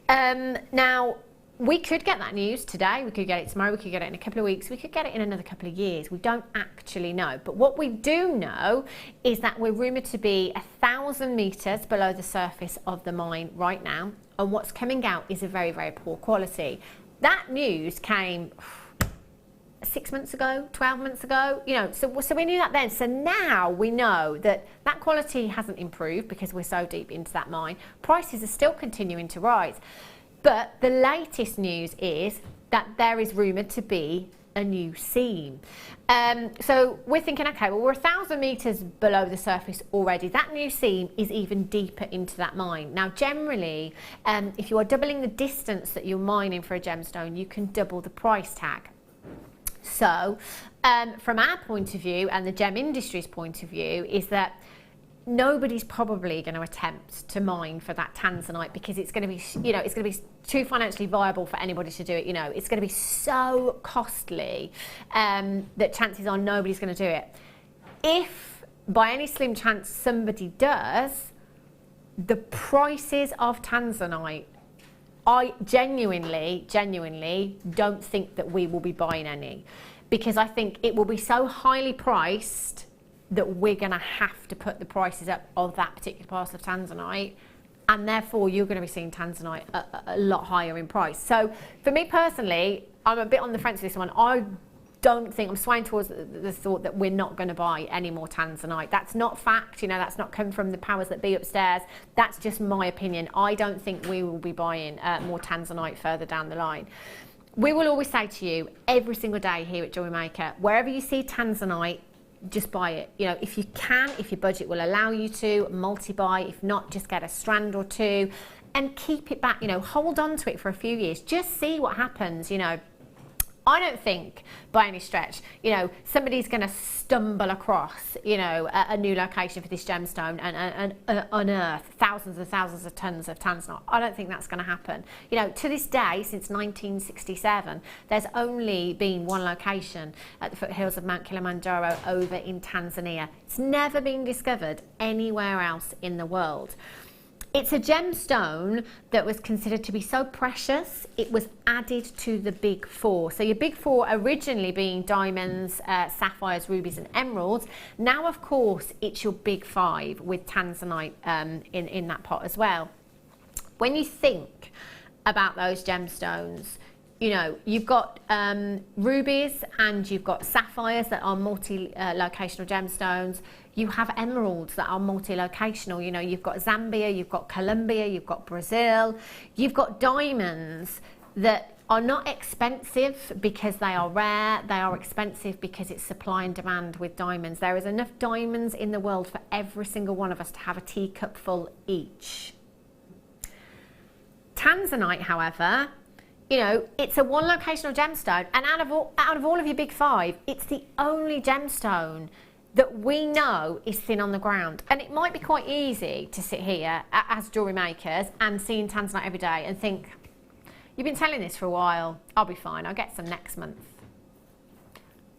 Now, we could get that news today, we could get it tomorrow, we could get it in a couple of weeks, we could get it in another couple of years. We don't actually know. But what we do know is that we're rumoured to be 1,000 metres below the surface of the mine right now. And what's coming out is a very, very poor quality. That news came 6 months ago, 12 months ago, you know, so we knew that then. So now we know that that quality hasn't improved because we're so deep into that mine. Prices are still continuing to rise. But the latest news is that there is rumoured to be a new seam. So we're thinking, okay, well, we're 1,000 metres below the surface already. That new seam is even deeper into that mine. Now, generally, if you are doubling the distance that you're mining for a gemstone, you can double the price tag. So from our point of view and the gem industry's point of view is that nobody's probably going to attempt to mine for that Tanzanite because it's going to be, you know, it's going to be too financially viable for anybody to do it. You know, it's going to be so costly that chances are nobody's going to do it. If by any slim chance somebody does, the prices of Tanzanite, I genuinely don't think that we will be buying any, because I think it will be so highly priced that we're going to have to put the prices up of that particular parcel of Tanzanite and therefore you're going to be seeing tanzanite a lot higher in price. So for me personally, I'm a bit on the fence with this one. I don't think, I'm swaying towards the thought that we're not going to buy any more tanzanite. That's not fact, you know, that's not come from the powers that be upstairs. That's just my opinion. I don't think we will be buying more tanzanite further down the line. We will always say to you every single day here at JewelleryMaker, wherever you see tanzanite, just buy it. You know, if you can, if your budget will allow you to, multi-buy. If not, just get a strand or two and keep it back, you know, hold on to it for a few years. Just see what happens, you know. I don't think, by any stretch, you know, somebody's going to stumble across, you know, a new location for this gemstone and unearth thousands and thousands of tons of tanzanite. I don't think that's going to happen. You know, to this day, since 1967, there's only been one location at the foothills of Mount Kilimanjaro over in Tanzania. It's never been discovered anywhere else in the world. It's a gemstone that was considered to be so precious, it was added to the big four. So your big four originally being diamonds, sapphires, rubies and emeralds. Now, of course, it's your big five with tanzanite in that pot as well. When you think about those gemstones, you know, you've got rubies and you've got sapphires that are multi-locational gemstones. You have emeralds that are multi-locational. You know, you've got Zambia, you've got Colombia, you've got Brazil. You've got diamonds that are not expensive because they are rare. They are expensive because it's supply and demand with diamonds. There is enough diamonds in the world for every single one of us to have a teacup full each. Tanzanite, however, you know, it's a one locational gemstone, and out of all of your big five, it's the only gemstone that we know is thin on the ground. And it might be quite easy to sit here as jewellery makers and seeing tanzanite every day and think, you've been telling this for a while, I'll be fine, I'll get some next month.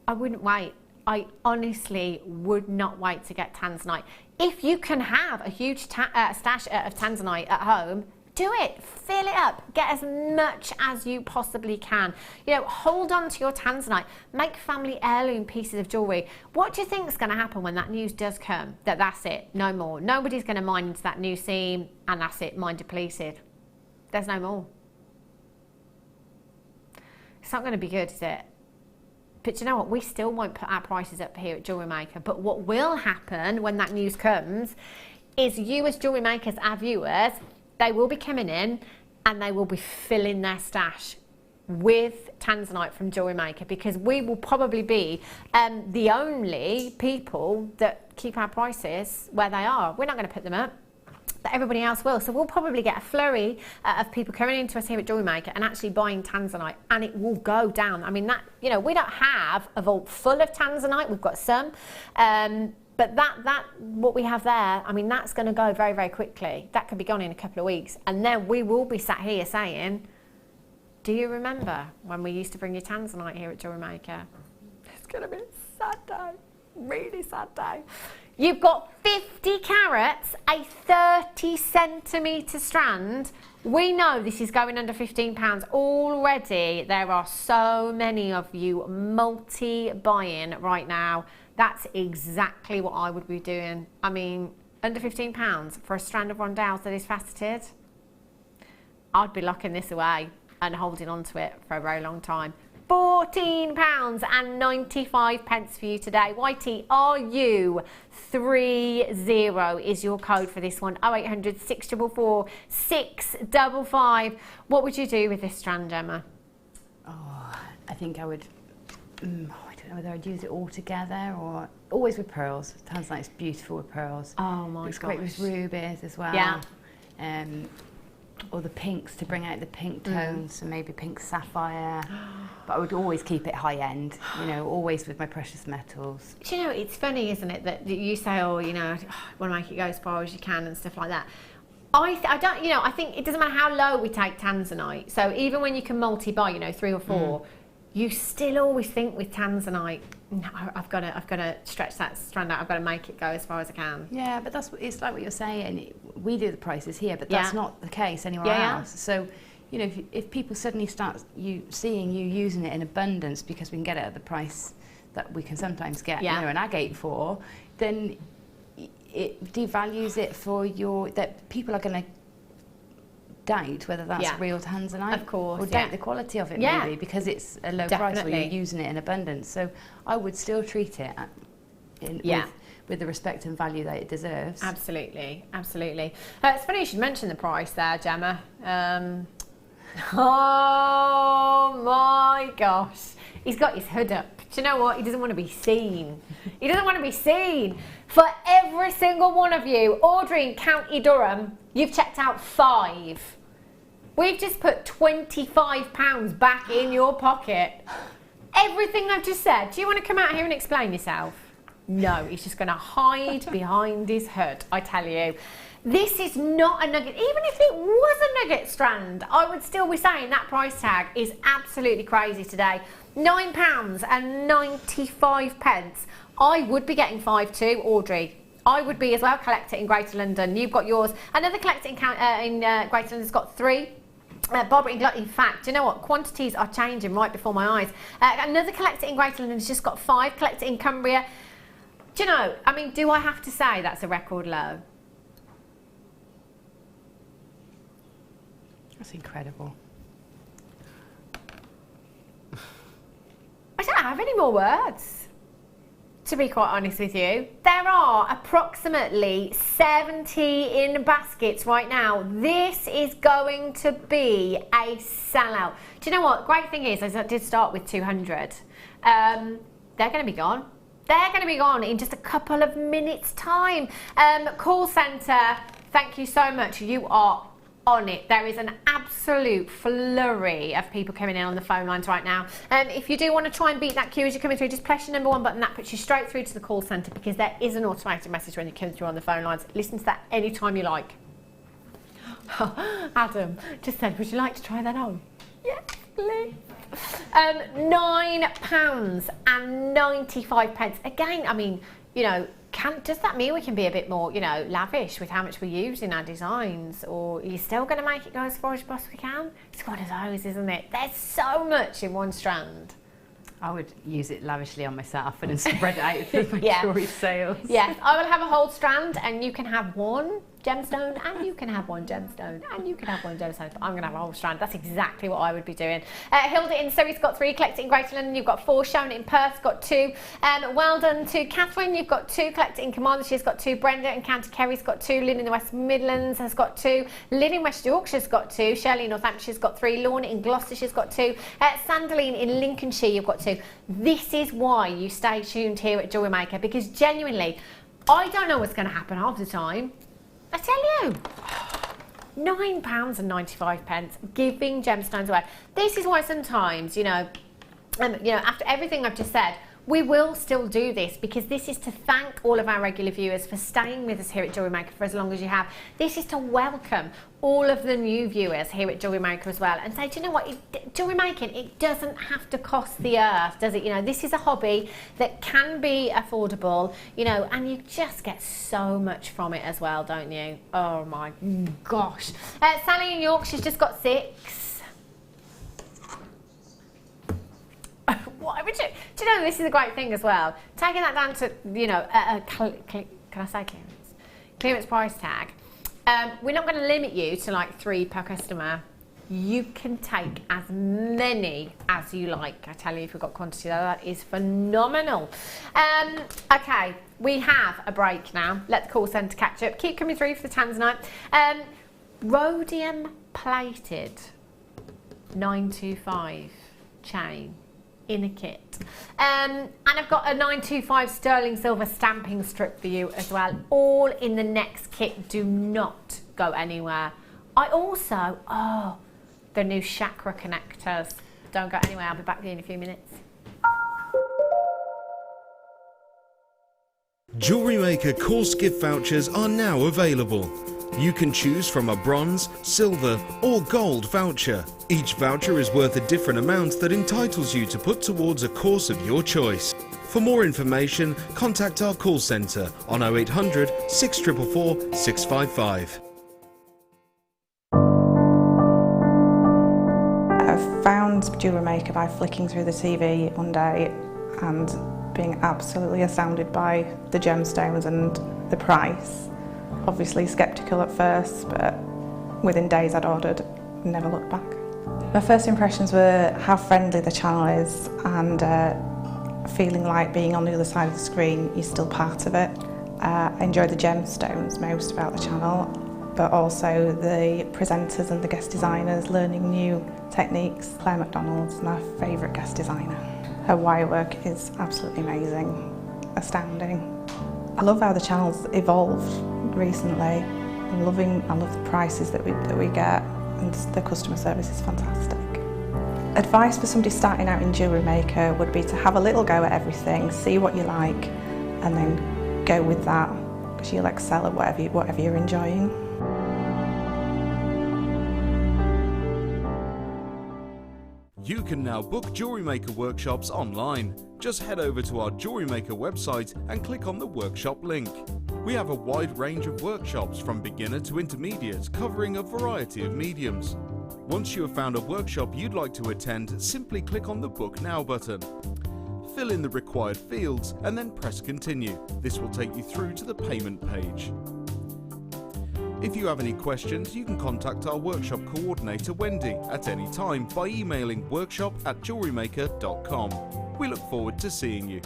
I wouldn't wait. I honestly would not wait to get tanzanite. If you can have a huge stash of tanzanite at home, do it, fill it up, get as much as you possibly can. You know, hold on to your tanzanite, make family heirloom pieces of jewellery. What do you think is going to happen when that news does come? That's it, no more. Nobody's going to mine into that new seam and that's it, mine depleted. There's no more. It's not going to be good, is it? But you know what, we still won't put our prices up here at JewelleryMaker, but what will happen when that news comes is you as jewellery makers, our viewers, they will be coming in and they will be filling their stash with tanzanite from JewelleryMaker, because we will probably be the only people that keep our prices where they are. We're not going to put them up, but everybody else will. So we'll probably get a flurry of people coming into us here at JewelleryMaker and actually buying tanzanite, and it will go down. I mean, that, you know, we don't have a vault full of tanzanite, we've got some. But what we have there, I mean, that's going to go very, very quickly. That could be gone in a couple of weeks. And then we will be sat here saying, do you remember when we used to bring you tanzanite here at JewelleryMaker? It's going to be a sad day, really sad day. You've got 50 carats, a 30 centimetre strand. We know this is going under £15 already. There are so many of you multi-buying right now. That's exactly what I would be doing. I mean, under £15 for a strand of rondelles that is faceted, I'd be locking this away and holding on to it for a very long time. £14.95 for you today. YTRU30 is your code for this one. 0800 644 655. What would you do with this strand, Gemma? Oh, I think I would. I don't know whether I'd use it all together or always with pearls. Tanzanite's beautiful with pearls. Oh my gosh. It's great with rubies as well. Yeah. Or the pinks to bring out the pink tones, so maybe pink sapphire. But I would always keep it high end, you know, always with my precious metals. Do you know, it's funny, isn't it, that you say, oh, you know, I want to make it go as far as you can and stuff like that. I don't, you know, I think it doesn't matter how low we take tanzanite. So even when you can multi-buy, you know, 3 or 4, you still always think with tanzanite, no, I've got to stretch that strand out. I've got to make it go as far as I can. Yeah, but it's like what you're saying. We do the prices here, but that's not the case anywhere else. So, you know, if people suddenly start seeing you using it in abundance because we can get it at the price that we can sometimes get, you know, an agate for, then it devalues it for that people are going to doubt whether that's real tanzanite. Of course, or doubt the quality of it maybe, because it's a low price or you're using it in abundance. So I would still treat it with the respect and value that it deserves. Absolutely, absolutely. It's funny you should mention the price there, Gemma. Oh my gosh, he's got his hood up. Do you know what? He doesn't want to be seen. He doesn't want to be seen. For every single one of you, Audrey in County Durham, you've checked out 5. We've just put £25 back in your pocket. Everything I've just said. Do you want to come out here and explain yourself? No, he's just going to hide behind his hood, I tell you. This is not a nugget. Even if it was a nugget strand, I would still be saying that price tag is absolutely crazy today. £9.95. I would be getting 5 too, Audrey. I would be as well. Collector in Greater London. You've got yours. Another collector in Greater London's got 3. Barbara in fact, do you know what? Quantities are changing right before my eyes. Another collector in Greater London has just got 5. Collector in Cumbria. Do you know, I mean, do I have to say that's a record low? That's incredible. I don't have any more words, to be quite honest with you. There are approximately 70 in baskets right now. This is going to be a sellout. Do you know what? Great thing is, I did start with 200. They're going to be gone. They're going to be gone in just a couple of minutes' time. Call centre, thank you so much. You are on it. There is an absolute flurry of people coming in on the phone lines right now. If you do want to try and beat that queue as you're coming through, just press your number 1 button. That puts you straight through to the call centre, because there is an automated message when you come through on the phone lines. Listen to that anytime you like. Adam just said, would you like to try that on? Yes, please. £9.95. Again, I mean, you know, does that mean we can be a bit more, you know, lavish with how much we use in our designs, or are you still going to make it go as far as we possibly can? It's one of those, isn't it? There's so much in one strand. I would use it lavishly on myself and then spread it out through my jewellery sales. Yes, I will have a whole strand, and you can have 1 gemstone, and you can have 1 gemstone, and you can have 1 gemstone. But I'm going to have a whole strand. That's exactly what I would be doing. Hilda in Surrey's got 3. Collected in Greater London, you've got 4. Shown in Perth, got 2. Well done to Catherine, you've got 2. Collected in Commander, she's got 2. Brenda in County Kerry's got 2. Lynn in the West Midlands has got 2. Lynn in West Yorkshire's got 2. Shirley in Northamptorshire's got 3. Lorna in Gloucestershire's got 2. Sandaline in Lincolnshire, you've got 2. This is why you stay tuned here at JewelleryMaker, because genuinely, I don't know what's going to happen half the time. I tell you, £9.95, giving gemstones away. This is why sometimes, you know, after everything I've just said, we will still do this, because this is to thank all of our regular viewers for staying with us here at JewelleryMaker for as long as you have. This is to welcome all of the new viewers here at JewelleryMaker as well, and say, do you know what, jewellery making, it doesn't have to cost the earth, does it? You know, this is a hobby that can be affordable, you know, and you just get so much from it as well, don't you? Oh my gosh. Sally in York, she's just got 6. Why would you? Do you know, this is a great thing as well. Taking that down to, you know, can I say clearance? Clearance price tag. We're not going to limit you to like 3 per customer. You can take as many as you like. I tell you, if you've got quantity, that is phenomenal. Okay, we have a break now. Let the call centre catch up. Keep coming through for the Tanzanite. Rhodium plated 925 chain in a kit, and I've got a 925 sterling silver stamping strip for you as well, all in the next kit. Do not go anywhere. I also, the new chakra connectors, don't go anywhere. I'll be back in a few minutes. JewelleryMaker course gift vouchers are now available. You can choose from a bronze, silver or gold voucher. Each voucher is worth a different amount that entitles you to put towards a course of your choice. For more information, contact our call centre on 0800 644 655. I found JewelleryMaker by flicking through the TV one day and being absolutely astounded by the gemstones and the price. Obviously sceptical at first, but within days I'd ordered, never looked back. My first impressions were how friendly the channel is and feeling like being on the other side of the screen, you're still part of it. I enjoyed the gemstones most about the channel, but also the presenters and the guest designers learning new techniques. Claire McDonald's, my favourite guest designer. Her wire work is absolutely amazing, astounding. I love how the channel's evolved recently. I love the prices that we get, and the customer service is fantastic. Advice for somebody starting out in JewelleryMaker would be to have a little go at everything, see what you like, and then go with that, because you'll excel at whatever you're enjoying. You can now book JewelleryMaker workshops online. Just head over to our JewelleryMaker website and click on the workshop link. We have a wide range of workshops from beginner to intermediate, covering a variety of mediums. Once you have found a workshop you'd like to attend, simply click on the Book Now button. Fill in the required fields and then press Continue. This will take you through to the payment page. If you have any questions, you can contact our workshop coordinator Wendy at any time by emailing workshop@jewellerymaker.com. We look forward to seeing you.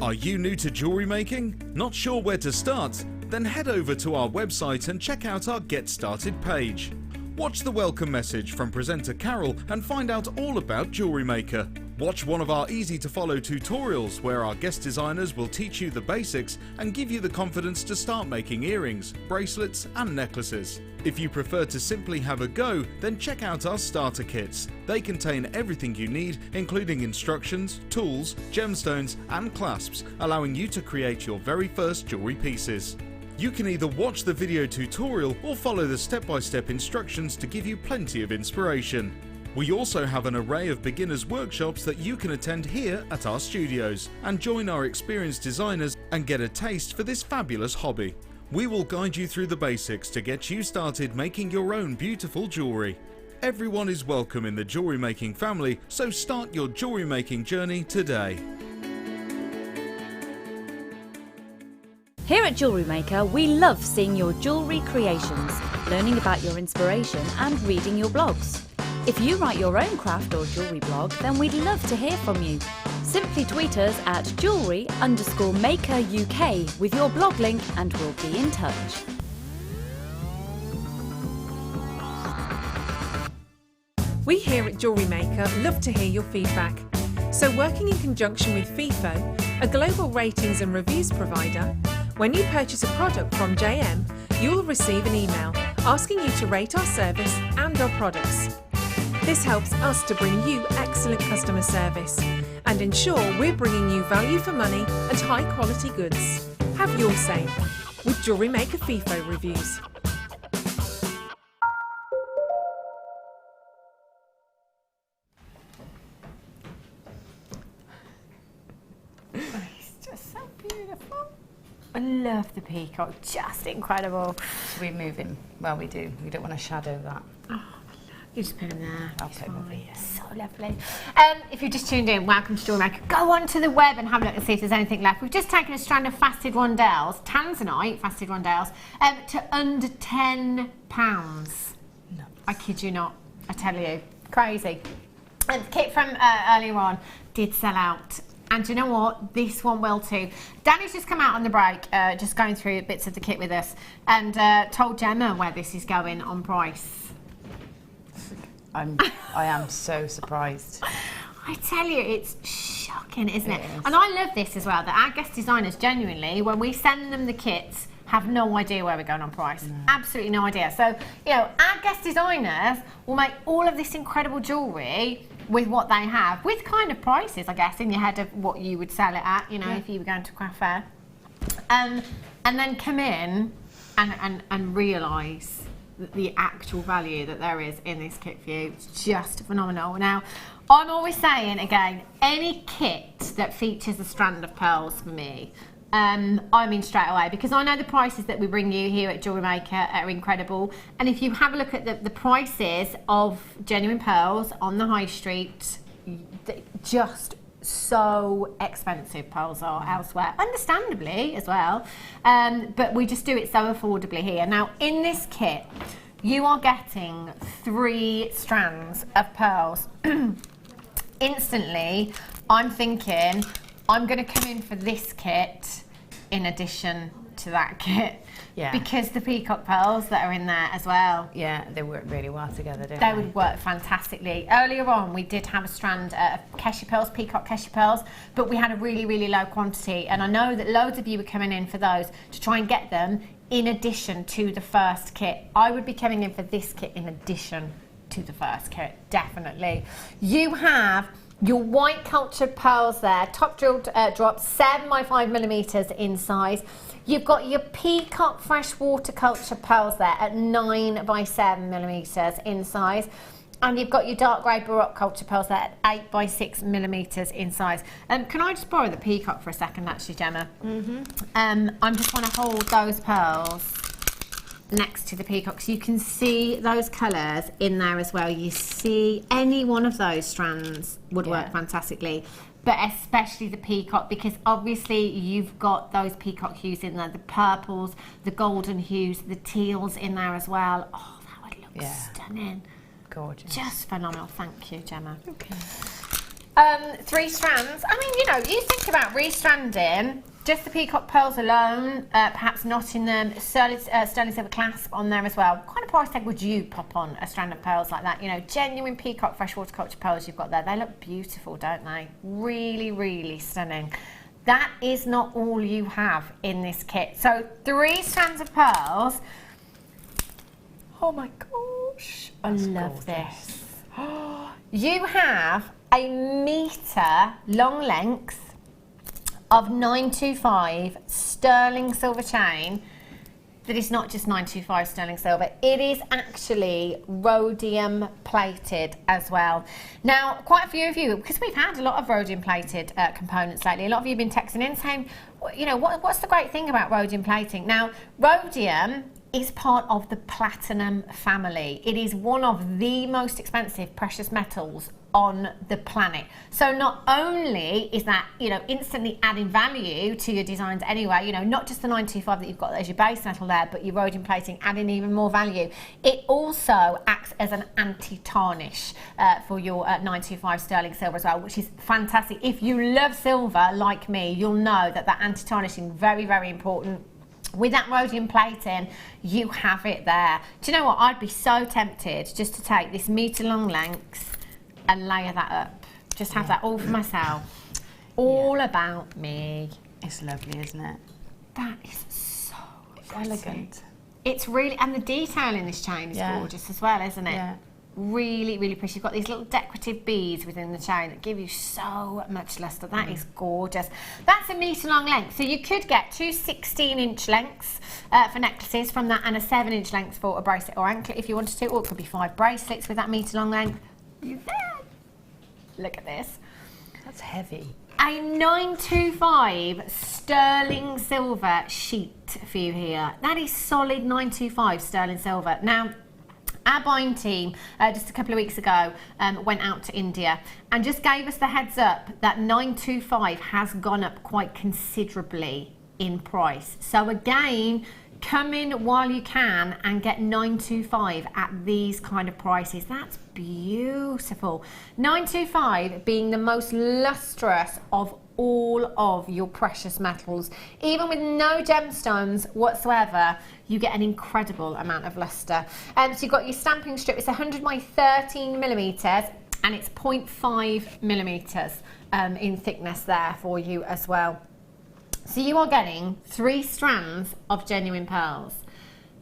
Are you new to jewellery making? Not sure where to start? Then head over to our website and check out our Get Started page. Watch the welcome message from presenter Carol and find out all about JewelleryMaker. Watch one of our easy-to-follow tutorials where our guest designers will teach you the basics and give you the confidence to start making earrings, bracelets and necklaces. If you prefer to simply have a go, then check out our starter kits. They contain everything you need, including instructions, tools, gemstones and clasps, allowing you to create your very first jewellery pieces. You can either watch the video tutorial or follow the step-by-step instructions to give you plenty of inspiration. We also have an array of beginners workshops that you can attend here at our studios and join our experienced designers and get a taste for this fabulous hobby. We will guide you through the basics to get you started making your own beautiful jewellery. Everyone is welcome in the jewellery making family, so start your jewellery making journey today. Here at JewelleryMaker, we love seeing your jewellery creations, learning about your inspiration and reading your blogs. If you write your own craft or jewellery blog, then we'd love to hear from you. Simply tweet us at jewellery_maker UK with your blog link and we'll be in touch. We here at JewelleryMaker love to hear your feedback. So working in conjunction with FIFO, a global ratings and reviews provider, when you purchase a product from JM, you will receive an email asking you to rate our service and our products. This helps us to bring you excellent customer service and ensure we're bringing you value for money and high quality goods. Have your say with JewelleryMaker FIFO reviews. It's just so beautiful. I love the peacock, just incredible. We move him. Well, we do. We don't want to shadow that. Oh, you just put him there. I'll put him over here. So lovely. If you've just tuned in, welcome to JewelleryMaker. Go onto the web and have a look and see if there's anything left. We've just taken a strand of faceted rondelles, tanzanite faceted rondelles, to under £10. No. I kid you not. I tell you, crazy. And the kit from earlier on did sell out. And you know what? This one will too. Danny's just come out on the break, just going through bits of the kit with us, and told Gemma where this is going on price. I am so surprised. I tell you, it's shocking, isn't it? And I love this as well, that our guest designers genuinely, when we send them the kits, have no idea where we're going on price. No. Absolutely no idea. So, you know, our guest designers will make all of this incredible jewellery with what they have, with kind of prices, I guess, in your head of what you would sell it at, you know, if you were going to a craft fair. And then come in and realise the actual value that there is in this kit for you. It's just phenomenal. Now, I'm always saying, again, any kit that features a strand of pearls for me, I'm in straight away, because I know the prices that we bring you here at JewelleryMaker are incredible. And if you have a look at the prices of genuine pearls on the high street, just so expensive pearls are elsewhere, understandably as well, but we just do it so affordably here. Now in this kit you are getting 3 strands of pearls. Instantly I'm thinking I'm going to come in for this kit in addition to that kit. Yeah. Because the peacock pearls that are in there as well. Yeah, they work really well together, don't they? They would work fantastically. Earlier on, we did have a strand of Kesha pearls, peacock Kesha pearls, but we had a really, really low quantity. And I know that loads of you were coming in for those to try and get them in addition to the first kit. I would be coming in for this kit in addition to the first kit, definitely. You have your white cultured pearls there, top drilled drop, 7 by 5mm in size. You've got your peacock freshwater culture pearls there at 9 by 7mm in size. And you've got your dark grey baroque culture pearls there at 8 by 6mm in size. Can I just borrow the peacock for a second, actually, Gemma? I just want to hold those pearls next to the peacock so you can see those colours in there as well. You see any one of those strands would work fantastically, but especially the peacock, because obviously you've got those peacock hues in there, the purples, the golden hues, the teals in there as well. Oh, that would look stunning. Gorgeous. Just phenomenal. Thank you, Gemma. Okay. 3 strands. I mean, you know, you think about restranding, just the peacock pearls alone, perhaps not in them, sterling silver clasp on there as well. What kind of price tag would you pop on a strand of pearls like that? You know, genuine peacock freshwater culture pearls you've got there. They look beautiful, don't they? Really, really stunning. That is not all you have in this kit. So 3 strands of pearls. Oh my gosh, I love this. You have a metre long length of 925 sterling silver chain that is not just 925 sterling silver, it is actually rhodium plated as well. Now, quite a few of you, because we've had a lot of rhodium plated components lately, a lot of you have been texting in saying, you know, what's the great thing about rhodium plating? Now, rhodium is part of the platinum family. It is one of the most expensive precious metals on the planet. So not only is that, you know, instantly adding value to your designs anyway, you know, not just the 925 that you've got as your base metal there, but your rhodium plating adding even more value. It also acts as an anti-tarnish for your 925 sterling silver as well, which is fantastic. If you love silver like me, you'll know that that anti-tarnishing is very, very important. With that rhodium plating, you have it there. Do you know what? I'd be so tempted just to take this metre long length and layer that up. Just have that all for myself. All about me. It's lovely, isn't it? That is so elegant. It's really, and the detail in this chain is gorgeous as well, isn't it? Yeah. Really, really pretty. You've got these little decorative beads within the chain that give you so much lustre. That is gorgeous. That's a metre long length. So you could get 2 16-inch lengths for necklaces from that, and a 7-inch length for a bracelet or anklet if you wanted to, or it could be 5 bracelets with that metre long length. Look at this. That's heavy. A 925 sterling silver sheet for you here. That is solid 925 sterling silver. Now, our buying team just a couple of weeks ago went out to India and just gave us the heads up that 925 has gone up quite considerably in price. So again, come in while you can and get 925 at these kind of prices. That's beautiful. 925 being the most lustrous of all of your precious metals. Even with no gemstones whatsoever, you get an incredible amount of luster. So you've got your stamping strip. It's 100 by 13mm and it's 0.5mm in thickness there for you as well. So you are getting 3 strands of genuine pearls,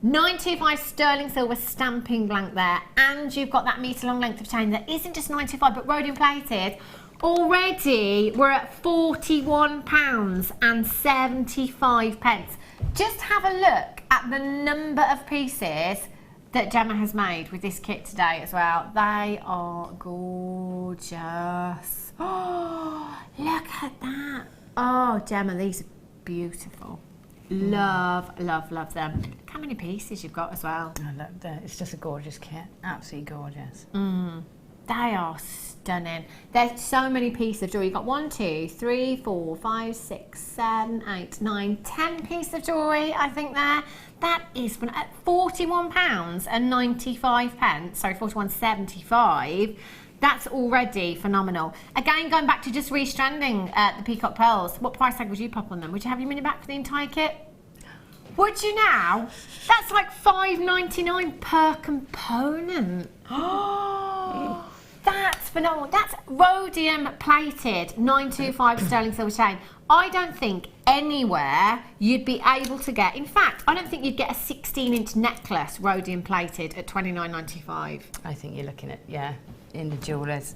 925 sterling silver stamping blank there, and you've got that metre long length of chain that isn't just 925 but rhodium plated. Already we're at £41.75. Just have a look at the number of pieces that Gemma has made with this kit today as well. They are gorgeous. Oh, look at that. Oh, Gemma, these are beautiful. Love, love, love them. Look how many pieces you've got as well. I love that. It's just a gorgeous kit. Absolutely gorgeous. They are stunning. There's so many pieces of jewellery. You've got 1, 2, 3, 4, 5, 6, 7, 8, 9, 10 pieces of jewellery, I think there. That is at £41.95, sorry, £41.75. That's already phenomenal. Again, going back to just restranding the peacock pearls, what price tag would you pop on them? Would you have your money back for the entire kit? Would you now? That's like $5.99 per component. Oh, that's phenomenal. That's rhodium plated 925 sterling silver chain. I don't think anywhere you'd be able to get, in fact, I don't think you'd get a 16-inch necklace rhodium plated at $29.95. I think you're looking at, in the jewellers,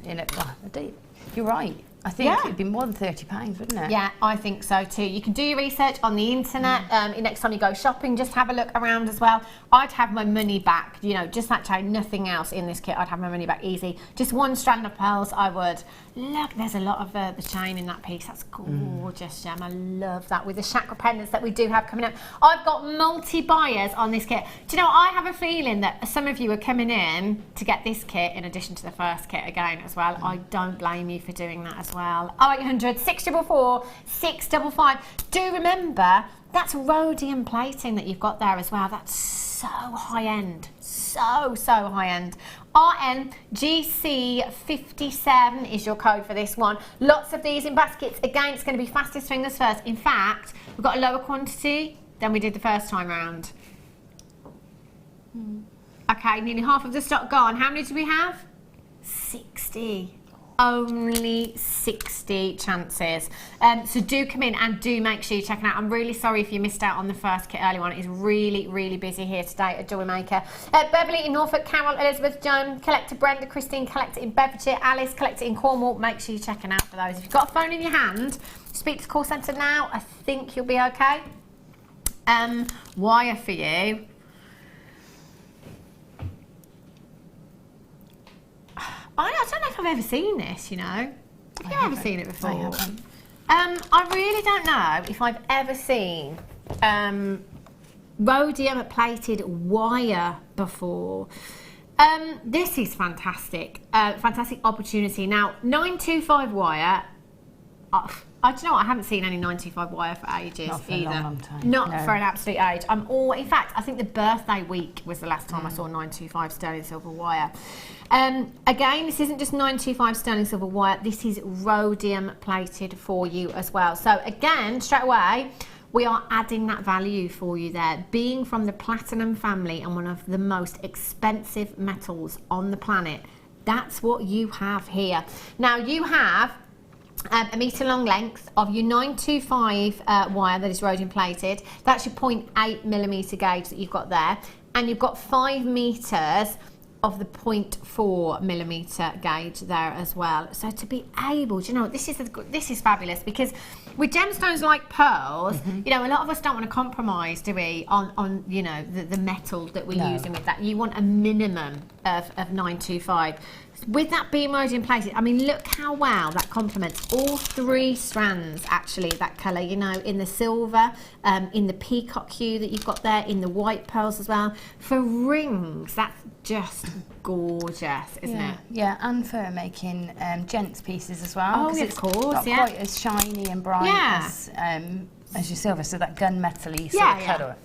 you're right. I think it'd be more than £30, wouldn't it? Yeah, I think so too. You can do your research on the internet. Next time you go shopping, just have a look around as well. I'd have my money back, you know, just that chain, nothing else in this kit. I'd have my money back easy. Just one strand of pearls, I would. Look, there's a lot of the chain in that piece. That's gorgeous, Gem. I love that with the chakra pendants that we do have coming up. I've got multi-buyers on this kit. Do you know, I have a feeling that some of you are coming in to get this kit in addition to the first kit again as well. I don't blame you for doing that as well. 0800 644 655. Do remember, that's rhodium plating that you've got there as well. That's so high end. So high end. RNGC57 is your code for this one. Lots of these in baskets. Again, it's going to be fastest fingers first. In fact, we've got a lower quantity than we did the first time round. Okay, nearly half of the stock gone. How many do we have? 60. Only 60 chances. So do come in and do make sure you check it out. I'm really sorry if you missed out on the first kit early on. It's really, really busy here today at JewelleryMaker. Beverly in Norfolk, Carol, Elizabeth, Joan, collect it Brenda, Christine, collect it in Bedfordshire, Alice, collect it in Cornwall. Make sure you're checking out for those. If you've got a phone in your hand, speak to the call centre now. I think you'll be okay. Wire for you. I don't know if I've ever seen this, you know. Have you ever seen it before? I really don't know if I've ever seen rhodium plated wire before. This is fantastic. Fantastic opportunity. Now, 925 wire. Do you know what? I haven't seen any 925 wire for ages. Not for either. a long time. Not for an absolute age. In fact, I think the birthday week was the last time I saw 925 sterling silver wire. Again, this isn't just 925 sterling silver wire. This is rhodium plated for you as well. So again, straight away, we are adding that value for you there. Being from the platinum family and one of the most expensive metals on the planet, that's what you have here. Now you have a metre long length of your 925 wire that is rhodium plated. That's your 0.8mm gauge that you've got there, and you've got 5 metres of the 0.4mm gauge there as well. So to be able, do you know what, this is fabulous, because with gemstones like pearls, you know, a lot of us don't want to compromise, do we, on you know, the metal that we're using with that. You want a minimum of 925. With that being rhodium plated, I mean, look how well that complements all 3 strands, actually, that colour, you know, in the silver, in the peacock hue that you've got there, in the white pearls as well. For rings, that's just gorgeous, isn't it? Yeah, and for making gents pieces as well. Oh, yeah, of course, not quite as shiny and bright as your silver, so that gunmetal-y sort of colour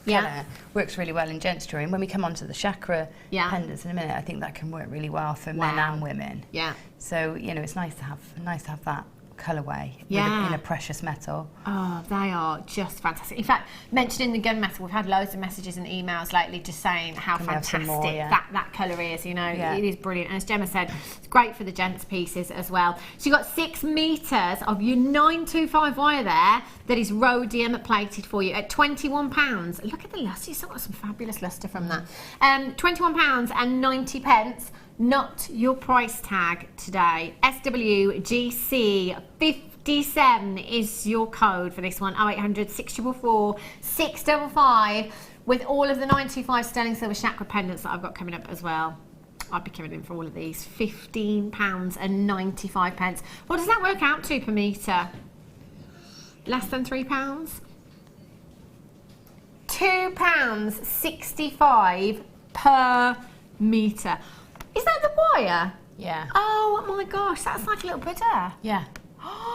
works really well in gents jewellery. And when we come on to the chakra pendants in a minute, I think that can work really well for men and women. Yeah. So, you know, it's nice to have that colourway in a precious metal. Oh, they are just fantastic. In fact, mentioning the gunmetal, we've had loads of messages and emails lately just saying how fantastic that colour is, you know. It is brilliant. And as Gemma said, it's great for the gents pieces as well. So you've got 6 metres of your 925 wire there that is rhodium plated for you at £21. Look at the lustre, you've still got some fabulous lustre from that. £21.90. Not your price tag today. SWGC57 is your code for this one. 0800 644 655 with all of the 925 sterling silver chakra pendants that I've got coming up as well. I'd be coming in for all of these. £15.95. What does that work out to per metre? Less than £3? £2.65 per metre. Is that the wire? Yeah. Oh my gosh, that's like a little Buddha. Yeah.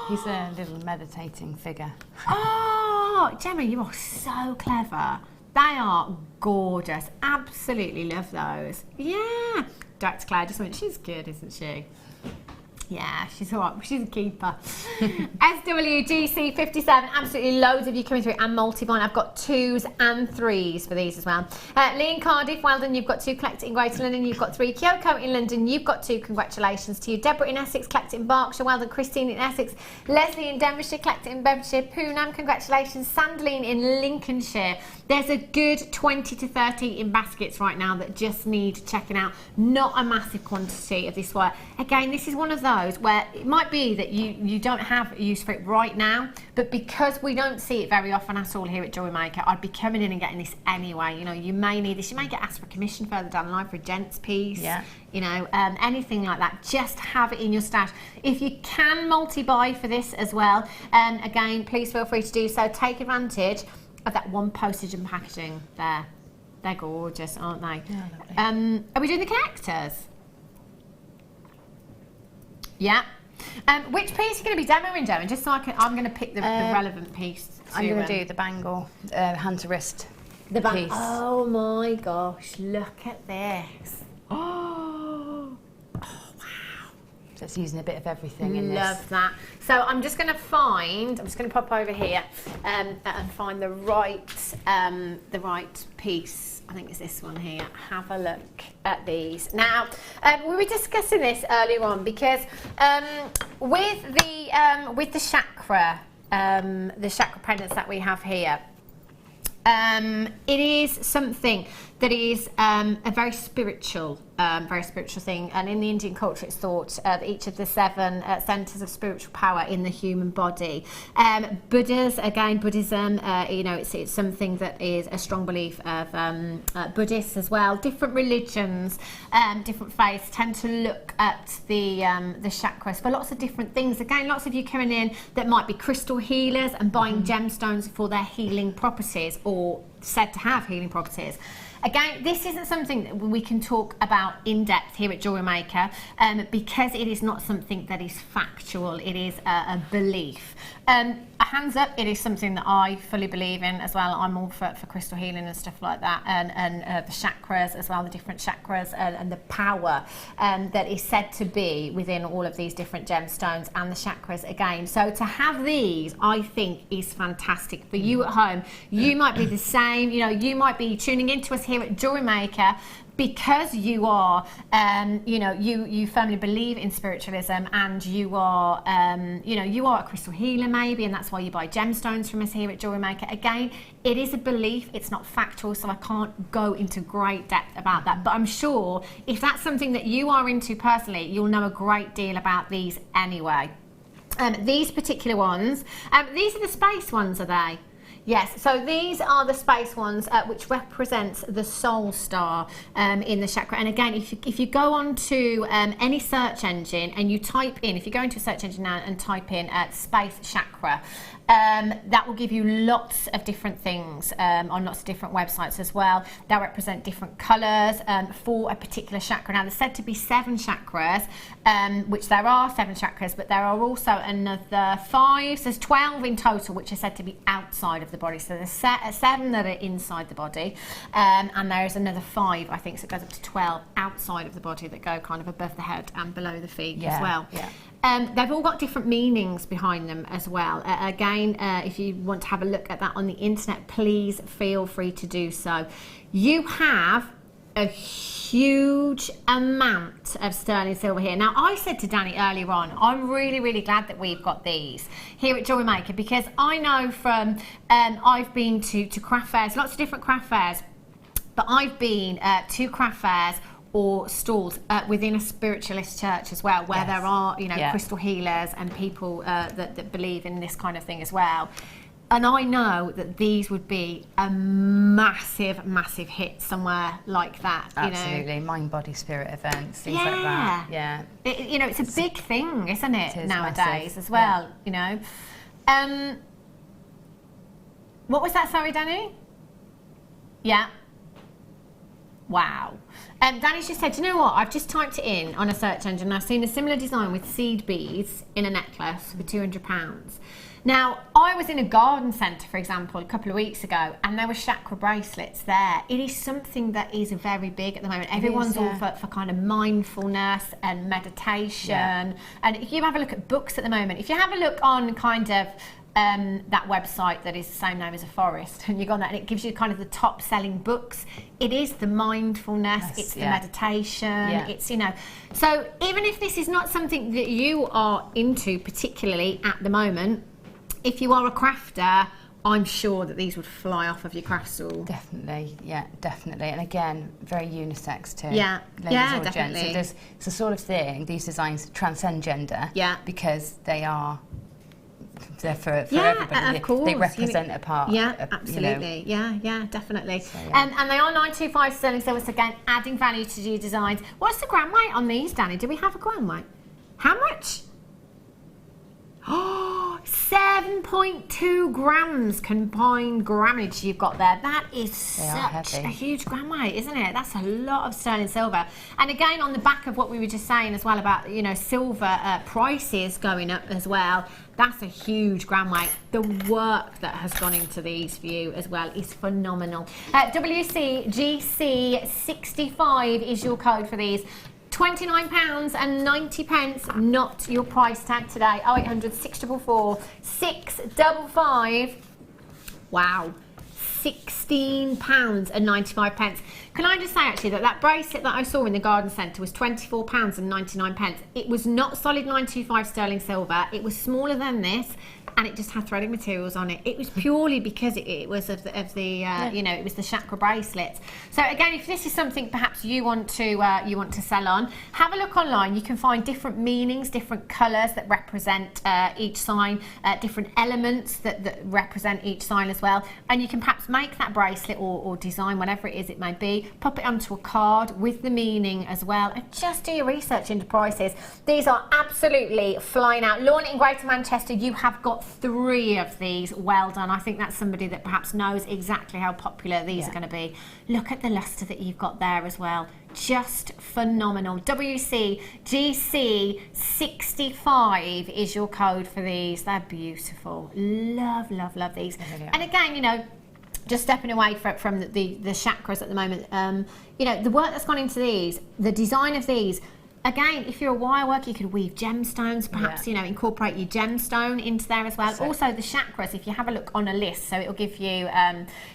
He's a little meditating figure. Oh, Gemma, you are so clever. They are gorgeous. Absolutely love those. Yeah. Dr. Claire just went, she's good, isn't she? Yeah, she's all right. She's a keeper. SWGC57, absolutely loads of you coming through, and multi-bond. I've got 2s and 3s for these as well. Lee in Cardiff, well done. You've got 2. Collect it in Greater London. You've got 3. Kyoko in London. You've got 2. Congratulations to you. Deborah in Essex, collect it in Berkshire. Well done. Christine in Essex. Leslie in Denbighshire, collect it in Bedfordshire. Poonam, congratulations. Sandaline in Lincolnshire. There's a good 20 to 30 in baskets right now that just need checking out. Not a massive quantity of this wire. Again, this is one of those where it might be that you don't have a use for it right now, but because we don't see it very often at all here at JewelleryMaker, I'd be coming in and getting this anyway. You know, you may need this. You may get asked for a commission further down the line for a gents piece. Yeah. You know, anything like that. Just have it in your stash. If you can multi-buy for this as well, again, please feel free to do so. Take advantage of that one postage and packaging there. They're gorgeous, aren't they? Yeah, are we doing the connectors? Yeah. Which piece are you going to be demoing, Gemma? Just so I'm going to pick the relevant piece. I'm going to do the bangle, hand to wrist piece. Oh my gosh, look at this. Oh, wow. So it's using a bit of everything in this. Love that. So I'm just going to pop over here and find the right piece. I think it's this one here. Have a look at these. Now, we were discussing this earlier on because with the chakra pendants that we have here, it is something that is a very spiritual thing, and in the Indian culture it's thought that each of the 7 centres of spiritual power in the human body. Buddhism, you know, it's something that is a strong belief of Buddhists as well. Different religions, different faiths tend to look at the chakras for lots of different things. Again, lots of you coming in that might be crystal healers and buying gemstones for their healing properties, or said to have healing properties. Again, this isn't something that we can talk about in depth here at JewelleryMaker because it is not something that is factual. It is a belief. A hands up, it is something that I fully believe in as well. I'm all for crystal healing and stuff like that, and the chakras as well, the different chakras and the power that is said to be within all of these different gemstones and the chakras again. So to have these, I think, is fantastic for you at home. You might be the same, you know, you might be tuning into us here at JewelleryMaker because you are, you know, you firmly believe in spiritualism, and you are, you know, you are a crystal healer maybe, and that's why you buy gemstones from us here at JewelleryMaker. Again, it is a belief, it's not factual, so I can't go into great depth about that, but I'm sure if that's something that you are into personally, you'll know a great deal about these anyway. These particular ones, these are the space ones, are they? Yes, so these are the space ones, which represents the soul star in the chakra. And again, if you go on to any search engine and you type in, if you go into a search engine now and type in space chakra, that will give you lots of different things on lots of different websites as well. They'll represent different colours for a particular chakra. Now, there's said to be 7 chakras, which there are 7 chakras, but there are also another 5. So there's 12 in total, which are said to be outside of the body. So there's 7 that are inside the body, and there is another 5, I think, so it goes up to 12 outside of the body that go kind of above the head and below the feet as well. Yeah. They've all got different meanings behind them as well. Again, if you want to have a look at that on the internet, please feel free to do so. You have a huge amount of sterling silver here. Now, I said to Danny earlier on, I'm really, really glad that we've got these here at JewelleryMaker, because I know from, I've been to craft fairs, lots of different craft fairs, but I've been to craft fairs or stalls within a spiritualist church as well, where there are, you know, crystal healers and people that believe in this kind of thing as well. And I know that these would be a massive, massive hit somewhere like that. Absolutely, you know? mind, body, spirit events, things like that. Yeah, you know, it's a big thing, isn't it, nowadays massive. As well? Yeah. You know. What was that? Sorry, Danny. Yeah. Wow. Danny's just said, you know what, I've just typed it in on a search engine and I've seen a similar design with seed beads in a necklace for £200. Now, I was in a garden centre, for example, a couple of weeks ago, and there were chakra bracelets there. It is something that is very big at the moment. Everyone's all for kind of mindfulness and meditation. And if you have a look at books at the moment, if you have a look on kind of that website that is the same name as a forest, and you go on that and it gives you kind of the top selling books, it is the mindfulness, it's the meditation, it's, you know. So even if this is not something that you are into particularly at the moment, if you are a crafter, I'm sure that these would fly off of your craft stool. Definitely, yeah, definitely. And again, very unisex too. Yeah, ladies or definitely. Gents. So it's the sort of thing, these designs transcend gender. Yeah. Because they're for everybody. Of course. They represent a part. Yeah, absolutely. You know. Yeah, definitely. So, yeah. And they are 925 sterling, so it's again adding value to your designs. What's the gram weight on these, Danny? Do we have a gram weight? How much? Oh, 7.2 grams combined grammage you've got there. That is such a huge gram weight, isn't it? That's a lot of sterling silver. And again, on the back of what we were just saying as well about, you know, silver prices going up as well, that's a huge gram weight. The work that has gone into these for you as well is phenomenal. WCGC65 is your code for these. £29.90, not your price tag today. 0800 644 655. Wow. £16.95. Can I just say actually that bracelet that I saw in the garden centre was £24.99. It was not solid 925 sterling silver. It was smaller than this, and it just had threading materials on it. It was purely because it was of the you know, it was the chakra bracelets. So again, if this is something perhaps you want to sell on, have a look online. You can find different meanings, different colours that represent each sign, different elements that represent each sign as well, and you can perhaps make that bracelet or design whatever it is it may be, pop it onto a card with the meaning as well, and just do your research into prices. These are absolutely flying out. Lorna in Greater Manchester, you have got 3 of these. Well done. I think that's somebody that perhaps knows exactly how popular these are going to be. Look at the luster that you've got there as well. Just phenomenal. WCGC65 is your code for these. They're beautiful. Love, love, love these. And again, you know, just stepping away from the chakras at the moment, you know, the work that's gone into these, the design of these. Again, if you're a wire worker, you could weave gemstones, perhaps, you know, incorporate your gemstone into there as well. So, also the chakras, if you have a look on a list, so it'll give you,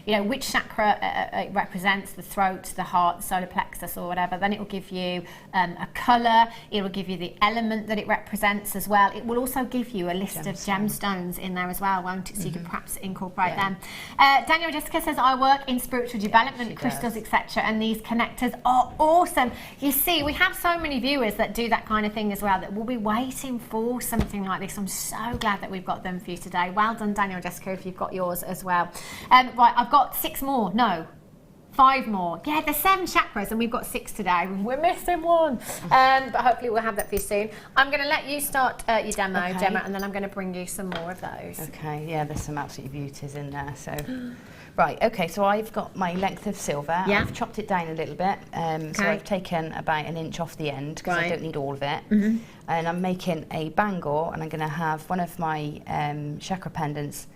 you know, which chakra it represents, the throat, the heart, the solar plexus or whatever. Then it will give you a colour, it will give you the element that it represents as well. It will also give you a list of gemstones in there as well, won't it? So you can perhaps incorporate them. Daniel Jessica says, I work in spiritual development, crystals, etc. And these connectors are awesome. You see, we have so many viewers that do that kind of thing as well that will be waiting for something like this. I'm so glad that we've got them for you today. Well done, Daniel Jessica, if you've got yours as well. Right, I've got 6 more. No, 5 more. Yeah, there's 7 chakras and we've got 6 today. We're missing 1. But hopefully we'll have that for you soon. I'm going to let you start your demo, Gemma, and then I'm going to bring you some more of those. Okay, yeah, there's some absolutely beauties in there. So, right, okay, so I've got my length of silver. Yeah. I've chopped it down a little bit. So I've taken about 1 inch off the end because I don't need all of it. And I'm making a bangle, and I'm going to have one of my chakra pendants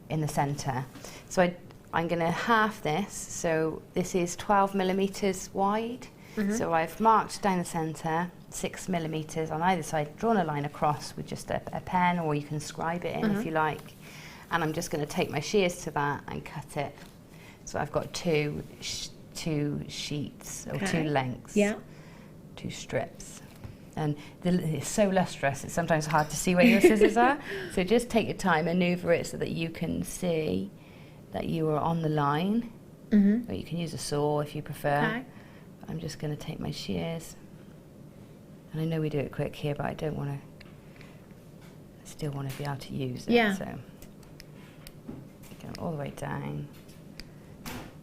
in the centre. So I'm going to half this, so this is 12 millimetres wide. So I've marked down the centre, 6 millimetres on either side, drawn a line across with just a pen, or you can scribe it in if you like. And I'm just going to take my shears to that and cut it. So I've got two sheets, or 2 lengths, 2 strips. And it's so lustrous, it's sometimes hard to see where your scissors are. So just take your time, manoeuvre it so that you can see that you are on the line. Or you can use a saw if you prefer. I'm just going to take my shears. And I know we do it quick here, but I don't want to, I still want to be able to use it. So go all the way down,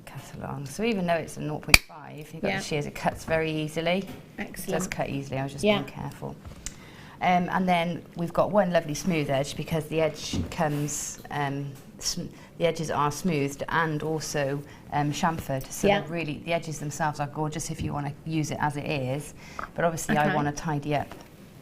cut along. So even though it's a 0.5, you've got the shears, it cuts very easily. Excellent. It does cut easily, I was just being careful. And then we've got one lovely smooth edge because the edge comes, the edges are smoothed and also chamfered. So they're really, the edges themselves are gorgeous if you want to use it as it is. But obviously I want to tidy up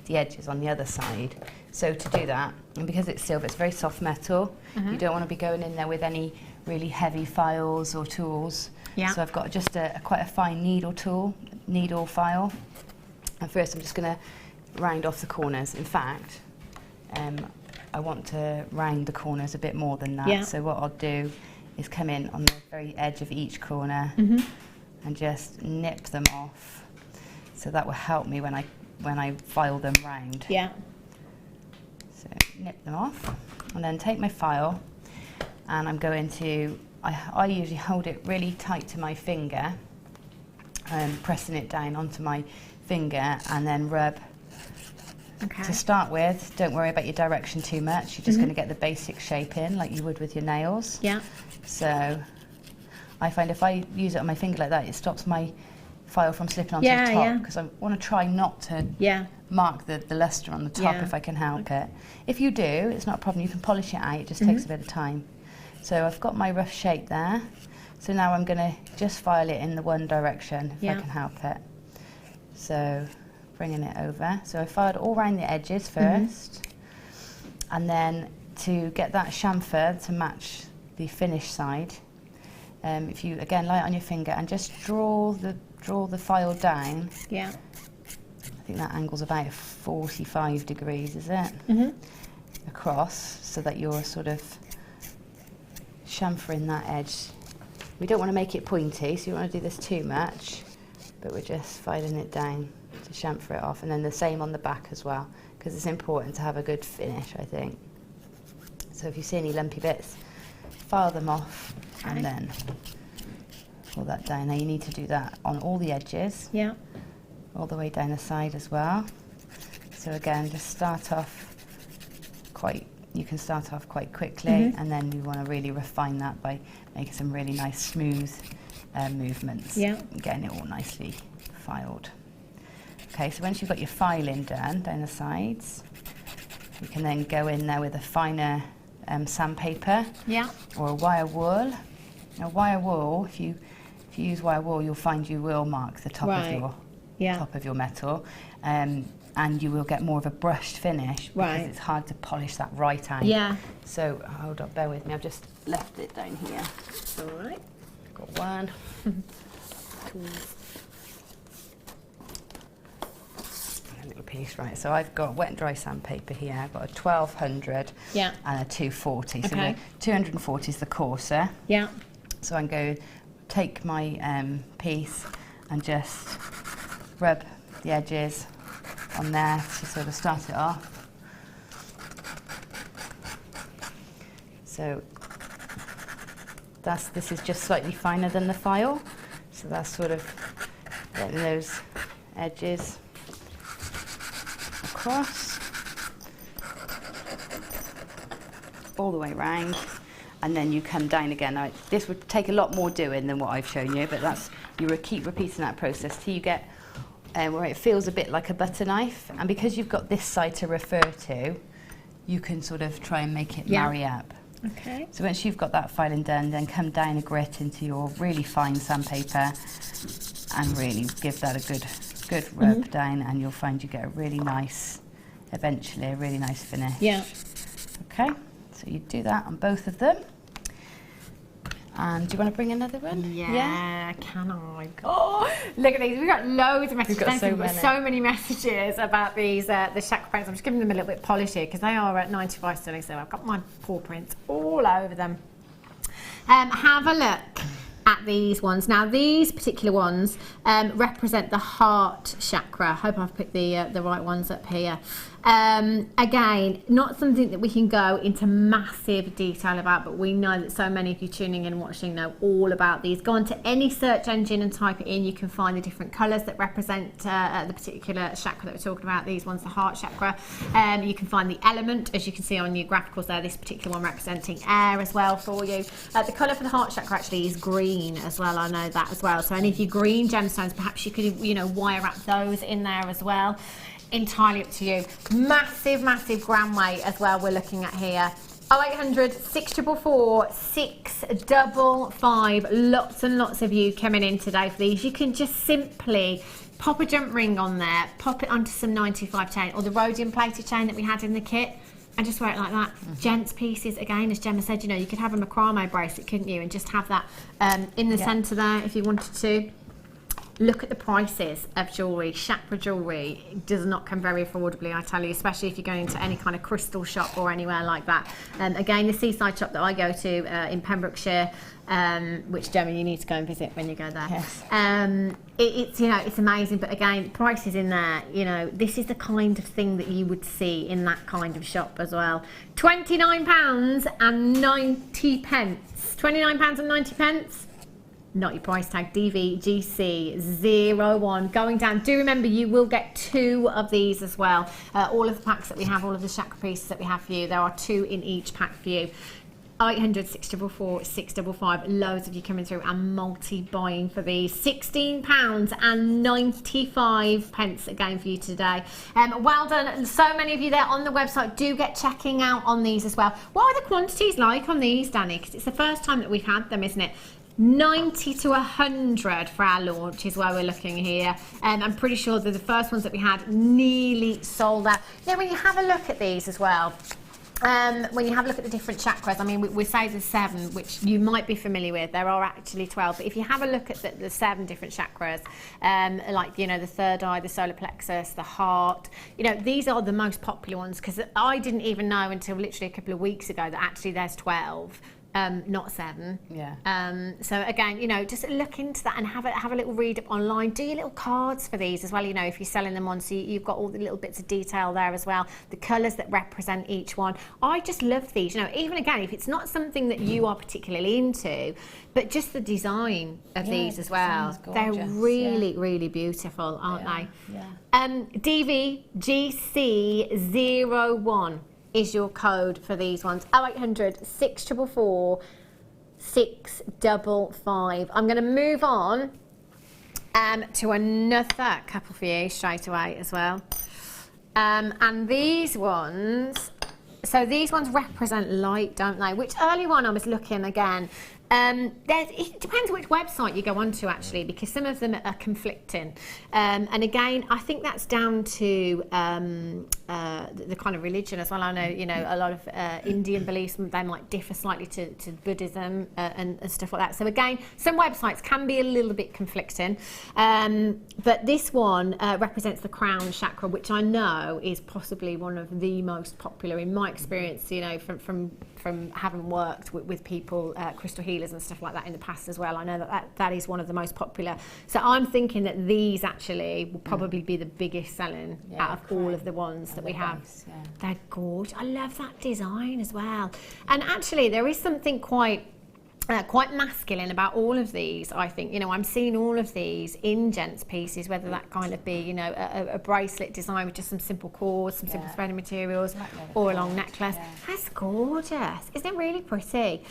the edges on the other side. So to do that, and because it's silver, it's very soft metal, you don't want to be going in there with any really heavy files or tools. So I've got just quite a fine needle file. And first I'm just going to round off the corners. In fact, I want to round the corners a bit more than that. So what I'll do is come in on the very edge of each corner and just nip them off. So that will help me when I file them round. So nip them off, and then take my file, and I'm going to, I usually hold it really tight to my finger, pressing it down onto my finger, and then rub. To start with, don't worry about your direction too much. You're just going to get the basic shape in like you would with your nails. So I find if I use it on my finger like that, it stops my file from slipping onto the top, because I want to try not to mark the lustre on the top if I can help it. If you do, it's not a problem. You can polish it out. It just takes a bit of time. So I've got my rough shape there. So now I'm going to just file it in the one direction if I can help it. So bringing it over. So I filed all around the edges first, and then to get that chamfer to match the finished side, if you again light on your finger and just draw the file down. I think that angle's about 45 degrees, is it? Across, so that you're sort of chamfering that edge. We don't want to make it pointy, so you don't want to do this too much, but we're just filing it down to chamfer it off, and then the same on the back as well, because it's important to have a good finish, I think. So if you see any lumpy bits, file them off and then pull that down. Now you need to do that on all the edges, all the way down the side as well. So again, just start off you can start off quite quickly, and then you want to really refine that by making some really nice smooth movements, getting it all nicely filed. Okay, so once you've got your filing done down the sides, you can then go in there with a finer sandpaper or a wire wool. Now wire wool, if you use wire wool, you'll find you will mark the top of your metal, and you will get more of a brushed finish because it's hard to polish that right out. So hold up, bear with me, I've just left it down here. Alright. Got one. Two. A little piece, right, so I've got wet and dry sandpaper here. I've got a 1200 and a 240. So the 240 is the coarser. So I'm going to take my piece and just rub the edges on there to sort of start it off. So this is just slightly finer than the file, so that's sort of getting those edges across all the way around, and then you come down again. Now, this would take a lot more doing than what I've shown you, but you keep repeating that process till you get where it feels a bit like a butter knife, and because you've got this side to refer to, you can sort of try and make it marry up. So once you've got that filing done, then come down a grit into your really fine sandpaper and really give that a good rub down, and you'll find you get a really nice, eventually a really nice finish. Okay, so you do that on both of them. And do you want to bring another one? Can I? Oh, look at these. We've got loads of messages. We've got so many messages about these, the chakra frames. I'm just giving them a little bit polished here because they are at 95 sterling, so I've got my paw prints all over them. Have a look at these ones. Now, these particular ones represent the heart chakra. I hope I've put the right ones up here. Again, not something that we can go into massive detail about, but we know that so many of you tuning in and watching know all about these. Go onto any search engine and type it in. You can find the different colours that represent the particular chakra that we're talking about. These ones, the heart chakra. You can find the element, as you can see on your graphicals there, this particular one representing air as well for you. The colour for the heart chakra actually is green as well. I know that as well. So any of your green gemstones, perhaps you could, wire up those in there as well. entirely up to you. Massive, massive gram weight as well we're looking at here. 0800 644 655. Lots and lots of you coming in today for these. You can just simply pop a jump ring on there, pop it onto some 95 chain or the rhodium plated chain that we had in the kit, and just wear it like that. Gents pieces, again, as Gemma said, you know, you could have a macrame bracelet, couldn't you, and just have that in the centre there if you wanted to. Look at the prices of jewellery. Chakra jewellery does not come very affordably, I tell you, especially if you're going to any kind of crystal shop or anywhere like that. Again, the seaside shop that I go to in Pembrokeshire, which, Gemma, you need to go and visit when you go there. Yes. It's, you know, it's amazing, but again, prices in there, you know, this is the kind of thing that you would see in that kind of shop as well. £29.90. £29.90. Not your price tag. DVGC01 going down. Do remember, you will get 2 of these as well. All of the packs that we have, all of the chakra pieces that we have for you, there are 2 in each pack for you. 800 644 655. Loads of you coming through and multi-buying for these. £16.95 again for you today. Well done. So many of you there on the website. Do get checking out on these as well. What are the quantities like on these, Danny? Because it's the first time that we've had them, isn't it? 90 to 100 for our launch is where we're looking here. I'm pretty sure that the first ones that we had nearly sold out. Now, when you have a look at these as well, when you have a look at the different chakras, I mean, we say there's 7, which you might be familiar with. There are actually 12, but if you have a look at the 7 different chakras, like, you know, the third eye, the solar plexus, the heart, you know, these are the most popular ones, because I didn't even know until literally a couple of weeks ago that actually there's 12. Not 7. Yeah. So again, you know, just look into that and have a little read up online. Do your little cards for these as well, you know, if you're selling them on, so you've got all the little bits of detail there as well, the colours that represent each one. I just love these, you know, even again, if it's not something that you are particularly into, but just the design of these as well. They're really, really beautiful, aren't they? Yeah. DVGC01 is your code for these ones. 0800 644 655. I'm going to move on to another couple for you straight away as well. And these ones, so these ones represent light, don't they? Which early one I was looking again. It depends which website you go onto, actually, because some of them are conflicting, and again, I think that's down to the kind of religion as well. I know, you know, a lot of Indian beliefs, they might differ slightly to Buddhism and stuff like that. So again, some websites can be a little bit conflicting, but this one represents the crown chakra, which I know is possibly one of the most popular in my experience, you know, from having worked with people, crystal healers and stuff like that in the past as well. I know that is one of the most popular. So I'm thinking that these actually will probably be the biggest selling out of all of the ones that we have. They're gorgeous. I love that design as well. And actually, there is something quite masculine about all of these, I think. You know, I'm seeing all of these in gents pieces, whether that kind of be, you know, a bracelet design with just some simple cords, some simple threading materials, or a long necklace. That's gorgeous. Isn't it really pretty?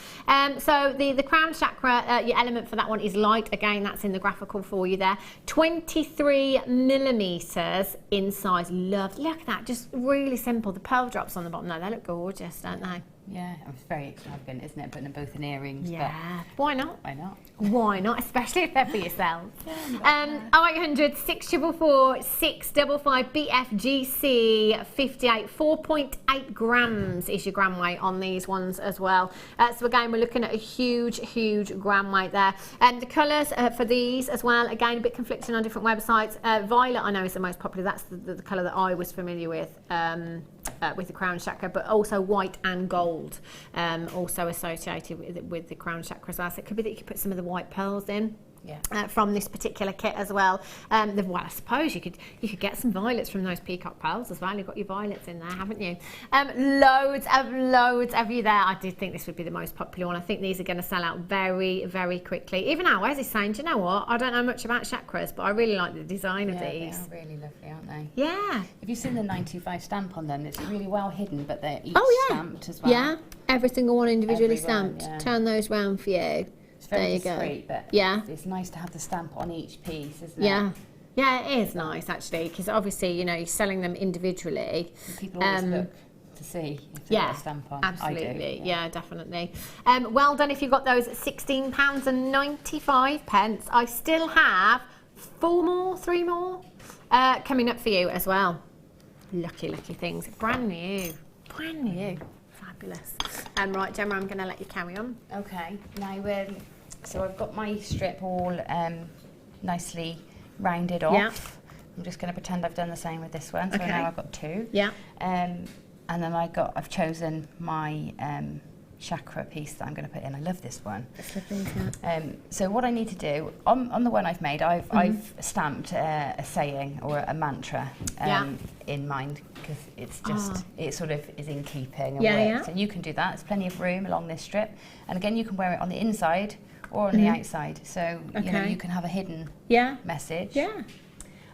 So the crown chakra, your element for that one is light. Again, that's in the graphical for you there. 23 millimeters in size. Love. Look at that. Just really simple. The pearl drops on the bottom there, they look gorgeous, don't they? Yeah, it's very extravagant, isn't it? Putting them both in earrings. Yeah. But why not? Why not? Why not? Especially if they're for yourself. 0800 644 655 BFGC 58. 4.8 grams is your gram weight on these ones as well. So again, we're looking at a huge gram weight there. And the colours for these as well, again, a bit conflicting on different websites. Violet, I know, is the most popular. That's the colour that I was familiar with the crown chakra, but also white and gold, also associated with the crown chakra as well. So it could be that you could put some of the white pearls in. From this particular kit as well. Well, I suppose you could get some violets from those peacock pearls as well. You've got your violets in there, haven't you? Loads of you there. I did think this would be the most popular one. I think these are going to sell out very, very quickly. Even our Wes is saying, do you know what? I don't know much about chakras, but I really like the design of these. They are really lovely, aren't they? Yeah. Have you seen the 925 stamp on them? It's really well hidden, but they're each stamped as well. Yeah, every single one individually Everyone, stamped. Turn those round for you. It's very there you discreet, go. but it's nice to have the stamp on each piece, isn't it? Yeah. Yeah, it is nice actually, because obviously, you know, you're selling them individually. People always look to see if they've got a stamp on. Absolutely. I do. Yeah, definitely. Well done if you got those at £16.95. I still have three more coming up for you as well. Lucky things. Brand new. Fabulous. Right, Gemma, I'm going to let you carry on. Okay. Now, so I've got my strip all nicely rounded off. Yeah. I'm just going to pretend I've done the same with this one. So now I've got 2. Yeah. And then I've chosen my chakra piece that I'm going to put in. I love this one. So what I need to do on the one I've made, I've stamped a saying or a mantra in mind, because it's just it sort of is in keeping. And so you can do that. There's plenty of room along this strip, and again you can wear it on the inside or on the outside. So you know, you can have a hidden message. Yeah.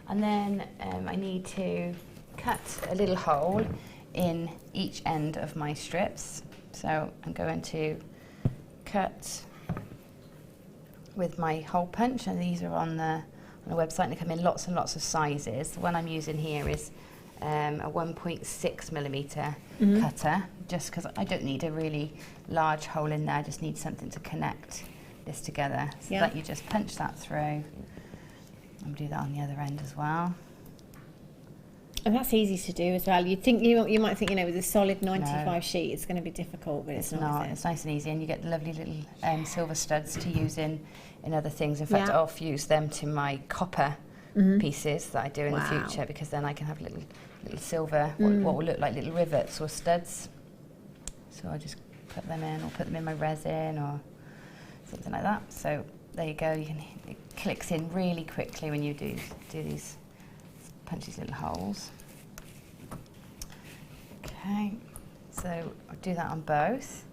And then I need to cut a little hole in each end of my strips. So I'm going to cut with my hole punch, and these are on the website, and they come in lots and lots of sizes. The one I'm using here is a 1.6mm cutter, just because I don't need a really large hole in there. I just need something to connect this together. So that you just punch that through. I'll do that on the other end as well. And that's easy to do as well. You might think, you know, with a solid 95 sheet, it's going to be difficult, but it's not. It's nice and easy, and you get the lovely little silver studs to use in other things. In fact, I'll fuse them to my copper pieces that I do in the future, because then I can have little silver, what will look like little rivets or studs. So I'll just put them in, or put them in my resin or something like that. So there you go. It clicks in really quickly when you do these. Punch these little holes. Okay, so I'll do that on both,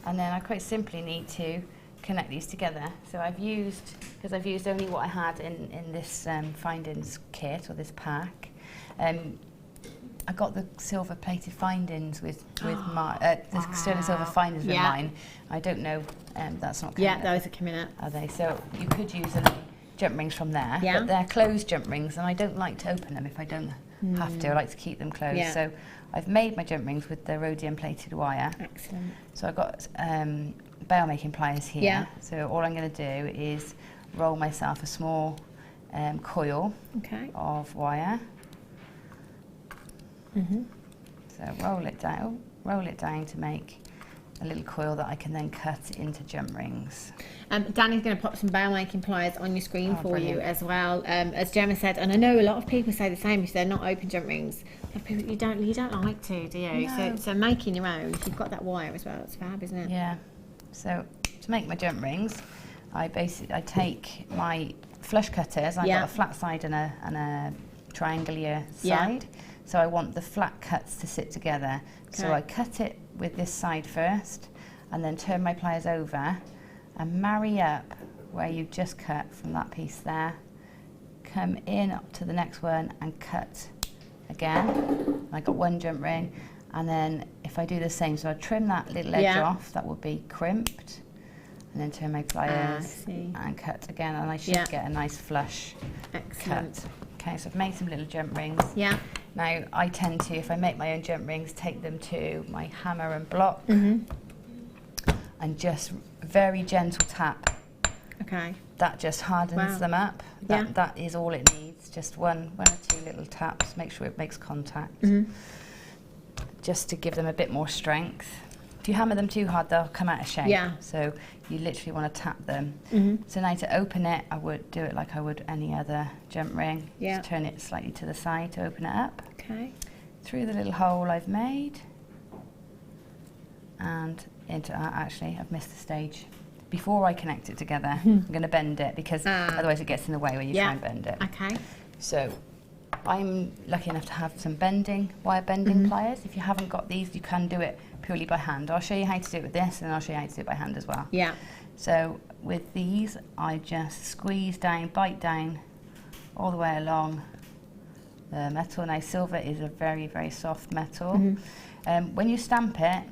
and then I quite simply need to connect these together. So because I've used only what I had in this findings kit, or this pack. I got the silver plated findings with my the sterling silver findings with mine. I don't know, that's not coming up. Those are coming up. Are they? So you could use jump rings from there, but they're closed jump rings, and I don't like to open them if I don't have to. I like to keep them closed. So I've made my jump rings with the rhodium plated wire. Excellent. So I've got bail making pliers here. So all I'm going to do is roll myself a small coil of wire. So roll it down to make a little coil that I can then cut into jump rings. Danny's going to pop some bail making pliers on your screen for you as well. As Gemma said, and I know a lot of people say the same if they're not open jump rings. You don't like to, do you? No. So making your own, if you've got that wire as well, it's fab, isn't it? Yeah. So to make my jump rings, I take my flush cutters. I've got a flat side and a triangular side. So I want the flat cuts to sit together. So I cut it with this side first, and then turn my pliers over and marry up where you just cut from that piece there. Come in up to the next one and cut again. I got one jump ring, and then if I do the same, so I trim that little edge off, that will be crimped, and then turn my pliers and cut again, and I should get a nice flush cut. Okay, so I've made some little jump rings. Now I tend to, if I make my own jump rings, take them to my hammer and block and just very gentle tap. That just hardens them up. That is all it needs. Just one or two little taps. Make sure it makes contact. Just to give them a bit more strength. If you hammer them too hard, they'll come out of shape. So you literally want to tap them. So now to open it, I would do it like I would any other jump ring. Just turn it slightly to the side to open it up. Through the little hole I've made, and into actually I've missed the stage. Before I connect it together, I'm going to bend it, because otherwise it gets in the way when you try and bend it. So I'm lucky enough to have some wire bending pliers. If you haven't got these, you can do it purely by hand. I'll show you how to do it with this, and I'll show you how to do it by hand as well. So with these, I just squeeze down, bite down all the way along the metal. Now silver is a very, very soft metal. When you stamp it,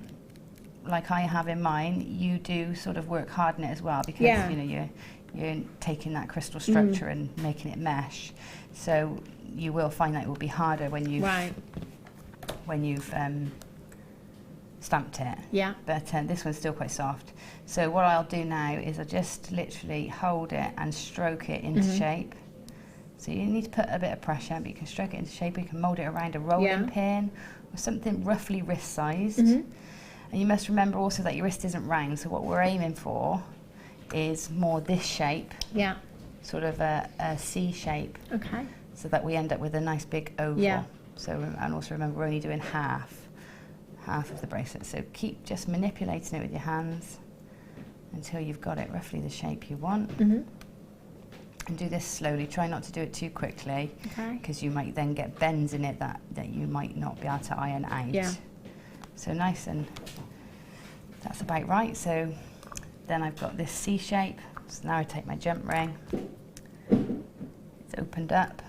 like I have in mine, you do sort of work hard in it as well, because you know you're taking that crystal structure and making it mesh. So you will find that it will be harder when you've stamped it. Yeah. But this one's still quite soft. So what I'll do now is I just literally hold it and stroke it into shape. So you need to put a bit of pressure, but you can stroke it into shape. You can mould it around a rolling pin or something roughly wrist sized. And you must remember also that your wrist isn't round. So what we're aiming for is more this shape. Yeah. Sort of a C shape. Okay. So that we end up with a nice big oval. Yeah. So, and also remember we're only doing half of the bracelet. So keep just manipulating it with your hands until you've got it roughly the shape you want. And do this slowly. Try not to do it too quickly, because you might then get bends in it that you might not be able to iron out. Yeah. So nice, and that's about right. So then I've got this C shape. So now I take my jump ring. It's opened up,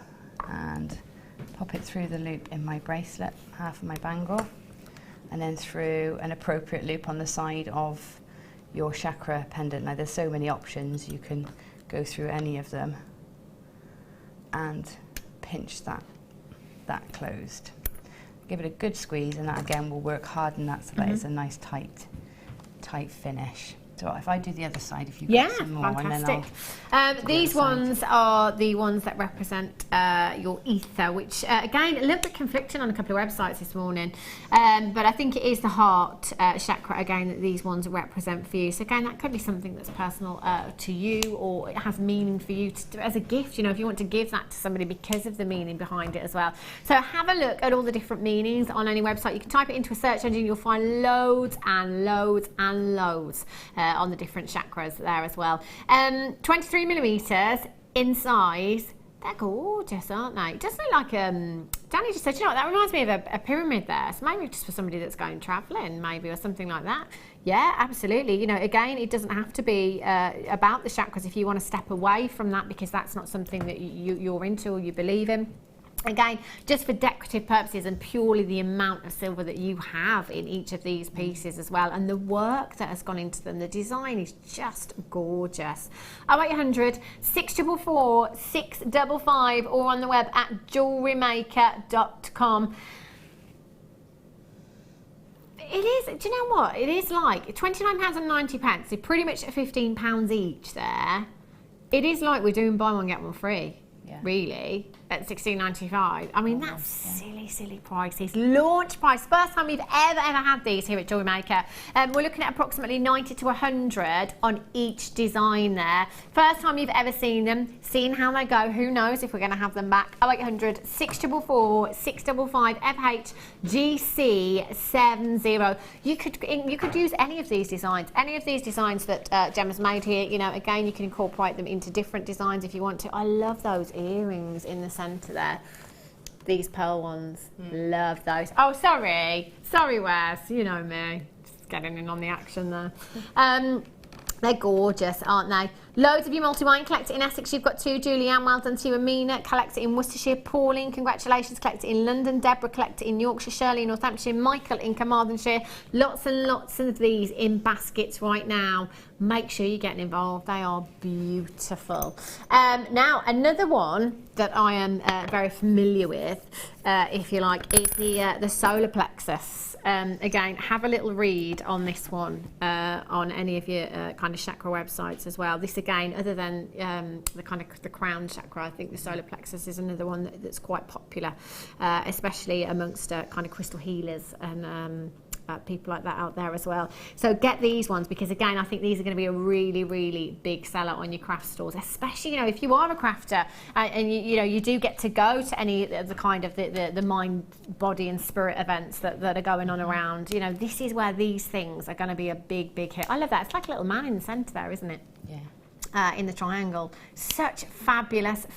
and pop it through the loop in my bracelet, half of my bangle, and then through an appropriate loop on the side of your chakra pendant. Now there's so many options, you can go through any of them and pinch that closed. Give it a good squeeze, and that again will work hard in that so that it's a nice tight finish. So if I do the other side, if you got some more, fantastic. And then these ones are the ones that represent your ether, which again a little bit conflicting on a couple of websites this morning, but I think it is the heart chakra again that these ones represent for you. So again, that could be something that's personal to you, or it has meaning for you to, as a gift. You know, if you want to give that to somebody because of the meaning behind it as well. So have a look at all the different meanings on any website. You can type it into a search engine. You'll find loads and loads and loads on the different chakras there as well. 23 millimeters in size. They're gorgeous, aren't they? It does look like Danny just said, you know what, that reminds me of a pyramid there. So maybe just for somebody that's going travelling, maybe, or something like that. Yeah, absolutely. You know, again, it doesn't have to be about the chakras if you want to step away from that, because that's not something that you're into or you believe in. Again, just for decorative purposes and purely the amount of silver that you have in each of these pieces as well, and the work that has gone into them. The design is just gorgeous. 0800 644 655 or on the web at JewelleryMaker.com. It is, do you know what? It is like £29.90, so pretty much £15 each there. It is like we're doing buy one, get one free. Really, at $16.95. I mean, that's silly prices. Launch price. First time we've ever had these here at JewelleryMaker. We're looking at approximately 90 to 100 on each design there. First time you've ever seen them, seeing how they go. Who knows if we're going to have them back. 0800 644 655 FHGC70. You could use any of these designs. Any of these designs that Gemma's made here. You know, again, you can incorporate them into different designs if you want to. I love those earrings in the centre there. These pearl ones, love those. Oh, sorry Wes, you know me, just getting in on the action there. They're gorgeous, aren't they? Loads of you multi-wine collect it in Essex. You've got two. Julianne, well done to you. Amina, collect it in Worcestershire. Pauline, congratulations, collect it in London. Deborah, collect it in Yorkshire. Shirley in Northamptonshire. Michael in Carmarthenshire. Lots and lots of these in baskets right now. Make sure you're getting involved. They are beautiful. Now, another one that I am very familiar with, if you like, is the solar plexus. Again, have a little read on this one on any of your kind of chakra websites as well. This again, other than the crown chakra, I think the solar plexus is another one that's quite popular, especially amongst kind of crystal healers and people like that out there as well. So get these ones, because again, I think these are going to be a really big seller on your craft stores, especially, you know, if you are a crafter and you do get to go to any of the kind of the mind, body and spirit events that are going on around. You know, this is where these things are going to be a big hit. I love that. It's like a little man in the centre there, isn't it? Yeah. In the triangle. Such fabulous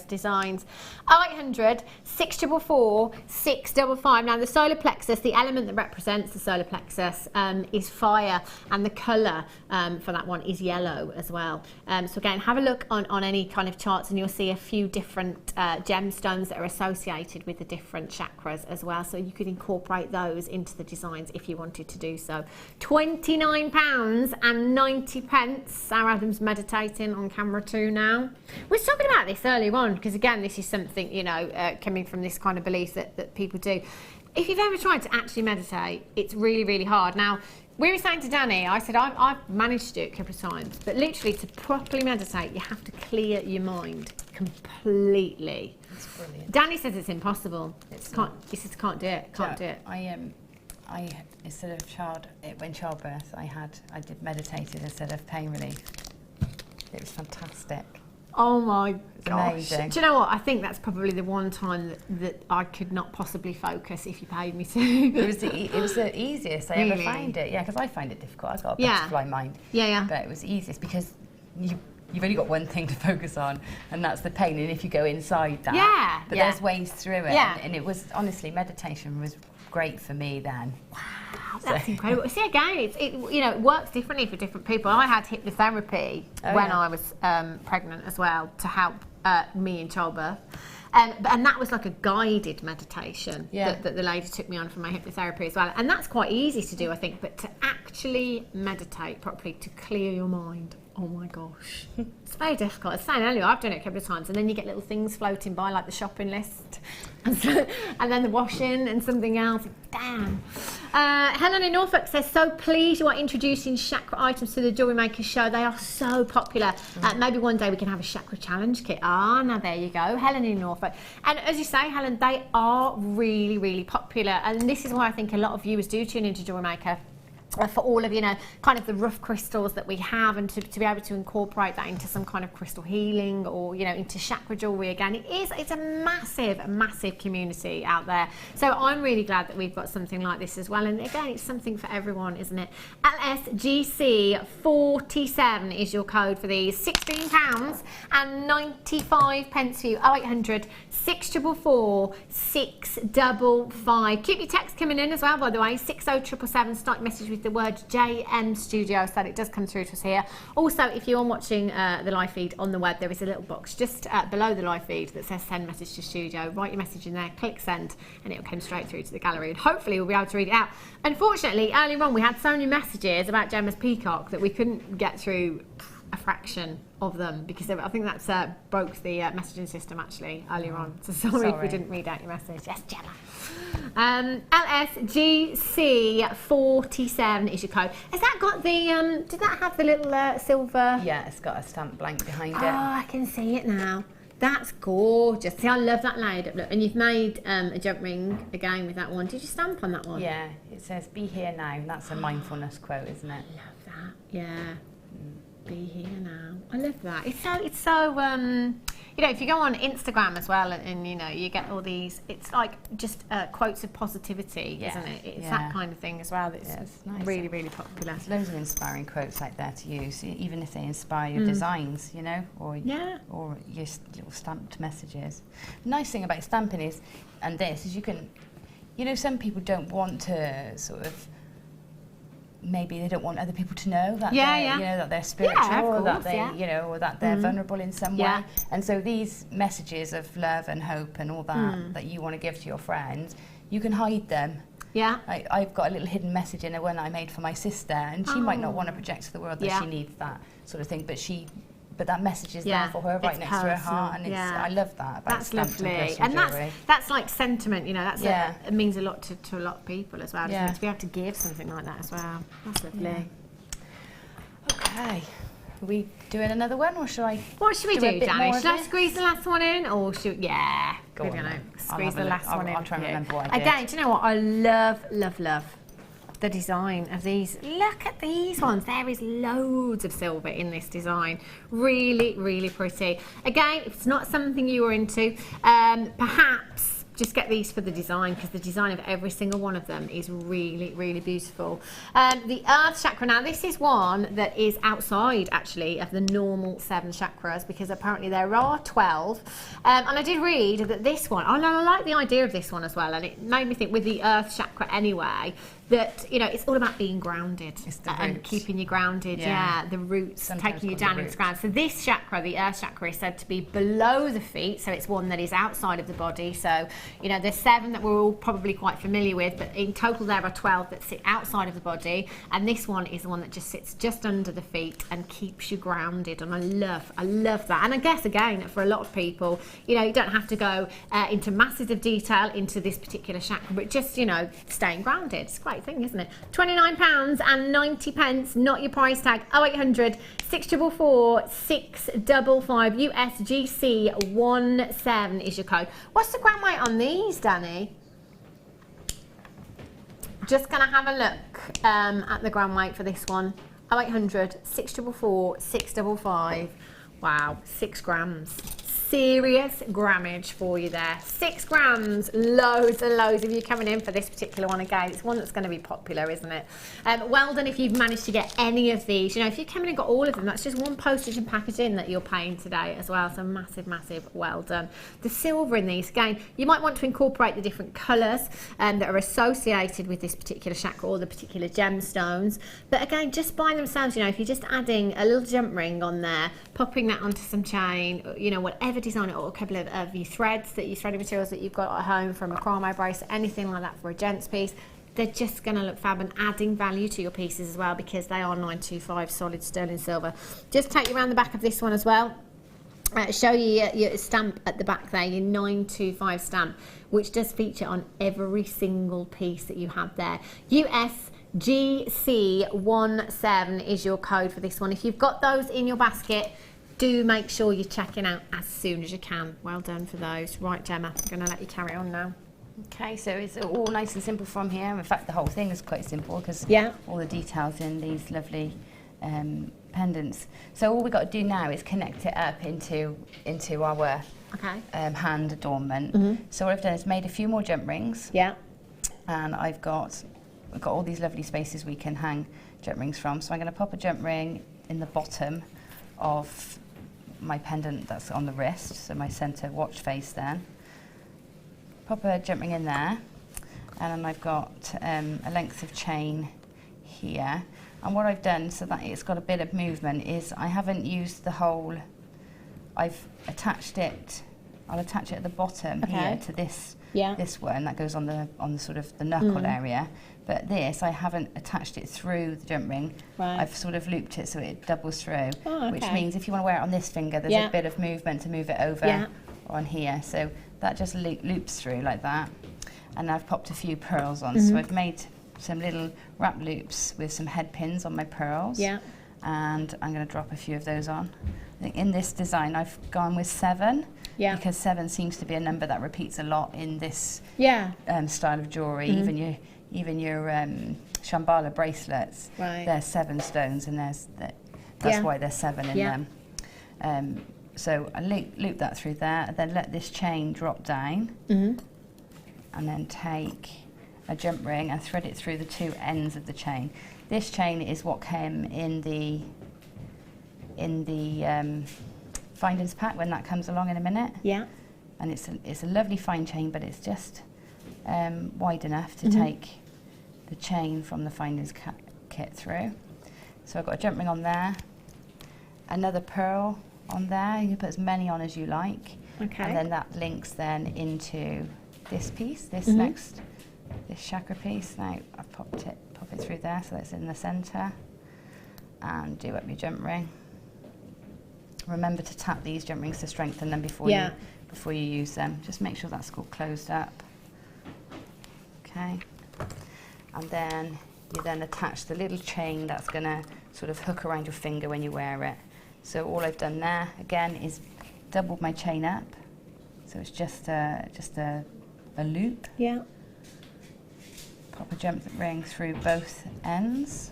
designs. 0800 644 655. Now the solar plexus, the element that represents the solar plexus is fire, and the colour for that one is yellow as well. So again, have a look on any kind of charts and you'll see a few different gemstones that are associated with the different chakras as well, so you could incorporate those into the designs if you wanted to do so. £29.90. Sarah Adams Meditation meditating on camera too now. We were talking about this earlier on, because again, this is something, you know, coming from this kind of belief that people do. If you've ever tried to actually meditate, it's really, really hard. Now, we were saying to Danny, I said, I've managed to do it a couple of times, but literally to properly meditate, you have to clear your mind completely. That's brilliant. Danny says it's impossible. He says, can't do it, can't do it. I instead of when childbirth, I did meditated instead of pain relief. It was fantastic. Oh my gosh. Amazing. Do you know what? I think that's probably the one time that I could not possibly focus if you paid me to. It was the easiest I ever found it. Yeah, because I find it difficult. I've got a butterfly mind. Yeah. But it was the easiest because you've only got one thing to focus on, and that's the pain. And if you go inside that, but there's ways through it. Yeah. And it was, honestly, meditation was great for me then. Wow, that's incredible. See, again, it works differently for different people. I had hypnotherapy when I was pregnant as well to help me in childbirth. And that was like a guided meditation that the lady took me on for my hypnotherapy as well. And that's quite easy to do, I think, but to actually meditate properly, to clear your mind, oh my gosh. It's very difficult. I was saying earlier, I've done it a couple of times, and then you get little things floating by, like the shopping list, and then the washing and something else. Damn. Helen in Norfolk says, so pleased you are introducing chakra items to the Jewellery Maker show. They are so popular. Maybe one day we can have a chakra challenge kit. Now there you go. Helen in Norfolk. And as you say, Helen, they are really, really popular. And this is why I think a lot of viewers do tune into Jewellery Maker. For all of, kind of the rough crystals that we have, and to be able to incorporate that into some kind of crystal healing, or, into chakra jewellery again. It's a massive, massive community out there. So I'm really glad that we've got something like this as well. And again, it's something for everyone, isn't it? LSGC47 is your code for these. £16 and 95 pence for you. 0800 644 655. Keep your text coming in as well, by the way. 60777. Start your message with the word JM Studio, so that it does come through to us here. Also, if you are watching the live feed on the web, there is a little box just below the live feed that says send message to studio. Write your message in there, click send, and it will come straight through to the gallery, and hopefully we'll be able to read it out. Unfortunately, earlier on we had so many messages about Gemma's peacock that we couldn't get through a fraction of them, because I think that's broke the messaging system actually earlier on. So sorry if we didn't read out your message. Yes, Gemma. LSGC47 is your code. Has that got the, did that have the little silver? Yeah, it's got a stamp blank behind it. Oh, I can see it now. That's gorgeous. See, I love that laid up look. And you've made a jump ring again with that one. Did you stamp on that one? Yeah, it says be here now. And that's a mindfulness quote, isn't it? I love that. Yeah. Be here now. I love that. It's so if you go on Instagram as well, and you get all these, it's like just quotes of positivity, isn't it? It's that kind of thing as well that's nice. Really, really popular. There's loads of inspiring quotes out there to use, even if they inspire your designs, or your little stamped messages. The nice thing about stamping is you can, some people don't want to sort of, maybe they don't want other people to know that that they're spiritual, or that they or that they're vulnerable in some way. And so these messages of love and hope and all that you want to give to your friends, you can hide them. I've got a little hidden message in a one I made for my sister, and she might not want to project to the world that she needs that sort of thing, but that message is there for her, right next to her heart, and I love that. That's lovely, and that's like sentiment. It means a lot to a lot of people as well. To be able to give something like that as well. That's lovely. Okay, are we doing another one, or should I? What should we do, Danny? Should I squeeze the last one in, or should go on? Squeeze the last one in. I'll try and remember what I did. Again, do you know what I love? The design of these. Look at these ones. There is loads of silver in this design. Really, really pretty. Again, if it's not something you are into, perhaps just get these for the design, because the design of every single one of them is really, really beautiful. The Earth Chakra, now this is one that is outside actually of the normal 7 chakras, because apparently there are 12. And I did read that this one, I like the idea of this one as well, and it made me think with the Earth Chakra anyway, that, you know, it's all about being grounded and keeping you grounded. Yeah. The roots, Sometimes taking you called down the into the ground. So this chakra, the earth chakra, is said to be below the feet, so it's one that is outside of the body. So, you know, there's 7 that we're all probably quite familiar with, but in total there are 12 that sit outside of the body, and this one is the one that just sits just under the feet and keeps you grounded. And I love that. And I guess again, for a lot of people, you know, you don't have to go into masses of detail into this particular chakra, but just, you know, staying grounded. It's a great thing, isn't it? £29.90, not your price tag. 0800 644 655 USGC 17 is your code. What's the gram weight on these, Danny? Just gonna have a look at the gram weight for this one. 0800 644 655. Wow, 6 grams. Serious grammage for you there. 6 grams, loads and loads of you coming in for this particular one again. It's one that's going to be popular, isn't it? Well done if you've managed to get any of these. You know, if you come in and got all of them, that's just one postage and packaging that you're paying today as well. So massive, massive well done. The silver in these, again, you might want to incorporate the different colours that are associated with this particular chakra or the particular gemstones. But again, just by themselves, you know, if you're just adding a little jump ring on there, popping that onto some chain, you know, whatever design it, or a couple of your threads, your threading materials that you've got at home from a macrame bracelet, anything like that for a gents piece, they're just going to look fab and adding value to your pieces as well, because they are 925 solid sterling silver. Just take you around the back of this one as well. Show you your stamp at the back there, your 925 stamp, which does feature on every single piece that you have there. USGC17 is your code for this one. If you've got those in your basket, do make sure you're checking out as soon as you can. Well done for those. Right, Gemma, I'm going to let you carry on now. Okay, so it's all nice and simple from here. In fact, the whole thing is quite simple because all the details in these lovely pendants. So all we've got to do now is connect it up into our hand adornment. So what I've done is made a few more jump rings. And we've got all these lovely spaces we can hang jump rings from. So I'm going to pop a jump ring in the bottom of my pendant that's on the wrist, so my centre watch face then. Pop a jump ring in there, and then I've got a length of chain here. And what I've done so that it's got a bit of movement is I haven't used the whole, I've attached it, I'll attach it at the bottom here to this one that goes on the sort of the knuckle area. But this, I haven't attached it through the jump ring. I've sort of looped it so it doubles through, which means if you want to wear it on this finger, there's a bit of movement to move it over on here. So that just loops through like that. And I've popped a few pearls on. So I've made some little wrap loops with some head pins on my pearls. And I'm going to drop a few of those on. I think in this design, I've gone with 7. Because 7 seems to be a number that repeats a lot in this style of jewellery. Even your Shambhala bracelets, they're 7 stones, and that's why there's 7 in them. So I loop that through there, and then let this chain drop down, and then take a jump ring and thread it through the 2 ends of the chain. This chain is what came in the findings pack when that comes along in a minute. And it's a lovely fine chain, but it's just wide enough to take the chain from the findings kit through. So I've got a jump ring on there, another pearl on there. You can put as many on as you like, and then that links then into this piece, this chakra piece. Now I've pop it through there, so it's in the centre, and do up your jump ring. Remember to tap these jump rings to strengthen them before you use them. Just make sure that's all closed up. Okay, and then you then attach the little chain that's going to sort of hook around your finger when you wear it. So all I've done there again is doubled my chain up, so it's just a loop. Pop a jump ring through both ends.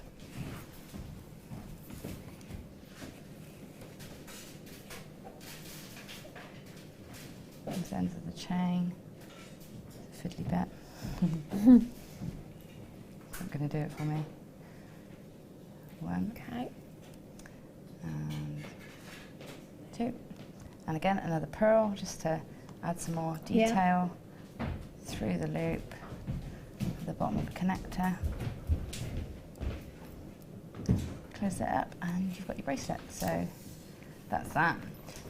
Both ends of the chain. Fiddly bit. Not going to do it for me. 1. And 2. And again, another pearl just to add some more detail through the loop. the bottom of the connector. Close it up and you've got your bracelet. So that's that.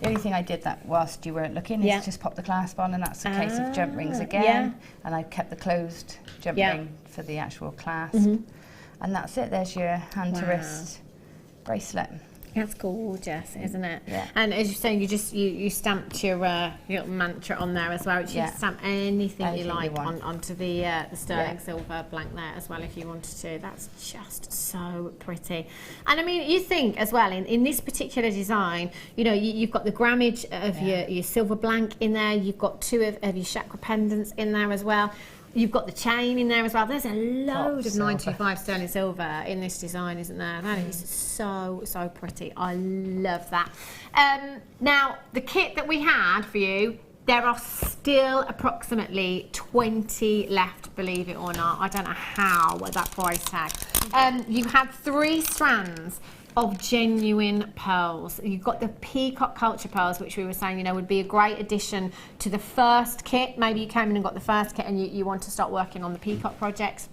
The only thing I did that whilst you weren't looking is just pop the clasp on, and that's a case of jump rings again. And I've kept the closed jump ring for the actual clasp. And that's it, there's your hand to wrist bracelet. That's gorgeous, isn't it? Yeah. And as you're saying, you stamped your little mantra on there as well, which you can stamp anything you like onto the sterling silver blank there as well if you wanted to. That's just so pretty. And I mean, you think as well, in this particular design, you know, you've got the grammage of your silver blank in there, you've got 2 of your chakra pendants in there as well. You've got the chain in there as well. There's a load of 925 sterling silver in this design, isn't there? That is so, so pretty. I love that. Now, the kit that we had for you, there are still approximately 20 left, believe it or not. I don't know how, with that price tag. You had 3 strands of genuine pearls. You've got the peacock culture pearls, which we were saying, you know, would be a great addition to the first kit. Maybe you came in and got the first kit and you want to start working on the peacock projects.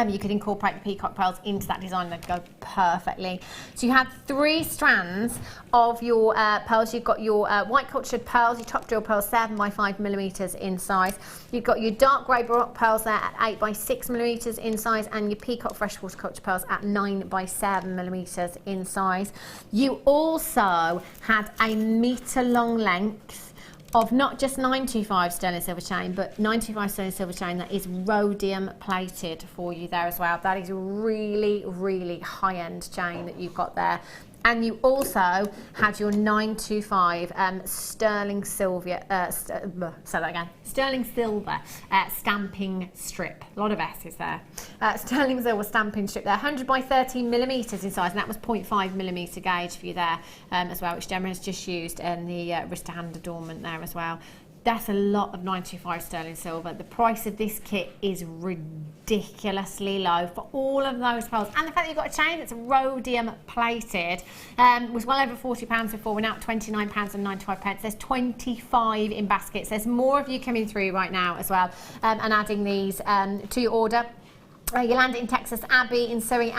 You could incorporate the peacock pearls into that design, they'd go perfectly. So you had 3 strands of your pearls. You've got your white cultured pearls, your top drill pearls, 7 by 5 millimeters in size. You've got your dark grey baroque pearls there at 8 by 6 millimeters in size, and your peacock freshwater culture pearls at 9 by 7 millimeters in size. You also had a metre long length of not just 925 sterling silver chain, but 925 sterling silver chain that is rhodium plated for you there as well. That is a really, really high-end chain that you've got there. And you also had your 925 sterling silver, sterling silver stamping strip. A lot of S's there. Sterling silver stamping strip there, 100 by 13 millimeters in size, and that was 0.5 millimeter gauge for you there as well, which Gemma has just used in the wrist to hand adornment there as well. That's a lot of 925 sterling silver. The price of this kit is ridiculously low for all of those pearls. And the fact that you've got a chain that's rhodium plated was well over £40 before. We're now at £29.95. There's 25 in baskets. There's more of you coming through right now as well, and adding these to your order. You land in Texas, Abbey in Surrey,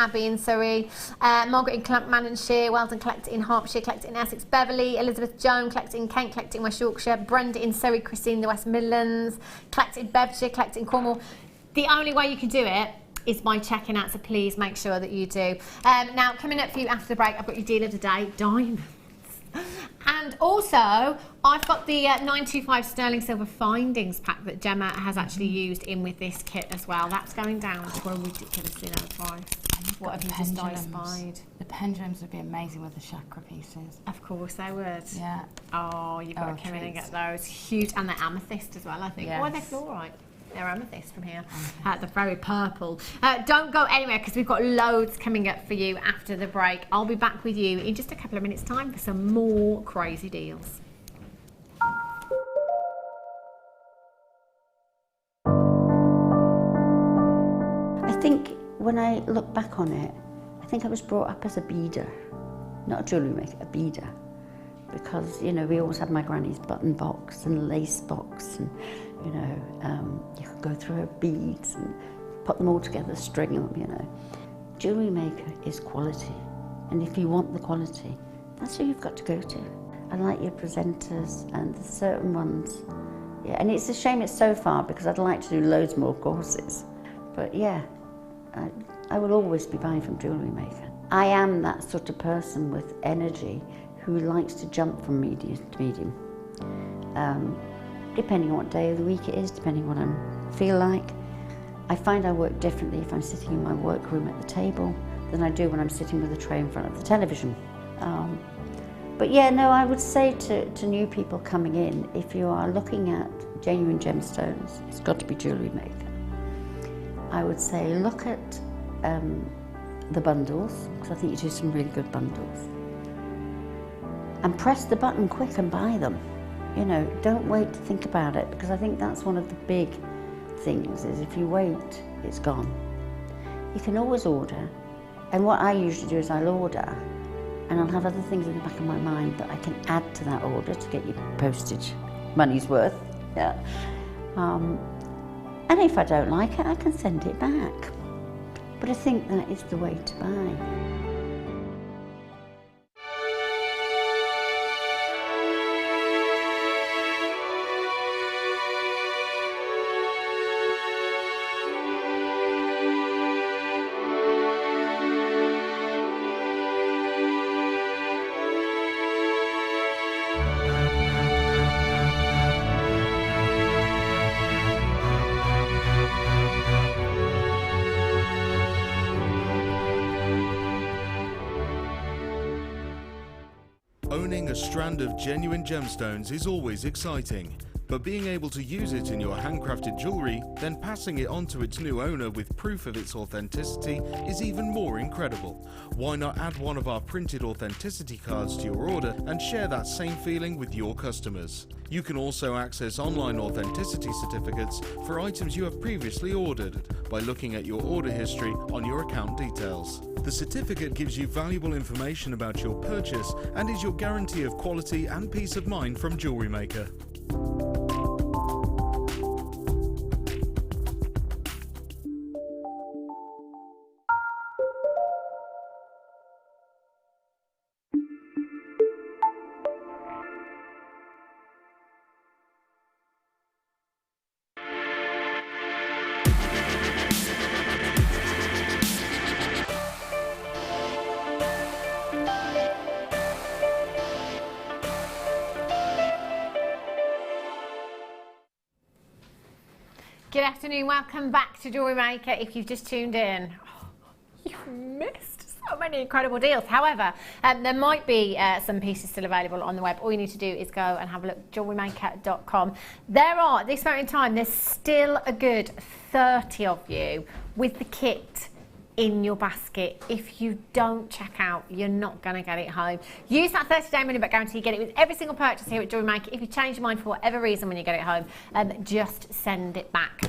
Margaret in Clampmanshire, Weldon collect in Hertfordshire, collect in Essex, Beverley, Elizabeth Joan collect in Kent, collect in West Yorkshire, Brenda in Surrey, Christine in the West Midlands, collect in Bedfordshire, collect in Cornwall. The only way you can do it is by checking out, so please make sure that you do. Now, coming up for you after the break, I've got your deal of the day, diamonds. And also, I've got the 925 sterling silver findings pack that Gemma has actually used in with this kit as well. That's going down to a ridiculously low price. What have you just spied? The pendulums would be amazing with the chakra pieces. Of course they would. Yeah. Oh, you've got to come in and get those. Huge. And they're amethyst as well, I think. Yes. Or are they fluorite? They're amethyst from here. They're very purple. Don't go anywhere because we've got loads coming up for you after the break. I'll be back with you in just a couple of minutes' time for some more crazy deals. I think when I look back on it, I think I was brought up as a beader, not a jewellery maker, a beader. Because, you know, we always had my granny's button box and lace box, and, you know, you could go through her beads and put them all together, string them, you know. Jewellery maker is quality, and if you want the quality, that's who you've got to go to. I like your presenters and the certain ones. Yeah, and it's a shame it's so far because I'd like to do loads more courses. But yeah, I will always be buying from Jewellery Maker. I am that sort of person with energy who likes to jump from medium to medium. Depending on what day of the week it is, depending on what I feel like. I find I work differently if I'm sitting in my workroom at the table than I do when I'm sitting with a tray in front of the television. But yeah, no, I would say to new people coming in, if you are looking at genuine gemstones, it's got to be Jewellery Maker. I would say look at the bundles, because I think you do some really good bundles. And press the button quick and buy them. You know, don't wait to think about it, because I think that's one of the big things, is if you wait, it's gone. You can always order, and what I usually do is I'll order, and I'll have other things in the back of my mind that I can add to that order to get your postage money's worth. Yeah. And if I don't like it, I can send it back. But I think that is the way to buy. Owning a strand of genuine gemstones is always exciting, but being able to use it in your handcrafted jewellery, then passing it on to its new owner with proof of its authenticity is even more incredible. Why not add one of our printed authenticity cards to your order and share that same feeling with your customers? You can also access online authenticity certificates for items you have previously ordered by looking at your order history on your account details. The certificate gives you valuable information about your purchase and is your guarantee of quality and peace of mind from JewelleryMaker. Good afternoon, welcome back to JewelleryMaker. If you've just tuned in, you've missed so many incredible deals. However, there might be some pieces still available on the web. All you need to do is go and have a look, JewelleryMaker.com. There are, at this moment in time, there's still a good 30 of you with the kit in your basket. If you don't check out, you're not going to get it home. Use that 30-day money-back guarantee. You get it with every single purchase here at JewelleryMaker. If you change your mind for whatever reason when you get it home, just send it back.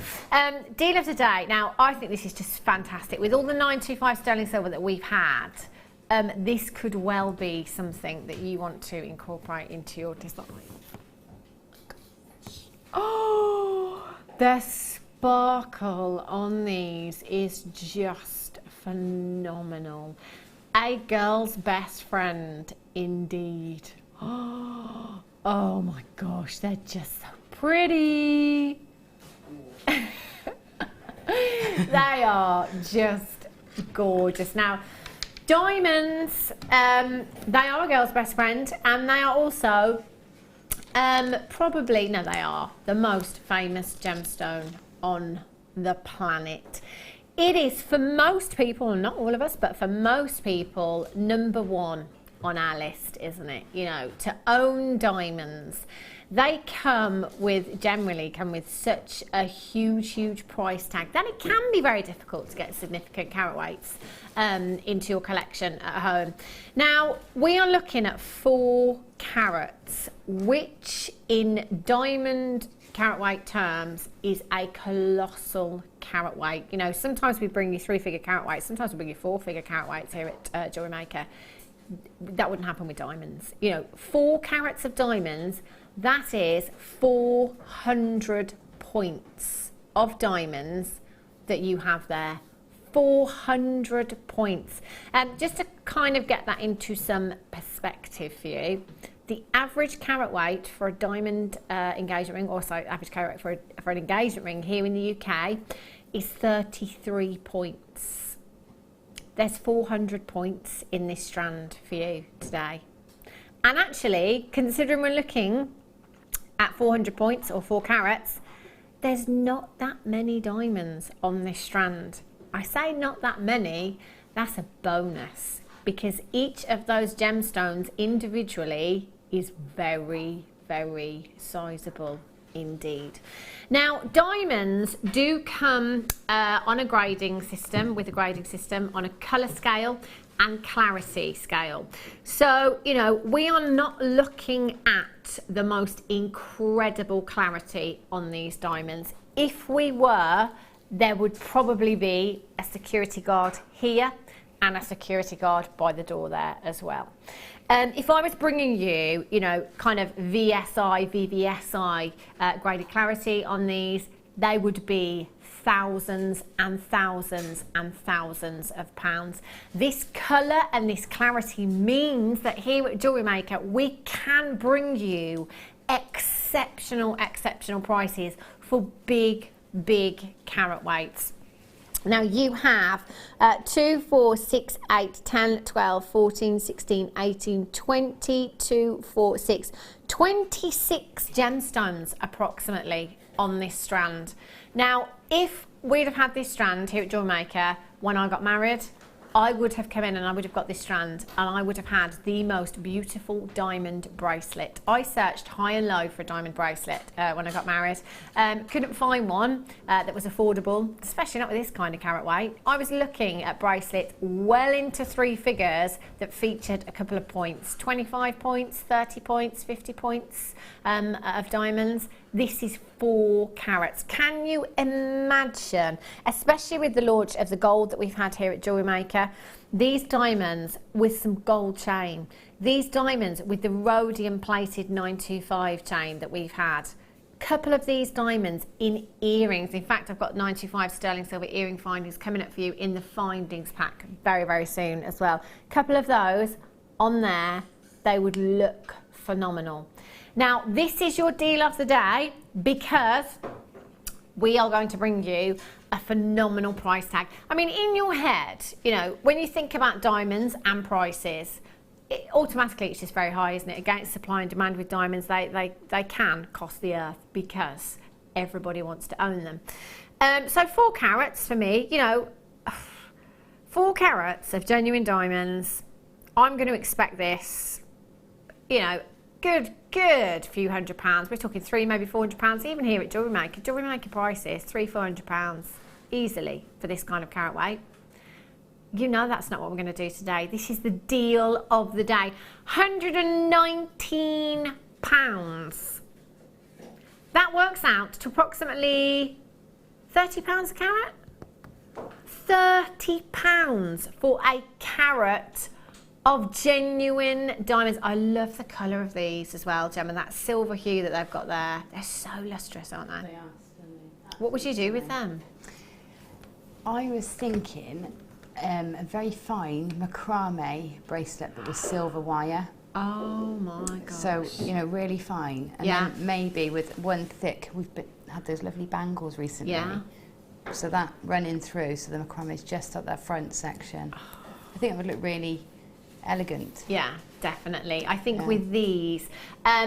Deal of the day. Now, I think this is just fantastic. With all the 925 sterling silver that we've had, this could well be something that you want to incorporate into your design. Oh, the sparkle on these is just phenomenal. A girl's best friend indeed. Oh my gosh, they're just so pretty. They are just gorgeous. Now, diamonds, they are a girl's best friend, and they are also they are the most famous gemstone on the planet. It is, for most people, not all of us, but for most people, number one on our list, isn't it? You know, to own diamonds. They generally come with such a huge price tag that it can be very difficult to get significant carat weights into your collection at home. Now, we are looking at 4 carats, which in diamond carat weight terms is a colossal carat weight. You know, sometimes we bring you 3-figure carat weights, sometimes we bring you 4-figure carat weights here at JewelleryMaker. That wouldn't happen with diamonds. You know, 4 carats of diamonds, that is 400 points of diamonds that you have there. 400 points. Just to kind of get that into some perspective for you, the average carat weight for a diamond engagement ring, also average carat weight for an engagement ring here in the UK, is 33 points. There's 400 points in this strand for you today. And actually, considering we're looking at 400 points or 4 carats, there's not that many diamonds on this strand. I say not that many, that's a bonus, because each of those gemstones individually is very sizable indeed. Now, diamonds do come on a grading system, on a colour scale and clarity scale. So, you know, we are not looking at the most incredible clarity on these diamonds. If we were, there would probably be a security guard here and a security guard by the door there as well. If I was bringing you, you know, kind of VSI, VVSI graded clarity on these, they would be thousands and thousands and thousands of pounds. This colour and this clarity means that here at JewelleryMaker we can bring you exceptional prices for big carat weights. Now you have 2, 4, 6, 8, 10, 12, 14, 16, 18, 20, 2, 4, 6, 26 gemstones approximately on this strand. Now, if we'd have had this strand here at JewelleryMaker when I got married, I would have come in and I would have got this strand and I would have had the most beautiful diamond bracelet. I searched high and low for a diamond bracelet when I got married. Couldn't find one that was affordable, especially not with this kind of carat weight. I was looking at bracelets well into 3 figures that featured a couple of points, 25 points, 30 points, 50 points of diamonds. This is 4 carats. Can you imagine, especially with the launch of the gold that we've had here at JewelleryMaker, these diamonds with some gold chain, these diamonds with the rhodium plated 925 chain that we've had, couple of these diamonds in earrings. In fact, I've got 925 sterling silver earring findings coming up for you in the findings pack very soon as well. Couple of those on there, they would look phenomenal. Now, this is your deal of the day because we are going to bring you a phenomenal price tag. I mean, in your head, you know, when you think about diamonds and prices, automatically it's just very high, isn't it? Against supply and demand with diamonds, they can cost the earth because everybody wants to own them. So 4 carats for me, you know, 4 carats of genuine diamonds. I'm going to expect this, you know, good few £100. We're talking 300, maybe £400 even here at JewelleryMaker. JewelleryMaker prices £300-400 easily for this kind of carat weight. You know that's not what we're going to do today. This is the deal of the day. £119. That works out to approximately £30 a carat. £30 for a carat of genuine diamonds. I love the colour of these as well, Gemma. That silver hue that they've got there. They're so lustrous, aren't they? They are stunning. What would you do with them? I was thinking a very fine macrame bracelet but with silver wire. Oh my gosh. So, you know, really fine. And then maybe with one thick, we've had those lovely bangles recently. Yeah. So that running through, so the macrame is just at that front section. I think it would look really elegant. Yeah, definitely. I think with these,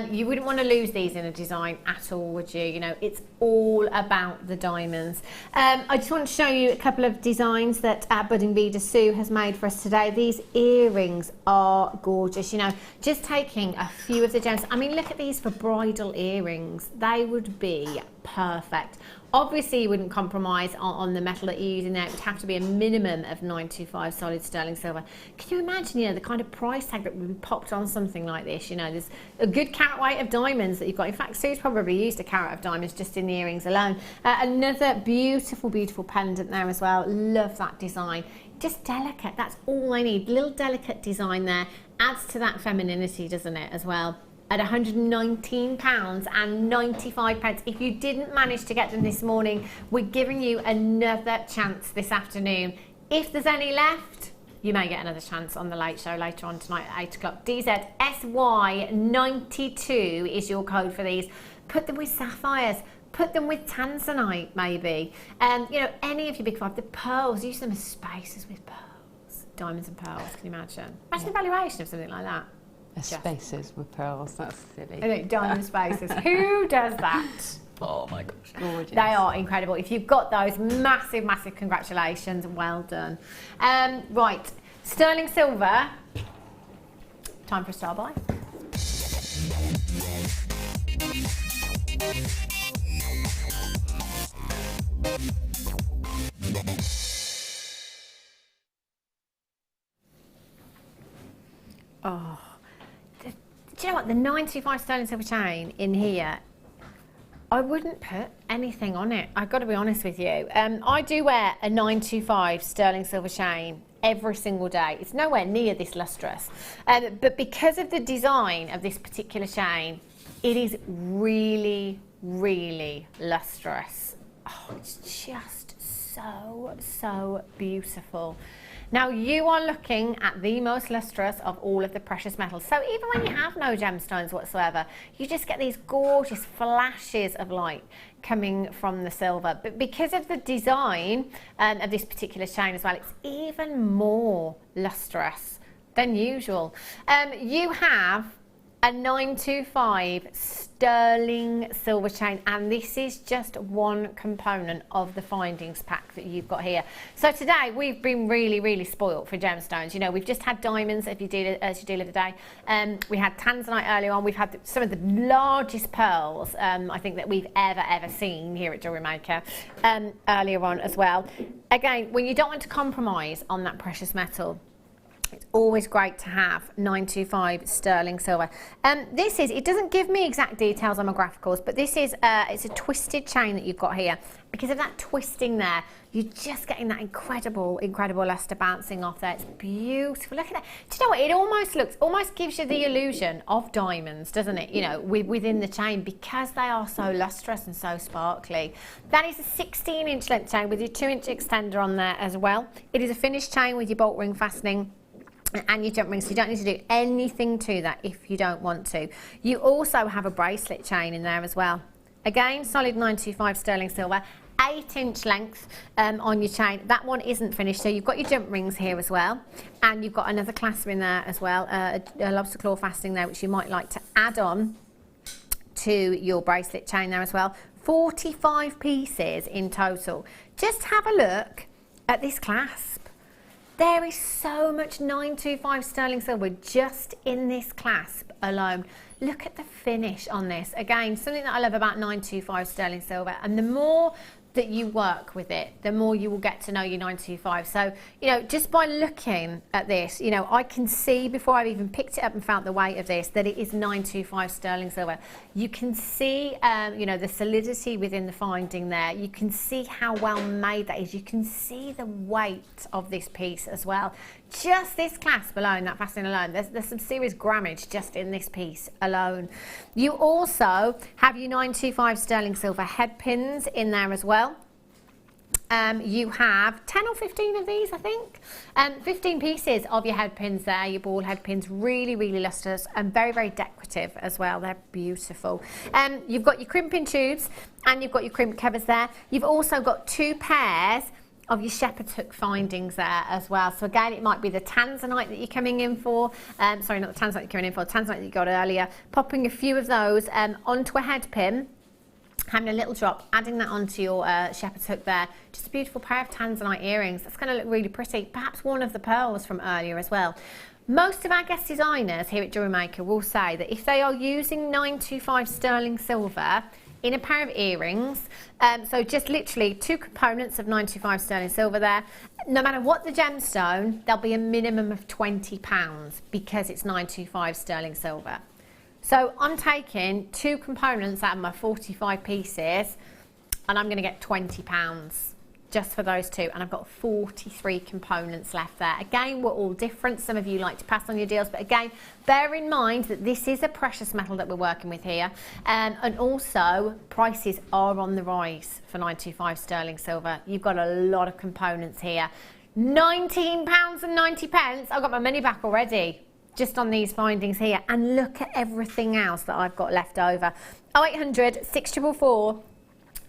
you wouldn't want to lose these in a design at all, would you? You know, it's all about the diamonds. I just want to show you a couple of designs that Budding Beader Sue has made for us today. These earrings are gorgeous. You know, just taking a few of the gems. I mean, look at these for bridal earrings. They would be perfect. Obviously, you wouldn't compromise on the metal that you're using there. It would have to be a minimum of 925 solid sterling silver. Can you imagine, you know, the kind of price tag that would be popped on something like this? You know, there's a good carat weight of diamonds that you've got. In fact, Sue's probably used a carat of diamonds just in the earrings alone. Another beautiful pendant there as well. Love that design. Just delicate, that's all I need. Little delicate design there. Adds to that femininity, doesn't it, as well? At £119.95. If you didn't manage to get them this morning, we're giving you another chance this afternoon. If there's any left, you may get another chance on the late show later on tonight at 8 o'clock. DZSY92 is your code for these. Put them with sapphires. Put them with tanzanite, maybe. You know, any of your big 5. The pearls, use them as spaces with pearls. Diamonds and pearls, can you imagine? Imagine the valuation of something like that. Spaces with pearls, that's silly. I know, diamond spaces. Who does that? Oh my gosh. Gorgeous. They are incredible. If you've got those, massive congratulations. Well done. Right, sterling silver. Time for a star buy. Oh. Do you know what, the 925 sterling silver chain in here, I wouldn't put anything on it. I've got to be honest with you. I do wear a 925 sterling silver chain every single day. It's nowhere near this lustrous. But because of the design of this particular chain, it is really lustrous. Oh, it's just so beautiful. Now you are looking at the most lustrous of all of the precious metals. So even when you have no gemstones whatsoever, you just get these gorgeous flashes of light coming from the silver. But because of the design of this particular chain as well, it's even more lustrous than usual. You have a 925 sterling silver chain, and this is just one component of the findings pack that you've got here. So today we've been really spoilt for gemstones. You know, we've just had diamonds as your deal of the day. We had tanzanite earlier on. We've had some of the largest pearls I think that we've ever seen here at JewelleryMaker earlier on as well. Again, when you don't want to compromise on that precious metal, it's always great to have 925 sterling silver. It doesn't give me exact details on my graphicals, but this is it's a twisted chain that you've got here. Because of that twisting there, you're just getting that incredible luster bouncing off there. It's beautiful. Look at that. Do you know what? It almost gives you the illusion of diamonds, doesn't it? You know, within the chain, because they are so lustrous and so sparkly. That is a 16-inch length chain with your 2-inch extender on there as well. It is a finished chain with your bolt ring fastening and your jump rings, so you don't need to do anything to that if you don't want to. You also have a bracelet chain in there as well. Again, solid 925 sterling silver, 8-inch length on your chain. That one isn't finished, so you've got your jump rings here as well, and you've got another clasp in there as well, a lobster claw fastening there, which you might like to add on to your bracelet chain there as well. 45 pieces in total. Just have a look at this clasp. There is so much 925 sterling silver just in this clasp alone. Look at the finish on this. Again, something that I love about 925 sterling silver, and the more that you work with it, the more you will get to know your 925. So, you know, just by looking at this, you know, I can see before I've even picked it up and felt the weight of this that it is 925 sterling silver. You can see, you know, the solidity within the finding there. You can see how well made that is. You can see the weight of this piece as well. Just this clasp alone, that fastening alone, there's some serious grammage just in this piece alone. You also have your 925 sterling silver head pins in there as well. You have 10 or 15 of these, I think. 15 pieces of your head pins there, your ball head pins, really lustrous and very decorative as well. They're beautiful. You've got your crimping tubes and you've got your crimp covers there. You've also got 2 pairs of your shepherd's hook findings there as well. So again, it might be the tanzanite that you're coming in for. Sorry, not the tanzanite you're coming in for, the tanzanite that you got earlier. Popping a few of those onto a head pin, having a little drop, adding that onto your shepherd's hook there. Just a beautiful pair of tanzanite earrings. That's going to look really pretty. Perhaps one of the pearls from earlier as well. Most of our guest designers here at JewelleryMaker will say that if they are using 925 sterling silver in a pair of earrings, so just literally 2 components of 925 sterling silver there, no matter what the gemstone, there'll be a minimum of £20 because it's 925 sterling silver. So I'm taking 2 components out of my 45 pieces and I'm going to get £20 just for those 2, and I've got 43 components left there. Again, we're all different. Some of you like to pass on your deals, but again, bear in mind that this is a precious metal that we're working with here, and also prices are on the rise for 925 sterling silver. You've got a lot of components here. £19.90. I've got my money back already just on these findings here, and look at everything else that I've got left over. 0800 644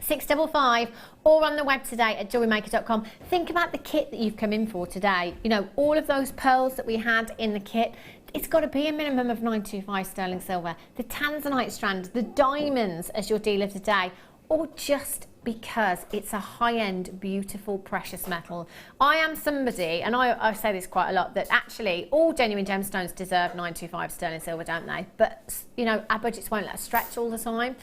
655, or on the web today at jewellerymaker.com. Think about the kit that you've come in for today. You know, all of those pearls that we had in the kit, it's got to be a minimum of 925 sterling silver. The tanzanite strands, the diamonds as your deal of the day, or just because it's a high-end, beautiful, precious metal. I am somebody, and I say this quite a lot, that actually all genuine gemstones deserve 925 sterling silver, don't they? But, you know, our budgets won't let us stretch all the time.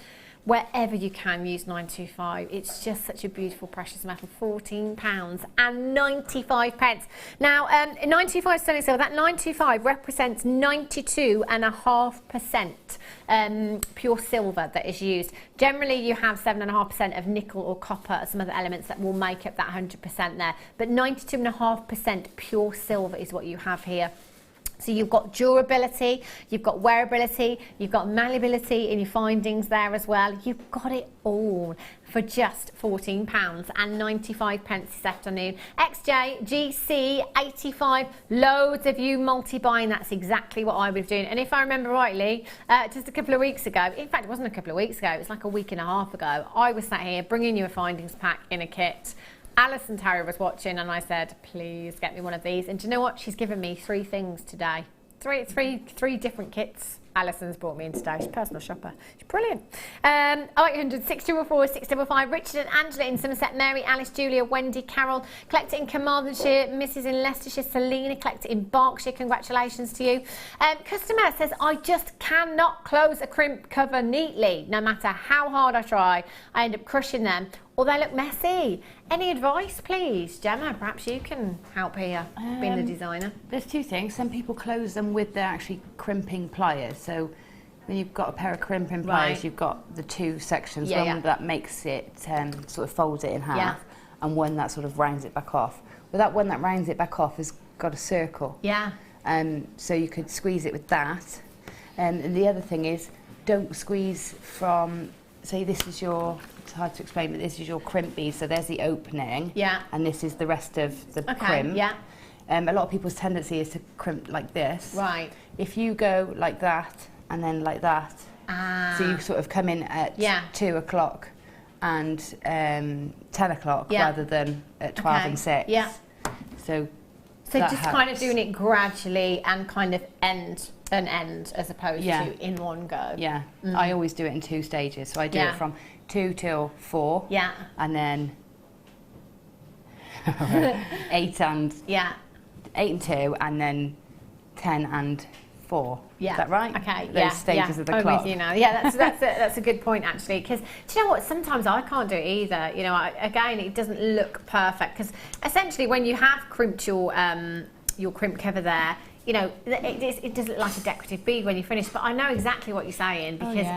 Wherever you can, use 925. It's just such a beautiful precious metal. £14.95. Now, 925 sterling silver, that 925 represents 92.5% pure silver that is used. Generally, you have 7.5% of nickel or copper or some other elements that will make up that 100% there. But 92.5% pure silver is what you have here. So you've got durability, you've got wearability, you've got malleability in your findings there as well. You've got it all for just £14.95 this afternoon. XJ, GC, 85, loads of you multi-buying. That's exactly what I was doing. And if I remember rightly, just a couple of weeks ago, in fact, it wasn't a couple of weeks ago, it was like a week and a half ago, I was sat here bringing you a findings pack in a kit. Alison Terry was watching and I said, please get me one of these. And do you know what? She's given me 3 things today. Three different kits Alison's brought me in today. She's a personal shopper. She's brilliant. 0800 644 655. Richard and Angela in Somerset. Mary, Alice, Julia, Wendy, Carol. Collect it in Carmarthenshire. Mrs. in Leicestershire. Selena. Collect it in Berkshire. Congratulations to you. Customer says, I just cannot close a crimp cover neatly. No matter how hard I try, I end up crushing them. Or they look messy. Any advice, please? Gemma, perhaps you can help here, being the designer. There's 2 things. Some people close them with their actually crimping pliers. So when you've got a pair of crimping pliers, you've got the 2 sections. One that makes it, sort of folds it in half, and one that sort of rounds it back off. Well, that one that rounds it back off has got a circle. Yeah. So you could squeeze it with that. And the other thing is, don't squeeze from, say this is your, it's hard to explain, but this is your crimp bead, so there's the opening, and this is the rest of the crimp. Yeah. A lot of people's tendency is to crimp like this. Right. If you go like that and then like that, so you sort of come in at 2 o'clock and 10 o'clock rather than at 12 and 6. Yeah. So just helps. kind of doing it gradually and kind of end as opposed to in one go. Yeah. I always do it in 2 stages. So I do it from 2 till 4. Yeah. And then 8 and 2, and then 10 and 4. Yeah. Is that right? Okay. Those stages of the clock. I'm with you now. Yeah, that's a good point actually. Because do you know what? Sometimes I can't do it either. You know, again, it doesn't look perfect because essentially when you have crimped your crimp cover there, you know, it does look like a decorative bead when you finish, but I know exactly what you're saying because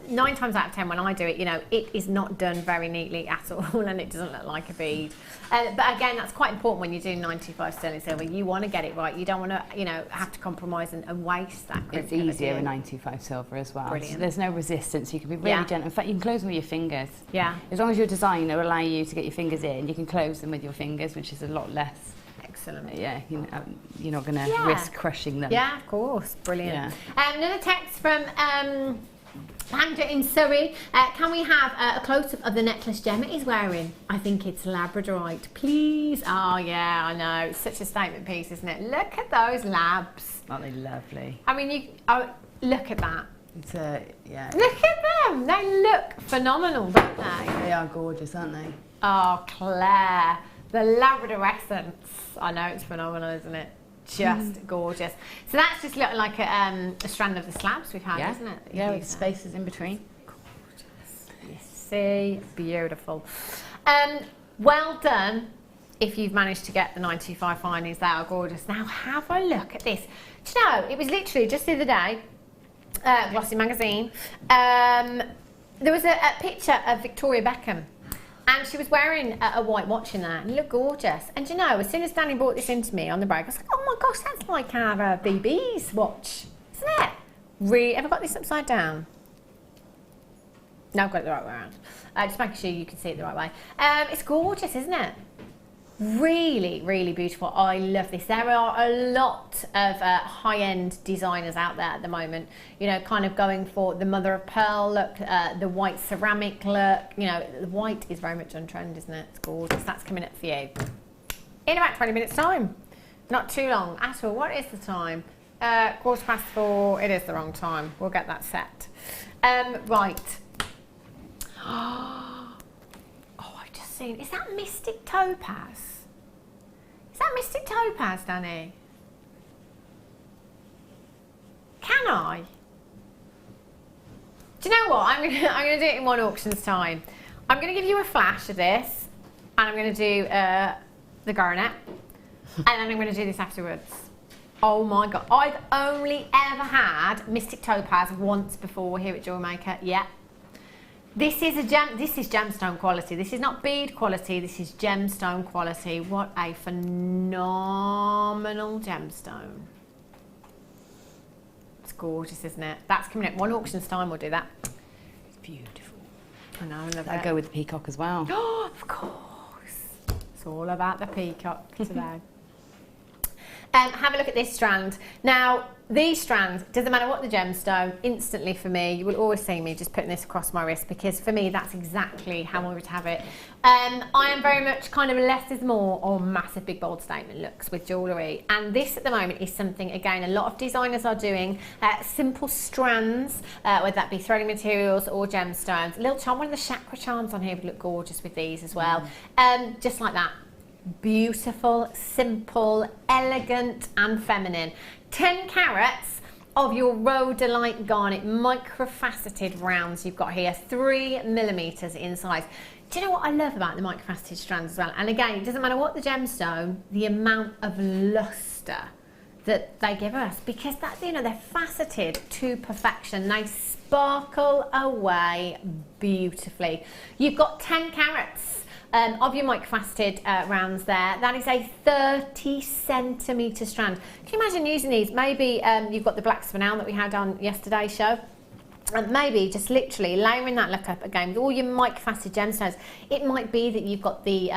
9 times out of 10 when I do it, you know, it is not done very neatly at all and it doesn't look like a bead. But again, that's quite important when you're doing 95 sterling silver. You want to get it right. You don't want to, you know, have to compromise and waste that crimp It's easier with 95 silver as well. Brilliant. So there's no resistance. You can be really gentle. In fact, you can close them with your fingers. Yeah. As long as your designer will allow you to get your fingers in, you can close them with your fingers, which is a lot less. Excellent. Yeah, you're not going to risk crushing them. Yeah, of course. Brilliant. Another text from Panda in Surrey. Can we have a close-up of the necklace Gemma is wearing? I think it's Labradorite. Please. Oh, yeah, I know. It's such a statement piece, isn't it? Look at those labs. Aren't they lovely? I mean, look at that. It's a, Look at them. They look phenomenal, don't they? They are gorgeous, aren't they? Oh, Claire. The Labrador essence. I know, it's phenomenal, isn't it? Just gorgeous. So that's just looking like a strand of the slabs we've had, isn't it? Yeah, with spaces in between. Gorgeous. You see, beautiful. Well done if you've managed to get the 95 findings. They are gorgeous. Now have a look at this. Do you know, it was literally just the other day, Glossy magazine, there was a picture of Victoria Beckham. And she was wearing a white watch in there and it looked gorgeous. And you know, as soon as Danny brought this into me on the break, I was like, oh my gosh, that's like our BB's watch, isn't it? Really? Ever got this upside down? No, I've got it the right way around. Just making sure you can see it the right way. It's gorgeous, isn't it? Really, really beautiful. I love this. There are a lot of high-end designers out there at the moment, you know, kind of going for the mother of pearl look, the white ceramic look. You know, the white is very much on trend, isn't it? It's gorgeous. That's coming up for you in about 20 minutes time. Not too long at all. What is the time? 4:15. It is the wrong time. We'll get that set. Right. Is that Mystic Topaz? Is that Mystic Topaz, Danny? Can I? Do you know what? I'm gonna do it in one auction's time. I'm gonna give you a flash of this, and I'm gonna do the garnet, and then I'm gonna do this afterwards. Oh my god! I've only ever had Mystic Topaz once before here at JewelleryMaker. Yeah. This is gemstone quality. This is not bead quality. This is gemstone quality. What a phenomenal gemstone. gorgeous, isn't it? That's coming up. One auction's time we'll do that. It's beautiful. I know, I love I'd it. go with the peacock as well. Oh, of course. It's all about the peacock today. Have a look at this strand. Now, these strands, doesn't matter what the gemstone, instantly for me, you will always see me just putting this across my wrist, because for me, that's exactly how I would have it. I am very much kind of less is more or massive big bold statement looks with jewellery. And this at the moment is something, again, a lot of designers are doing. Simple strands, whether that be threading materials or gemstones. A little charm, one of the chakra charms on here would look gorgeous with these as well. Just like that. Beautiful, simple, elegant and feminine. 10 carats of your rhodolite garnet microfaceted rounds you've got here, 3mm in size. Do you know what I love about the microfaceted strands as well? And again, it doesn't matter what the gemstone, the amount of luster that they give us, because that, you know, they're faceted to perfection. They sparkle away beautifully. You've got 10 carats of your microfaceted rounds there. That is a 30cm strand. Can you imagine using these? Maybe you've got the black spinel that we had on yesterday's show. And maybe just literally layering that look up again with all your microfaceted gemstones. It might be that you've got the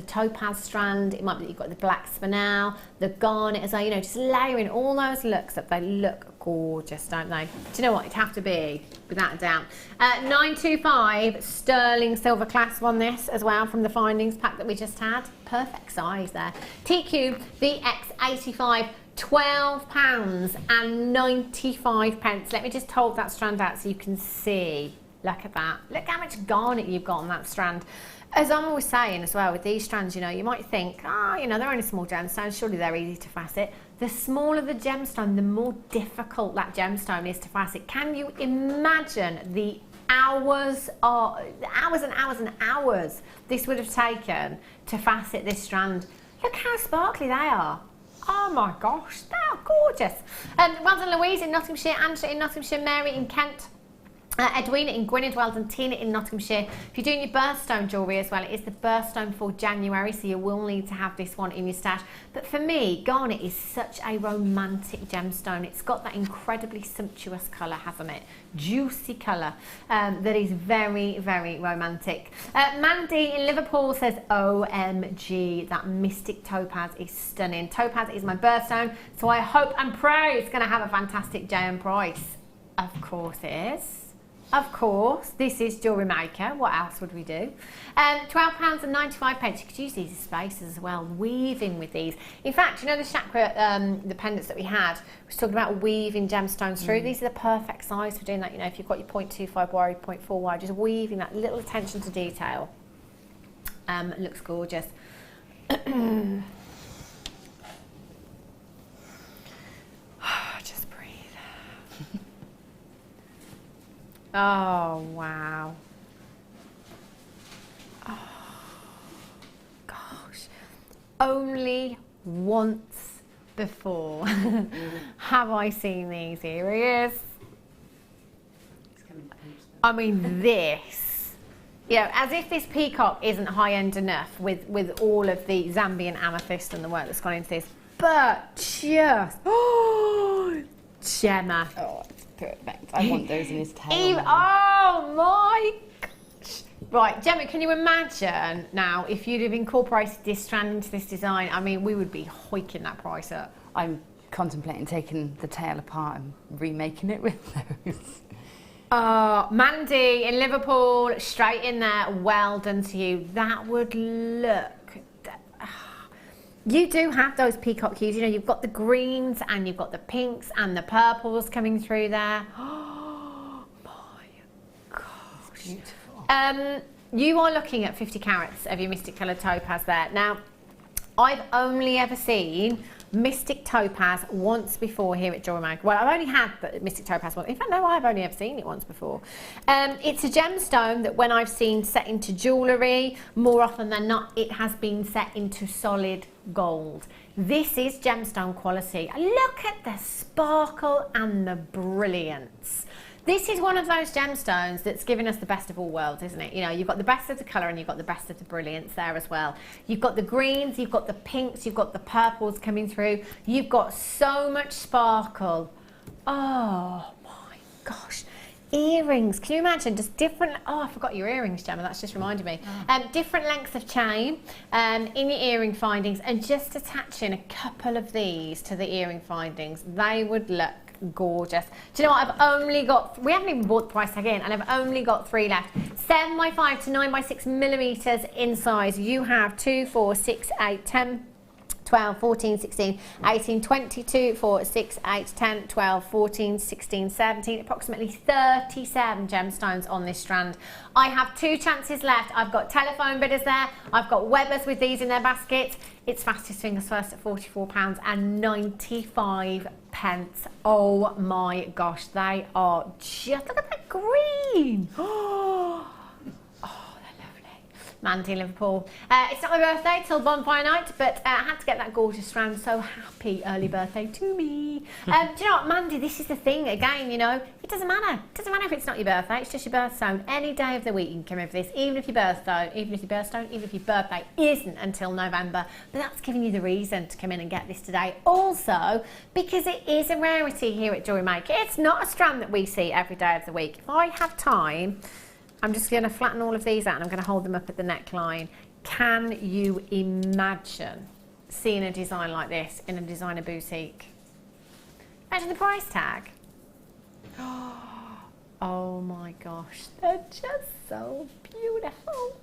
topaz strand, it might be that you've got the black spinel, the garnet as well, you know, just layering all those looks up. They look gorgeous, don't they? Do you know what? It'd have to be, without a doubt. 925 sterling silver clasp on this as well from the findings pack that we just had. Perfect size there. TQ VX85. £12.95. Let me just hold that strand out so you can see. Look at that. Look how much garnet you've got on that strand. As I'm always saying as well, with these strands, you know, you might think, you know, they're only small gemstones, surely they're easy to facet. The smaller the gemstone, the more difficult that gemstone is to facet. Can you imagine the hours and hours and hours this would have taken to facet this strand? Look how sparkly they are. Oh my gosh, they are gorgeous. Well done Louise in Nottinghamshire, Angela in Nottinghamshire, Mary in Kent, Edwina in Gwynedd, well done Tina in Nottinghamshire. If you're doing your birthstone jewellery as well, it is the birthstone for January, so you will need to have this one in your stash. But for me, garnet is such a romantic gemstone. It's got that incredibly sumptuous colour, hasn't it? Juicy colour that is very, very romantic. Mandy in Liverpool says, OMG, that mystic topaz is stunning. Topaz is my birthstone, so I hope and pray it's going to have a fantastic JM price. Of course it is. Of course, this is JewelleryMaker. What else would we do? £12.95. You could use these as spaces as well, weaving with these. In fact, you know the chakra, the pendants that we had, we was talking about weaving gemstones through. These are the perfect size for doing that. You know, if you've got your 0.25 wire, 0.4 wire, just weaving that little attention to detail. Looks gorgeous. Just breathe. Oh, wow. Oh, gosh. Only once before have I seen these. Here he is. I mean, this. You know, as if this peacock isn't high-end enough with all of the Zambian amethyst and the work that's gone into this. But just... Oh, Gemma. Oh, perfect. I want those in his tail. Oh my gosh. Right, Gemma, can you imagine now if you'd have incorporated this strand into this design? I mean, we would be hiking that price up. I'm contemplating taking the tail apart and remaking it with those. Mandy in Liverpool, straight in there. Well done to you. That would look... You do have those peacock hues, you know, you've got the greens and you've got the pinks and the purples coming through there. Oh my gosh. Beautiful. You are looking at 50 carats of your mystic coloured topaz there. Now, I've only ever seen mystic topaz once before here at JewelleryMaker. Well, I've only had the mystic topaz once. In fact, no, I've only ever seen it once before. It's a gemstone that when I've seen set into jewellery, more often than not, it has been set into solid gold. This is gemstone quality. Look at the sparkle and the brilliance. This is one of those gemstones that's given us the best of all worlds, isn't it? You know, you've got the best of the colour and you've got the best of the brilliance there as well. You've got the greens, you've got the pinks, you've got the purples coming through. You've got so much sparkle Oh my gosh. Earrings, can you imagine just different, oh I forgot your earrings, Gemma, that's just reminded me. Different lengths of chain in your earring findings, and just attaching a couple of these to the earring findings, they would look gorgeous. Do you know what, I've only got, we haven't even bought the price tag in, and I've only got 3 left. 7x5 to 9x6 millimeters in size. You have 2, 4, 6, 8, 10, 12, 14, 16, 18, 22, 4, 6, 8, 10, 12, 14, 16, 17, approximately 37 gemstones on this strand. I have 2 chances left. I've got telephone bidders there. I've got Webbers with these in their baskets. It's fastest fingers first at £44.95. Oh my gosh, they are just, look at that green. Mandy, Liverpool. It's not my birthday till bonfire night, but I had to get that gorgeous strand. So happy early birthday to me. Do you know what, Mandy, this is the thing again, you know, it doesn't matter. It doesn't matter if it's not your birthday, it's just your birthstone. Any day of the week you can come in for this, even if your birthday isn't until November. But that's giving you the reason to come in and get this today. Also, because it is a rarity here at JewelleryMaker. It's not a strand that we see every day of the week. If I have time, I'm just going to flatten all of these out and I'm going to hold them up at the neckline. Can you imagine seeing a design like this in a designer boutique? Imagine the price tag. Oh my gosh, they're just so beautiful.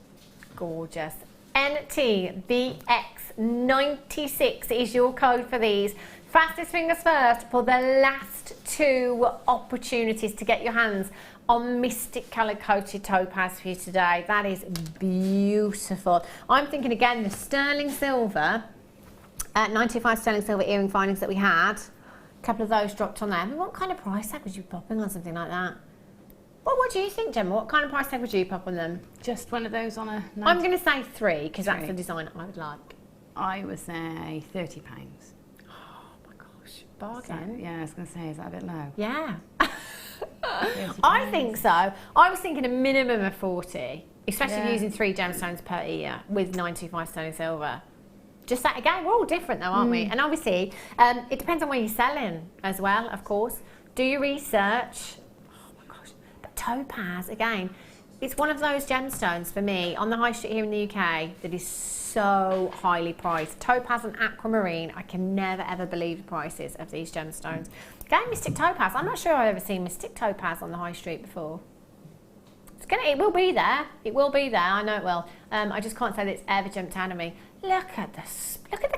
Gorgeous. NTBX96 is your code for these. Fastest fingers first for the last 2 opportunities to get your hands on Mystic Colour Coated Topaz for you today. That is beautiful. I'm thinking again, the sterling silver, 95 sterling silver earring findings that we had, a couple of those dropped on there. I mean, what kind of price tag would you pop in on something like that? Well, what do you think, Gemma? What kind of price tag would you pop on them? Just one of those on a... I'm going to say 3, because that's the design I would like. I would say £30. Oh my gosh, bargain. So, yeah, I was going to say, is that a bit low? Yeah. I think so. I was thinking a minimum of 40, especially using 3 gemstones per ear with 925 sterling silver. Just that, again, we're all different though, aren't we? And obviously, it depends on where you're selling as well, of course. Do your research. Oh my gosh. But topaz, again, it's one of those gemstones for me on the high street here in the UK that is so highly priced. Topaz and aquamarine, I can never ever believe the prices of these gemstones. Again, Mystic Topaz, I'm not sure I've ever seen Mystic Topaz on the high street before. It will be there. It will be there. I know it will. I just can't say that it's ever jumped out of me. Look at the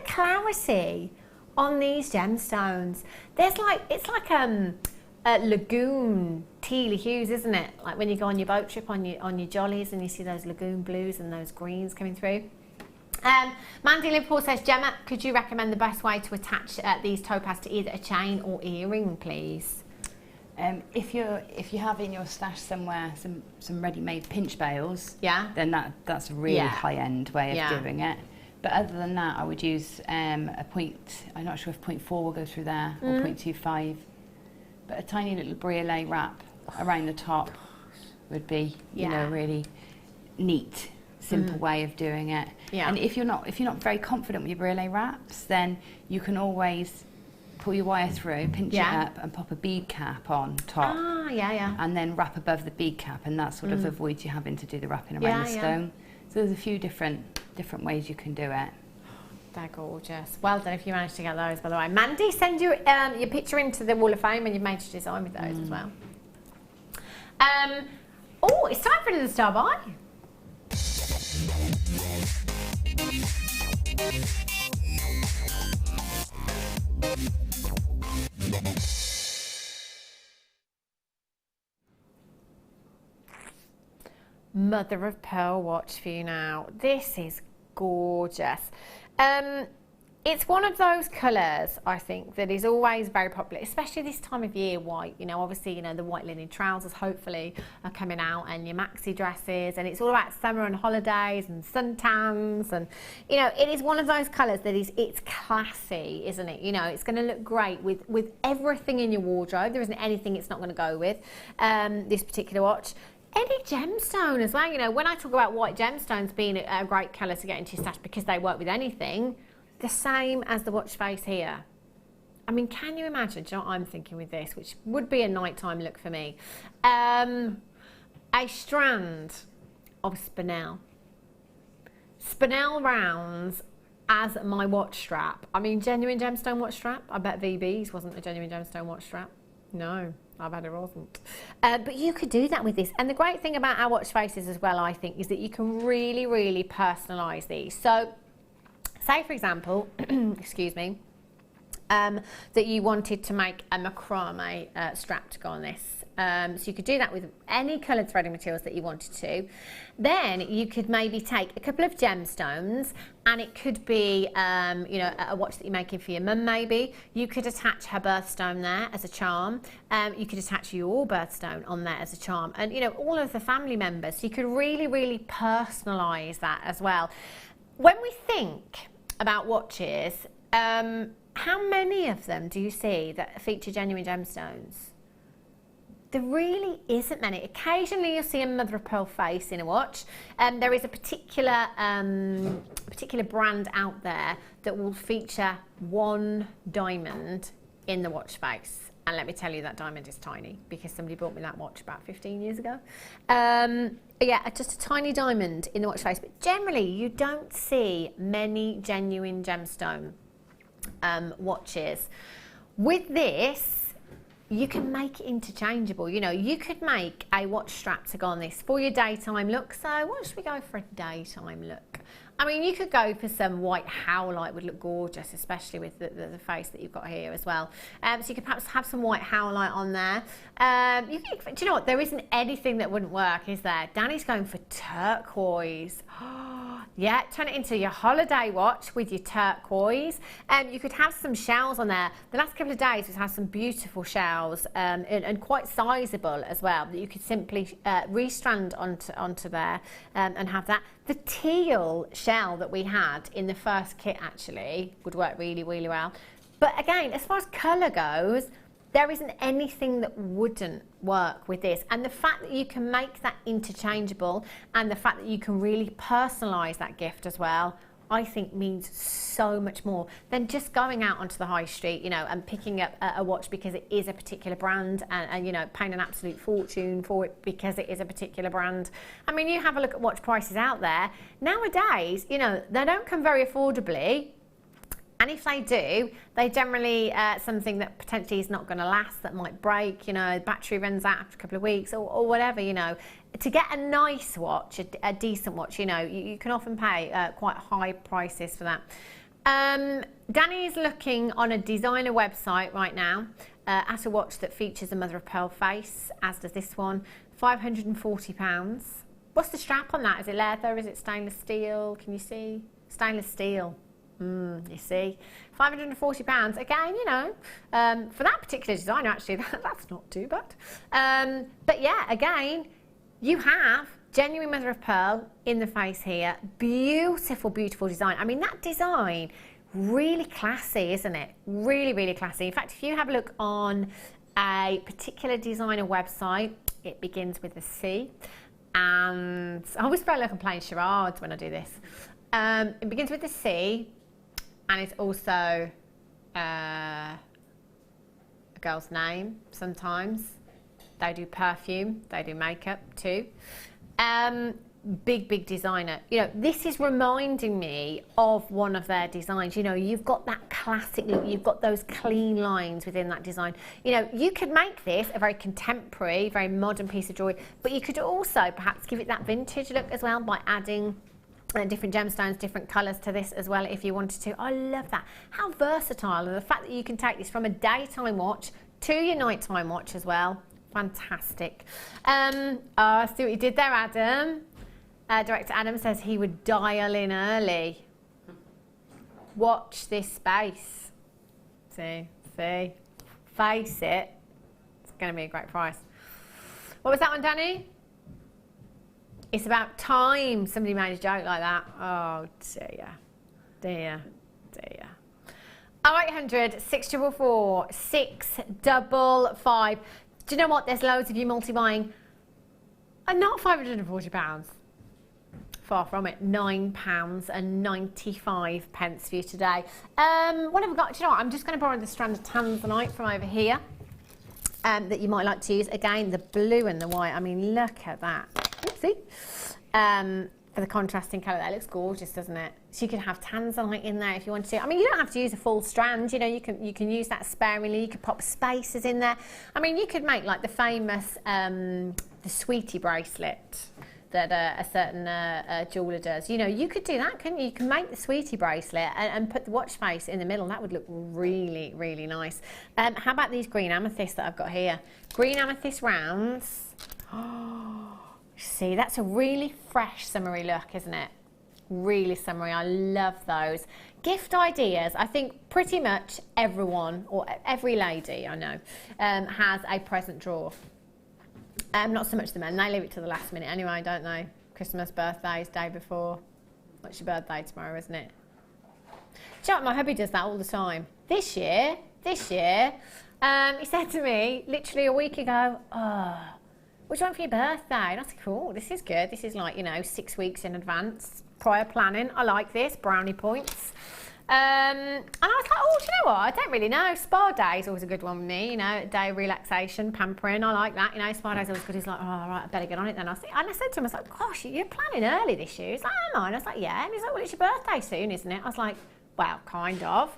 clarity on these gemstones. There's like, it's like a lagoon tealy hues, isn't it? Like when you go on your boat trip on your jollies and you see those lagoon blues and those greens coming through. Mandy Liverpool says, Gemma, could you recommend the best way to attach these topaz to either a chain or earring, please? If you have in your stash somewhere some ready-made pinch bails, then that's a really high-end way of doing it. But other than that, I would use a point. I'm not sure if 0.4 will go through there or 0.25, but a tiny little briolet wrap around the top would be, you know, really neat. Simple way of doing it. And if you're not very confident with your briolet wraps, then you can always pull your wire through, pinch it up, and pop a bead cap on top. And then wrap above the bead cap, and that sort of avoids you having to do the wrapping around the stone. So there's a few different ways you can do it. They're gorgeous. Well done if you managed to get those, by the way. Mandy, send your picture into the Wall of Fame when you've made your design with those as well. Oh, it's time for another star buy. Mother of pearl watch for you now. This is gorgeous. It's one of those colours, I think, that is always very popular, especially this time of year, white. You know, obviously, you know, the white linen trousers hopefully are coming out, and your maxi dresses, and it's all about summer and holidays and suntans, and, you know, it is one of those colours that it's classy, isn't it? You know, it's going to look great with everything in your wardrobe. There isn't anything it's not going to go with, this particular watch. Any gemstone as well, you know, when I talk about white gemstones being a great colour to get into your stash because they work with anything, the same as the watch face here. I mean, can you imagine, do you know what I'm thinking with this, which would be a nighttime look for me? A strand of spinel. Spinel rounds as my watch strap. I mean, genuine gemstone watch strap. I bet VB's wasn't a genuine gemstone watch strap. No, I bet it wasn't. But you could do that with this. And the great thing about our watch faces as well, I think, is that you can really, really personalise these. So, say for example, excuse me, that you wanted to make a macrame strap to go on this. So you could do that with any coloured threading materials that you wanted to. Then you could maybe take a couple of gemstones, and it could be, you know, a watch that you're making for your mum maybe. You could attach her birthstone there as a charm. You could attach your birthstone on there as a charm. And, you know, all of the family members. So you could really, really personalise that as well. When we think about watches, how many of them do you see that feature genuine gemstones? There really isn't many. Occasionally you'll see a mother of pearl face in a watch. There is a particular brand out there that will feature one diamond in the watch face. And let me tell you, that diamond is tiny, because somebody bought me that watch about 15 years ago. Yeah, just a tiny diamond in the watch face. But generally you don't see many genuine gemstone watches. With this, you can make it interchangeable. You know, you could make a watch strap to go on this for your daytime look. So what should we go for a daytime look? I mean, you could go for some white howlite, would look gorgeous, especially with the face that you've got here as well. So you could perhaps have some white howlite on there. Do you know what? There isn't anything that wouldn't work, is there? Danny's going for turquoise. Yeah, turn it into your holiday watch with your turquoise. You could have some shells on there. The last couple of days we've had some beautiful shells and quite sizable as well, that you could simply restrand onto there and have that. The teal shell that we had in the first kit actually would work really, really well. But again, as far as colour goes, there isn't anything that wouldn't work with this. And the fact that you can make that interchangeable, and the fact that you can really personalise that gift as well, I think means so much more than just going out onto the high street, you know, and picking up a watch because it is a particular brand, and you know, paying an absolute fortune for it because it is a particular brand. I mean, you have a look at watch prices out there nowadays, you know, they don't come very affordably. And if they do, they generally something that potentially is not going to last, that might break, you know, battery runs out after a couple of weeks or whatever, you know. To get a nice watch, a decent watch, you know, you can often pay quite high prices for that. Danny's looking on a designer website right now at a watch that features a mother of pearl face, as does this one, £540. What's the strap on that? Is it leather? Is it stainless steel? Can you see? Stainless steel. You see, £540. Again, you know, for that particular designer, actually, that's not too bad. But yeah, again, you have genuine mother of pearl in the face here. Beautiful, beautiful design. I mean, that design, really classy, isn't it? Really, really classy. In fact, if you have a look on a particular designer website, it begins with a C. And I always feel like I'm playing charades when I do this. It begins with a C. And it's also a girl's name sometimes. They do perfume, they do makeup too. Big designer. You know, this is reminding me of one of their designs. You know, you've got that classic look, you've got those clean lines within that design. You know, you could make this a very contemporary, very modern piece of jewellery, but you could also perhaps give it that vintage look as well by adding different gemstones, different colours to this as well if you wanted to. I love that. How versatile, and the fact that you can take this from a daytime watch to your nighttime watch as well. Fantastic. See what you did there, Adam. Director Adam says he would dial in early. Watch this space. See, face it. It's going to be a great price. What was that one, Danny? It's about time. Somebody made a joke like that. Oh dear. 0800 644 655. Do you know what? There's loads of you multi-buying. Not £540. Far from it. £9.95 for you today. What have we got? Do you know what? I'm just going to borrow the strand of tanzanite from over here that you might like to use. Again, the blue and the white. I mean, look at that. Oopsie. For the contrasting colour, that looks gorgeous, doesn't it? So you could have tanzanite in there if you wanted to. I mean, you don't have to use a full strand. You know, you can use that sparingly. You could pop spacers in there. I mean, you could make like the famous the sweetie bracelet that a certain jeweller does. You know, you could do that, couldn't you? You can make the sweetie bracelet and put the watch face in the middle. That would look really, really nice. How about these green amethysts that I've got here? Green amethyst rounds. Oh, see, that's a really fresh summery look, isn't it? Really summery. I love those. Gift ideas. I think pretty much everyone, or every lady I know, has a present drawer. Not so much the men, they leave it to the last minute anyway, don't they? Christmas, birthdays, day before. What's your birthday tomorrow, isn't it? Do you know what, my hubby does that all the time. This year, he said to me, literally a week ago, oh, what do you want for your birthday? And I was like, oh, this is good. This is like, you know, 6 weeks in advance, prior planning. I like this, brownie points. And I was like, oh, do you know what? I don't really know. Spa day is always a good one with me, you know, a day of relaxation, pampering. I like that, you know. Spa day's always good. He's like, oh, all right, I better get on it then. And I said to him, I was like, gosh, you're planning early this year. He's like, am I? And I was like, yeah. And he's like, well, it's your birthday soon, isn't it? I was like, well, kind of.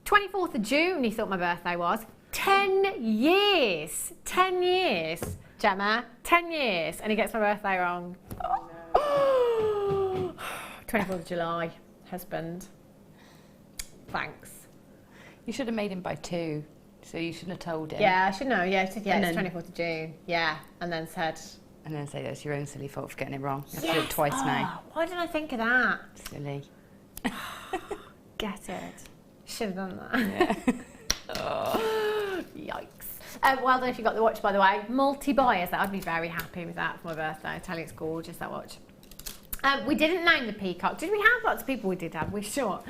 24th of June, he thought my birthday was. 10 years. 10 years, Gemma. 10 years. And he gets my birthday wrong. Oh. 24th of July, husband. Thanks. You should have made him by 2, so you shouldn't have told him. Yeah, I should know. Yeah, it's 24th of June. Yeah, and then said. And then say that's your own silly fault for getting it wrong. You have to do it twice now. Why didn't I think of that? Silly. Get it. Should have done that. Yeah. Yikes. Well done if you got the watch, by the way. Multi-buyers, I'd be very happy with that for my birthday. I tell you, it's gorgeous, that watch. We didn't name the peacock. Did we have lots of people? We did have. We sure.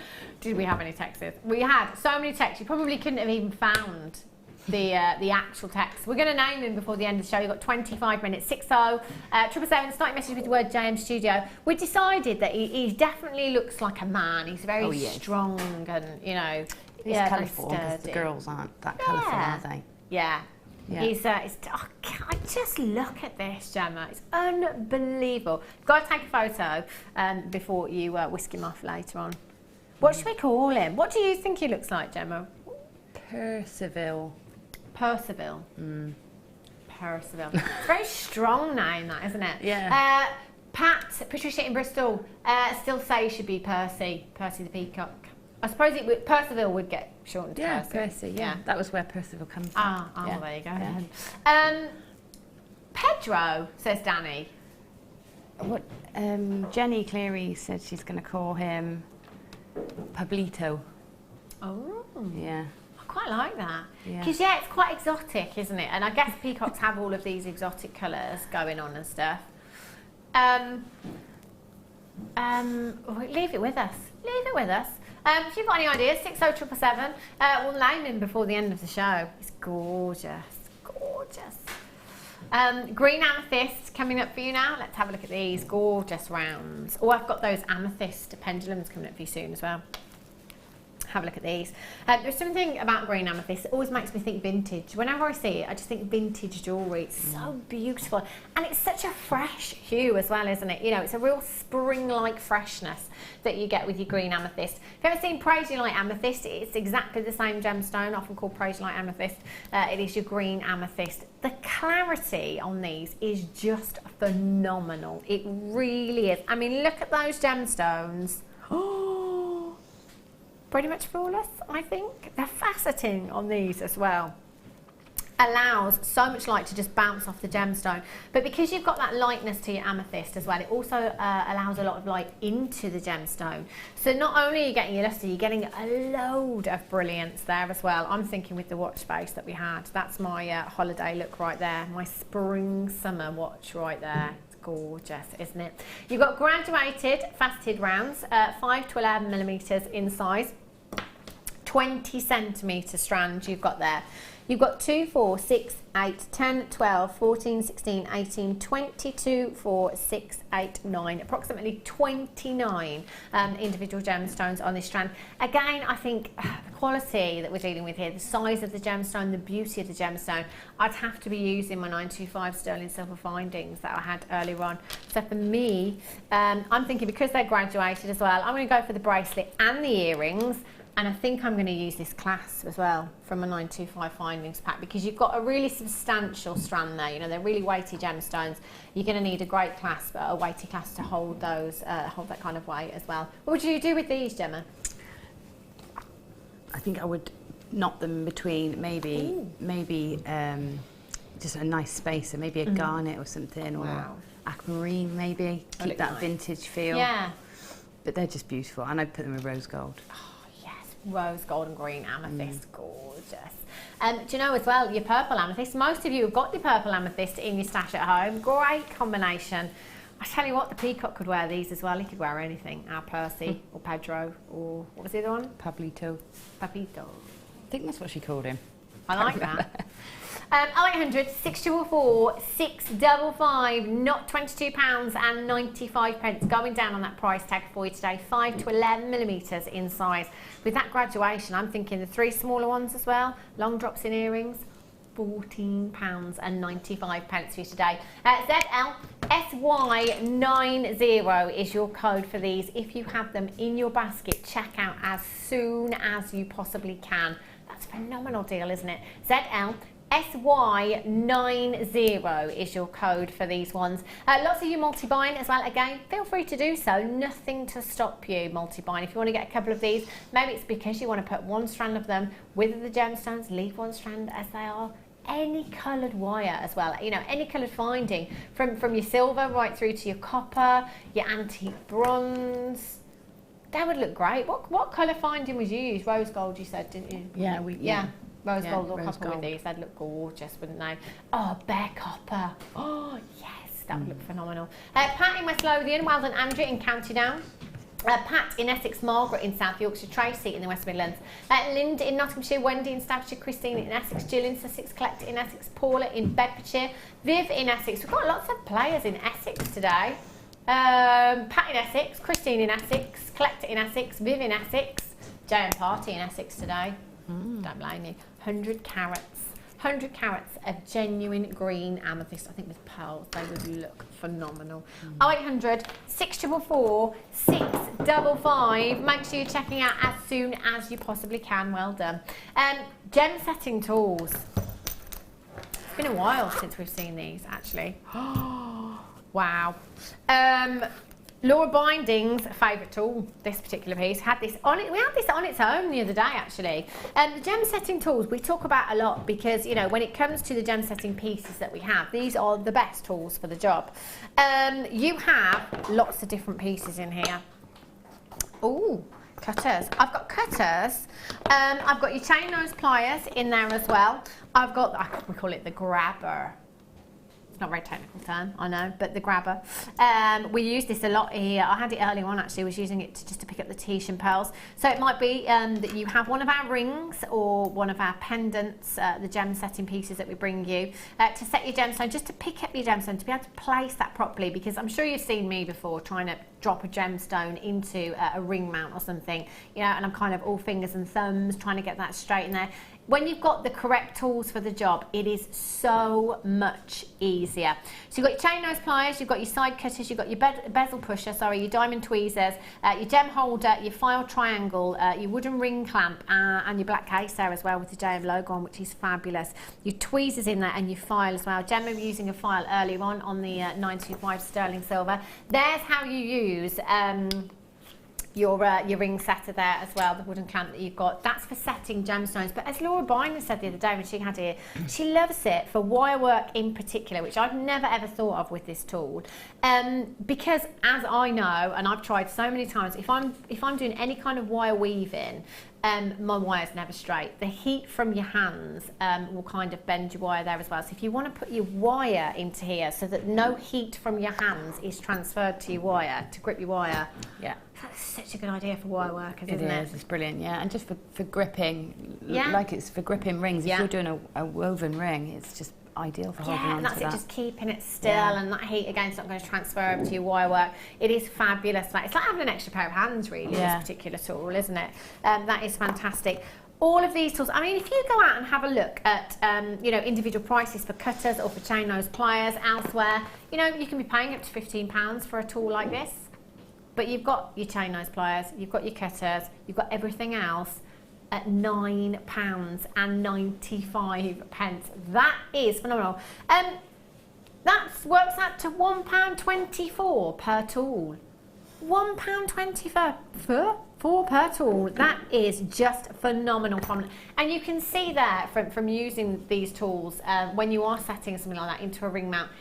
Did we have any texts? We had so many texts. You probably couldn't have even found the actual text. We're going to name them before the end of the show. You've got 25 minutes. 60 777. Starting message with the word JM Studio. We decided that he definitely looks like a man. He's very strong and, you know. He's colourful because the girls aren't that colourful, are they? Yeah. He's I just look at this, Gemma. It's unbelievable. You've got to take a photo before you whisk him off later on. What should we call him? What do you think he looks like, Gemma? Percival. Percival. Percival. It's a very strong name, that, isn't it? Yeah. Patricia in Bristol still say he should be Percy the peacock. I suppose Percival would get shortened to Percy. Percy, yeah. That was where Percival comes from. There you go. Yeah. Pedro, says Danny. What? Jenny Cleary said she's going to call him Pablito. Oh. Yeah. I quite like that. Because, it's quite exotic, isn't it? And I guess peacocks have all of these exotic colours going on and stuff. Leave it with us. Leave it with us. If you've got any ideas, 60777. We'll name him before the end of the show. It's gorgeous, gorgeous. Green amethyst coming up for you now. Let's have a look at these gorgeous rounds. Oh, I've got those amethyst pendulums coming up for you soon as well. Have a look at these. There's something about green amethyst that always makes me think vintage. Whenever I see it, I just think vintage jewellery. It's so beautiful. And it's such a fresh hue as well, isn't it? You know, it's a real spring-like freshness that you get with your green amethyst. If you've ever seen Praise You Like Amethyst, it's exactly the same gemstone, often called Praise You Like Amethyst. It is your green amethyst. The clarity on these is just phenomenal. It really is. I mean, look at those gemstones. Pretty much flawless, I think. The faceting on these as well allows so much light to just bounce off the gemstone. But because you've got that lightness to your amethyst as well, it also allows a lot of light into the gemstone. So not only are you getting your lustre, you're getting a load of brilliance there as well. I'm thinking with the watch face that we had. That's my holiday look right there. My spring summer watch right there. Gorgeous, isn't it? You've got graduated faceted rounds, 5 to 11 millimeters in size. 20 centimetre strand you've got there. You've got 2, 4, 6, 8, 10, 12, 14, 16, 18, 22, 4, 6, 8, 9, approximately 29 individual gemstones on this strand. Again, I think the quality that we're dealing with here, the size of the gemstone, the beauty of the gemstone, I'd have to be using my 925 sterling silver findings that I had earlier on. So for me, I'm thinking because they're graduated as well, I'm going to go for the bracelet and the earrings. And I think I'm going to use this clasp as well from a 925 findings pack, because you've got a really substantial strand there. You know, they're really weighty gemstones. You're going to need a great clasp, a weighty clasp to hold those, hold that kind of weight as well. What would you do with these, Gemma? I think I would knot them between maybe just a nice spacer, maybe a garnet or something, or aquamarine maybe. Keep that vintage feel. Yeah. But they're just beautiful, and I'd put them with rose gold. Rose gold and green amethyst, gorgeous. Do you know as well, your purple amethyst, most of you have got your purple amethyst in your stash at home. Great combination. I tell you what, the peacock could wear these as well. He could wear anything. Our Percy or Pedro, or what was the other one? Pablito. Pablito. I think that's what she called him. I like that. 0800 644 655, not £22.95, going down on that price tag for you today. 5 to 11 millimetres in size. With that graduation, I'm thinking the 3 smaller ones as well, long drops in earrings, £14.95 for you today. ZLSY90 is your code for these. If you have them in your basket, check out as soon as you possibly can. That's a phenomenal deal, isn't it? ZLSY90 is your code for these ones. Lots of you multi-buying as well. Again, feel free to do so. Nothing to stop you multi-buying. If you want to get a couple of these, maybe it's because you want to put one strand of them with the gemstones, leave one strand as they are. Any coloured wire as well, you know, any coloured finding from your silver right through to your copper, your antique bronze. That would look great. What colour finding was used? Rose gold, you said, didn't you? Yeah. Rose gold or copper with these, they'd look gorgeous, wouldn't they? Oh, bare copper. Oh, yes, that would look phenomenal. Pat in West Lothian, well done, Andrew in County Down. Pat in Essex, Margaret in South Yorkshire, Tracy in the West Midlands, Linda in Nottinghamshire, Wendy in Staffordshire, Christine in Essex, Jill in Sussex, Collector in Essex, Paula in Bedfordshire, Viv in Essex. We've got lots of players in Essex today. Pat in Essex, Christine in Essex, Collector in Essex, Viv in Essex, Jay and Party in Essex today. Don't blame you. 100 carats of genuine green amethyst, I think with pearls, they would look phenomenal. 0800 644 655. Make sure you're checking out as soon as you possibly can. Well done. Gem setting tools. It's been a while since we've seen these, actually. Wow. Laura Binding's favourite tool, this particular piece, had this on it. We had this on its own the other day, actually. The gem setting tools we talk about a lot because, you know, when it comes to the gem setting pieces that we have, these are the best tools for the job. You have lots of different pieces in here. Ooh, cutters. I've got cutters. I've got your chain nose pliers in there as well. I've got, we call it the grabber. It's not a very technical term, I know, but the grabber. We use this a lot here. I had it earlier on, actually. I was using it just to pick up the tish and pearls. So it might be that you have one of our rings or one of our pendants, the gem setting pieces that we bring you, to set your gemstone, just to pick up your gemstone, to be able to place that properly, because I'm sure you've seen me before trying to drop a gemstone into a ring mount or something, you know, and I'm kind of all fingers and thumbs trying to get that straight in there. When you've got the correct tools for the job, it is so much easier. So you've got your chain nose pliers, you've got your side cutters, you've got your bezel pusher, your diamond tweezers, your gem holder, your file triangle, your wooden ring clamp, and your black case there as well with the JM logo on, which is fabulous. Your tweezers in there and your file as well. Gemma was using a file earlier on the 925 sterling silver. There's how you use your ring setter there as well, the wooden clamp that you've got. That's for setting gemstones. But as Laura Bynum said the other day when she had it, she loves it for wire work in particular, which I've never ever thought of with this tool. Because as I know, and I've tried so many times, if I'm doing any kind of wire weaving, my wire's never straight. The heat from your hands will kind of bend your wire there as well. So if you want to put your wire into here so that no heat from your hands is transferred to your wire, to grip your wire. Yeah. That's such a good idea for wire workers, isn't it? It is, it's brilliant, yeah. And just for gripping, Yeah. like it's for gripping rings. Yeah. If you're doing a woven ring, it's just ideal for holding on and that's to it, that. just keeping it still, and that heat again is not going to transfer over to your wire work. It is fabulous. Like, it's like having an extra pair of hands, really, this particular tool, isn't it? That is fantastic. All of these tools, I mean, if you go out and have a look at, you know, individual prices for cutters or for chain nose pliers elsewhere, you know, you can be paying up to £15 for a tool like this. But you've got your chain nose pliers, you've got your cutters, you've got everything else at £9.95. That is phenomenal. That works out to £1.24 per tool. £1.24 per tool. That is just phenomenal. And you can see there from using these tools, when you are setting something like that into a ring mount,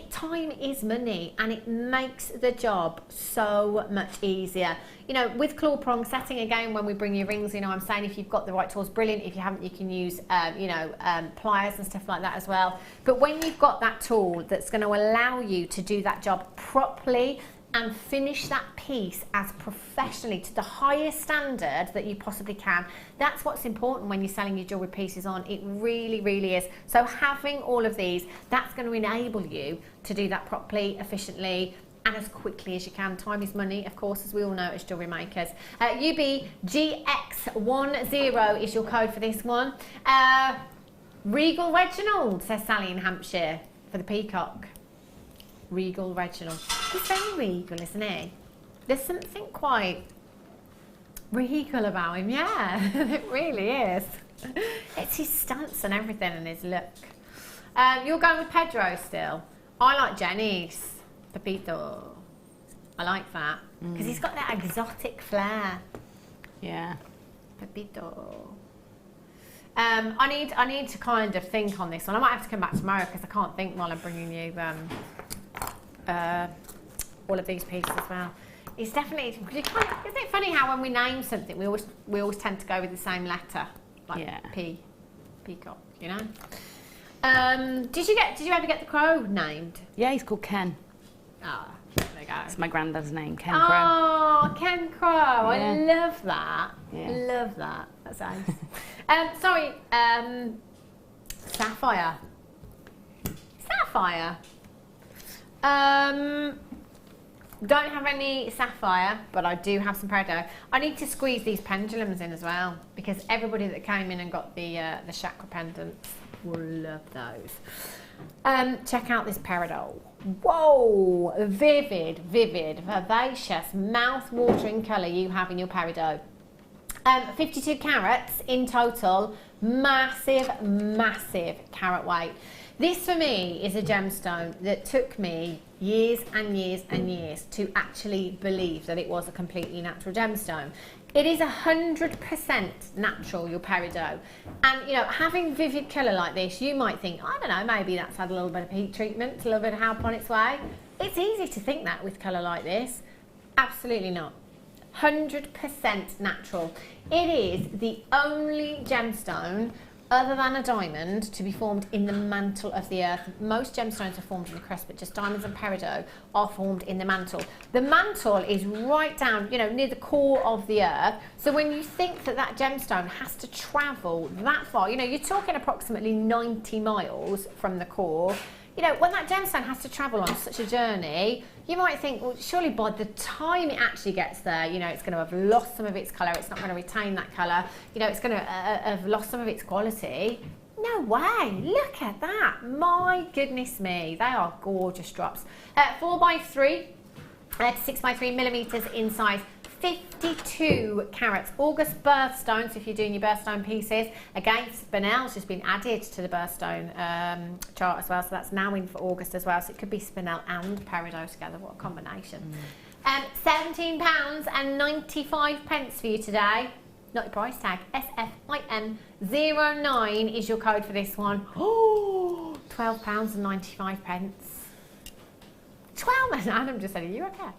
time is money, and it makes the job so much easier. You know, with claw prong setting, again, when we bring you rings, you know, I'm saying if you've got the right tools, brilliant. If you haven't, you can use, you know, pliers and stuff like that as well. But when you've got that tool that's going to allow you to do that job properly and finish that piece as professionally to the highest standard that you possibly can. That's what's important when you're selling your jewellery pieces on. It really, really is. So having all of these, that's going to enable you to do that properly, efficiently, and as quickly as you can. Time is money, of course, as we all know as jewellery makers. UBGX10 is your code for this one. Regal Reginald, says Sally in Hampshire, for the peacock. Regal Reginald. He's very regal, isn't he? There's something quite regal about him, yeah. It really is. It's his stance and everything and his look. You're going with Pedro still. I like Jenny's. Pepito. I like that. Because he's got that exotic flair. Yeah. Pepito. I need to kind of think on this one. I might have to come back tomorrow because I can't think while I'm bringing you all of these pieces as well. It's definitely, isn't it funny how when we name something we always tend to go with the same letter, like peacock, you know. Did you ever get the crow named? Yeah, he's called Ken. Ah, there you go. It's my granddad's name, Ken Crow. Oh, Ken Crow. Yeah. I love that. Yeah. Love that. That's nice. Sorry, Sapphire. Sapphire. Don't have any sapphire, but I do have some peridot. I need to squeeze these pendulums in as well because everybody that came in and got the chakra pendants will love those. Check out this peridot. Whoa, vivid, vivacious, mouth-watering colour you have in your peridot. 52 carats in total. Massive carat weight. This for me is a gemstone that took me years and years and years to actually believe that it was a completely natural gemstone. It is 100% natural, your peridot. And you know, having vivid colour like this, you might think, I don't know, maybe that's had a little bit of heat treatment, a little bit of help on its way. It's easy to think that with colour like this. Absolutely not. 100% natural. It is the only gemstone other than a diamond to be formed in the mantle of the earth. Most gemstones are formed in the crust, but just diamonds and peridot are formed in the mantle. The mantle is right down, you know, near the core of the earth. So when you think that that gemstone has to travel that far, you know, you're talking approximately 90 miles from the core. You know, when that gemstone has to travel on such a journey, you might think, well, surely by the time it actually gets there, you know, it's going to have lost some of its colour, it's not going to retain that colour, you know, it's going to have lost some of its quality. No way, look at that. My goodness me, they are gorgeous drops. 4x3 to 6x3 millimetres in size. 52 carats. August birthstone, so if you're doing your birthstone pieces, again, spinel's just been added to the birthstone chart as well, so that's now in for August as well, so it could be spinel and peridot together. What a combination. £17.95 for you today. Not your price tag. SFIM09 is your code for this one. Oh, £12.95. 12, Adam just said, are you okay?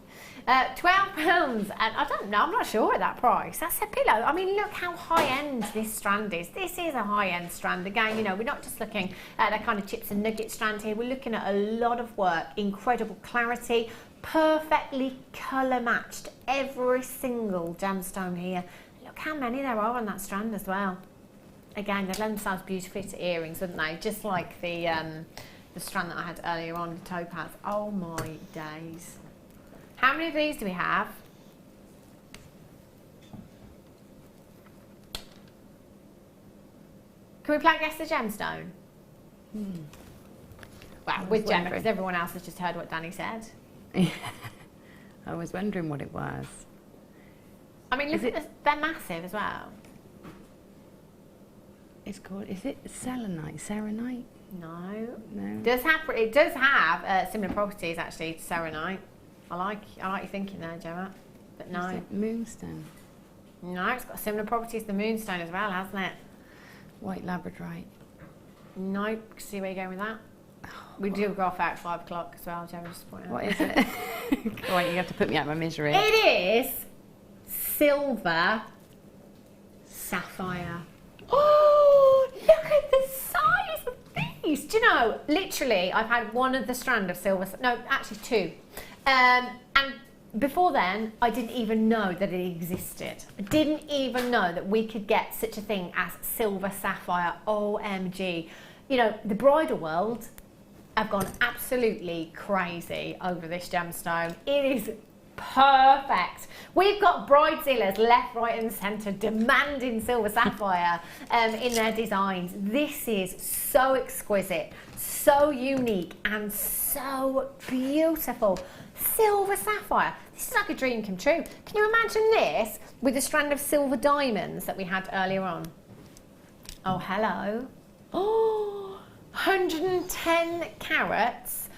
£12, and I don't know, I'm not sure at that price. That's a pillow. I mean, look how high-end this strand is. This is a high-end strand. Again, you know, we're not just looking at that kind of chips and nugget strand here. We're looking at a lot of work, incredible clarity, perfectly colour matched. Every single gemstone here. Look how many there are on that strand as well. Again, they'd lend themselves beautifully to earrings, wouldn't they? Just like the strand that I had earlier on, the topaz. Oh my days. How many of these do we have? Can we play Guess the Gemstone? Well, with Gemma, because everyone else has just heard what Danny said. I was wondering what it was. I mean, look at this, they're massive as well. It's called, is it selenite? Serenite? No. No. It does have similar properties actually to serenite. I like your thinking there, Gemma. But no. Is it moonstone? No, it's got similar properties to the moonstone as well, hasn't it? White labradorite? Nope. See where you're going with that? We do go off at 5 o'clock as well, Gemma, just point out. What is it? Right, you have to put me out of my misery. It is silver sapphire. Oh, look at the size of these. Do you know, literally, I've had one of the strand of silver, no, actually 2. And before then, I didn't even know that it existed. I didn't even know that we could get such a thing as silver sapphire. OMG. You know, the bridal world have gone absolutely crazy over this gemstone. It is perfect. We've got bridezillas left, right and centre demanding silver sapphire in their designs. This is so exquisite, so unique and so beautiful. Silver sapphire. This is like a dream come true. Can you imagine this with the strand of silver diamonds that we had earlier on? Oh, hello. Oh, 110 carats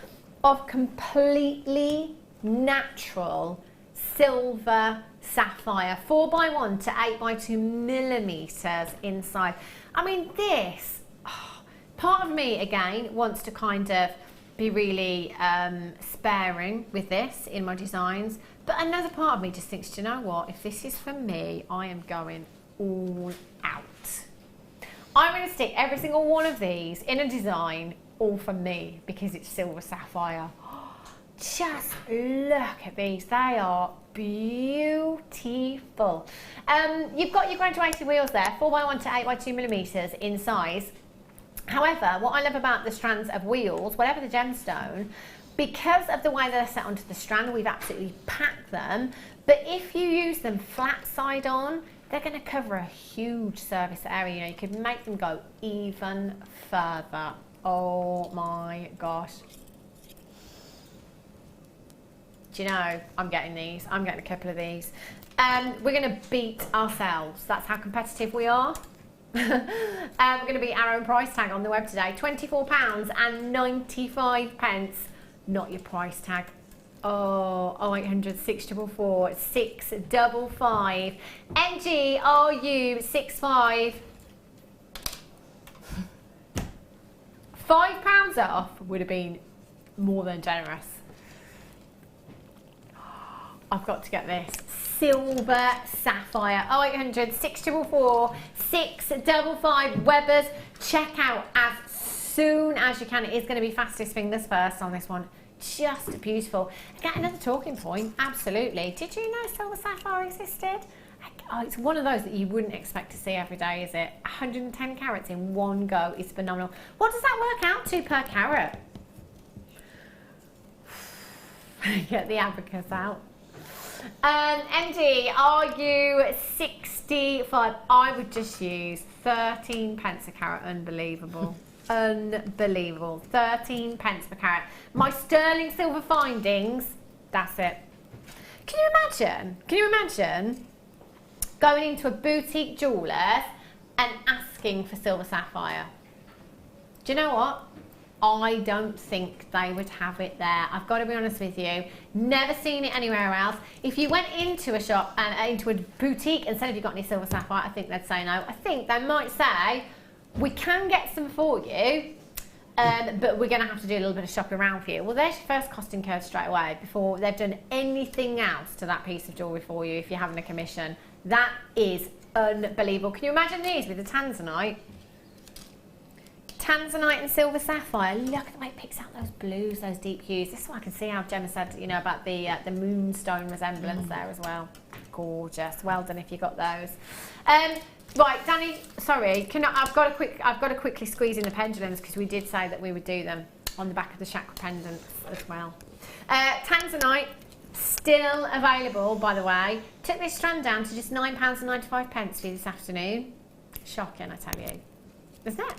of completely natural silver sapphire, 4x1 to 8x2 millimeters inside. I mean, this, part of me again wants to kind of be really sparing with this in my designs, but another part of me just thinks, do you know what, if this is for me, I am going all out. I'm going to stick every single one of these in a design all for me because it's silver sapphire. Just look at these, they are beautiful. You've got your graduated wheels there, 4x1 to 8x2 millimeters in size. However, what I love about the strands of wheels, whatever the gemstone, because of the way they're set onto the strand, we've absolutely packed them. But if you use them flat side on, they're going to cover a huge surface area. You know, you could make them go even further. Oh my gosh. Do you know, I'm getting these. I'm getting a couple of these. We're going to beat ourselves. That's how competitive we are. We're going to beat our own price tag on the web today. £24.95. Not your price tag. Oh, 0800 644 655. NGRU65. £5 off would have been more than generous. I've got to get this. Silver sapphire. 0800 644 655. Webbers, check out as soon as you can. It is going to be fastest fingers first on this one. Just beautiful. Again, another talking point. Absolutely. Did you know silver sapphire existed? Oh, it's one of those that you wouldn't expect to see every day, is it? 110 carats in one go is phenomenal. What does that work out to per carat? Get the abacus out. MD, are you 65? I would just use 13 pence a carat. Unbelievable. Unbelievable. 13 pence per carat. My sterling silver findings, that's it. Can you imagine going into a boutique jeweller's and asking for silver sapphire? Do you know what? I don't think they would have it there. I've got to be honest with you. Never seen it anywhere else. If you went into a shop and into a boutique and said, have you got any silver sapphire? I think they'd say no. I think they might say, we can get some for you, but we're going to have to do a little bit of shopping around for you. Well, there's your first cost incurred straight away before they've done anything else to that piece of jewellery for you if you're having a commission. That is unbelievable. Can you imagine these with the tanzanite? Tanzanite and silver sapphire. Look at the way it picks out those blues, those deep hues. This is why I can see how Gemma said, you know, about the moonstone resemblance there as well. Gorgeous. Well done if you got those. Right, Danny. Sorry, I've got to quickly squeeze in the pendulums because we did say that we would do them on the back of the chakra pendants as well. Tanzanite still available, by the way. Took this strand down to just £9.95 for you this afternoon. Shocking, I tell you. Isn't it?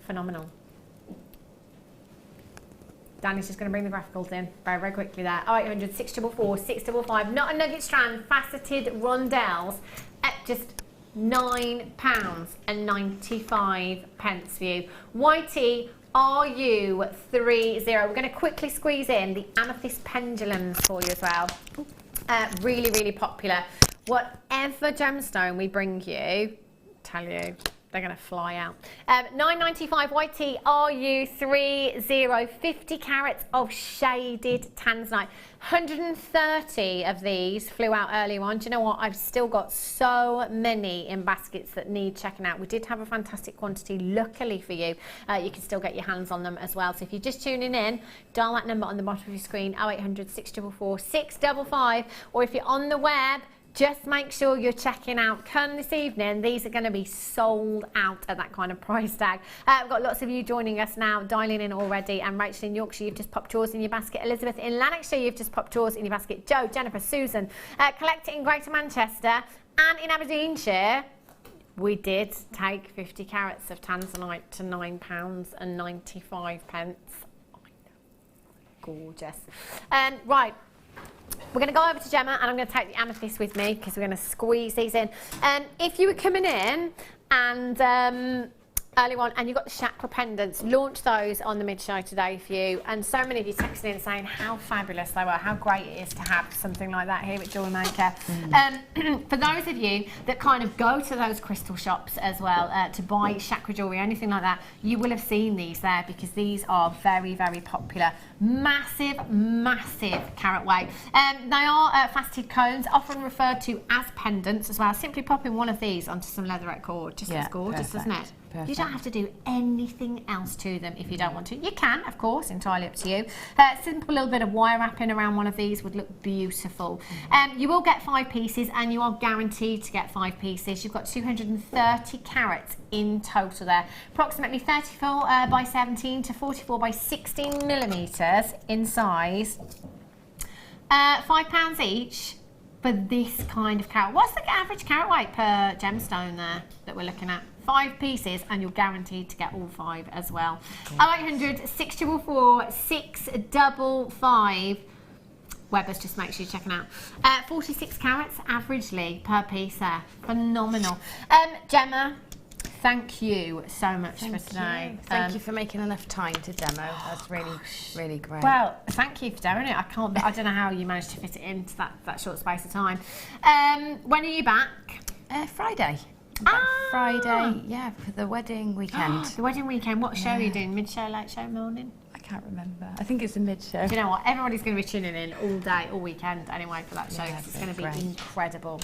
Phenomenal. Danny's just going to bring the graphicals in very, very quickly there. 0800 644 655. Not a nugget strand, faceted rondelles at just £9.95 for you. YT RU30. We're going to quickly squeeze in the amethyst pendulums for you as well. Really, really popular. Whatever gemstone we bring you, tell you, they're going to fly out. £9.95 YT RU30, 50 carats of shaded tanzanite. 130 of these flew out earlier on. Do you know what? I've still got so many in baskets that need checking out. We did have a fantastic quantity, luckily for you. You can still get your hands on them as well. So if you're just tuning in, dial that number on the bottom of your screen, 0800 644 655, or if you're on the web, just make sure you're checking out. Come this evening, these are going to be sold out at that kind of price tag. We've got lots of you joining us now, dialing in already. And Rachel in Yorkshire, you've just popped yours in your basket. Elizabeth in Lanarkshire, you've just popped yours in your basket. Jo, Jennifer, Susan, Collector in Greater Manchester and in Aberdeenshire. We did take 50 carats of tanzanite to £9.95. Gorgeous. Right. We're going to go over to Gemma and I'm going to take the amethyst with me because we're going to squeeze these in. If you were coming in and early on and you got the chakra pendants, launch those on the mid-show today for you. And so many of you texting in saying how fabulous they were, how great it is to have something like that here at JewelleryMaker. For those of you that kind of go to those crystal shops as well to buy chakra jewellery, anything like that, you will have seen these there because these are very, very popular. Massive, massive carat weight. They are faceted cones, often referred to as pendants as well. Simply popping one of these onto some leatherette cord just looks gorgeous, doesn't it? Perfect. You don't have to do anything else to them if you don't want to. You can, of course, entirely up to you. Simple little bit of wire wrapping around one of these would look beautiful. You will get 5 pieces and you are guaranteed to get 5 pieces. You've got 230 carats in total there. Approximately 34 by 17 to 44 by 16 millimetres in size. £5 each for this kind of carat. What's the average carat weight per gemstone there that we're looking at? 5 pieces and you're guaranteed to get all 5 as well. 0800 644 655. Webbers, just make sure you're checking out. 46 carats averagely per piece there. Phenomenal. Gemma, thank you so much for today. Thank you for making enough time to demo. That's really, really great. Well, thank you for doing it. I don't know how you managed to fit it into that short space of time. When are you back? Friday. Friday, yeah, for the wedding weekend. The wedding weekend. What show are you doing? Mid-show, late show, morning? I can't remember. I think it's a mid-show. Do you know what? Everybody's going to be tuning in all day, all weekend anyway for that show because it's going to be incredible.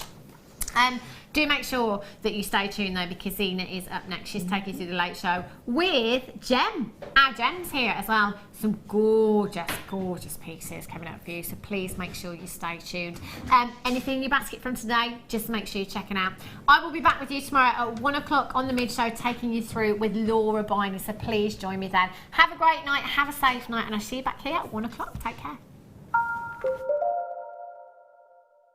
Do make sure that you stay tuned though because Zena is up next. She's taking you through the late show with Jem. Our Jem's here as well. Some gorgeous, gorgeous pieces coming up for you. So please make sure you stay tuned. Anything in your basket from today, just make sure you're checking out. I will be back with you tomorrow at 1 o'clock on the mid show taking you through with Laura Bynum. So please join me then. Have a great night. Have a safe night. And I'll see you back here at 1 o'clock. Take care.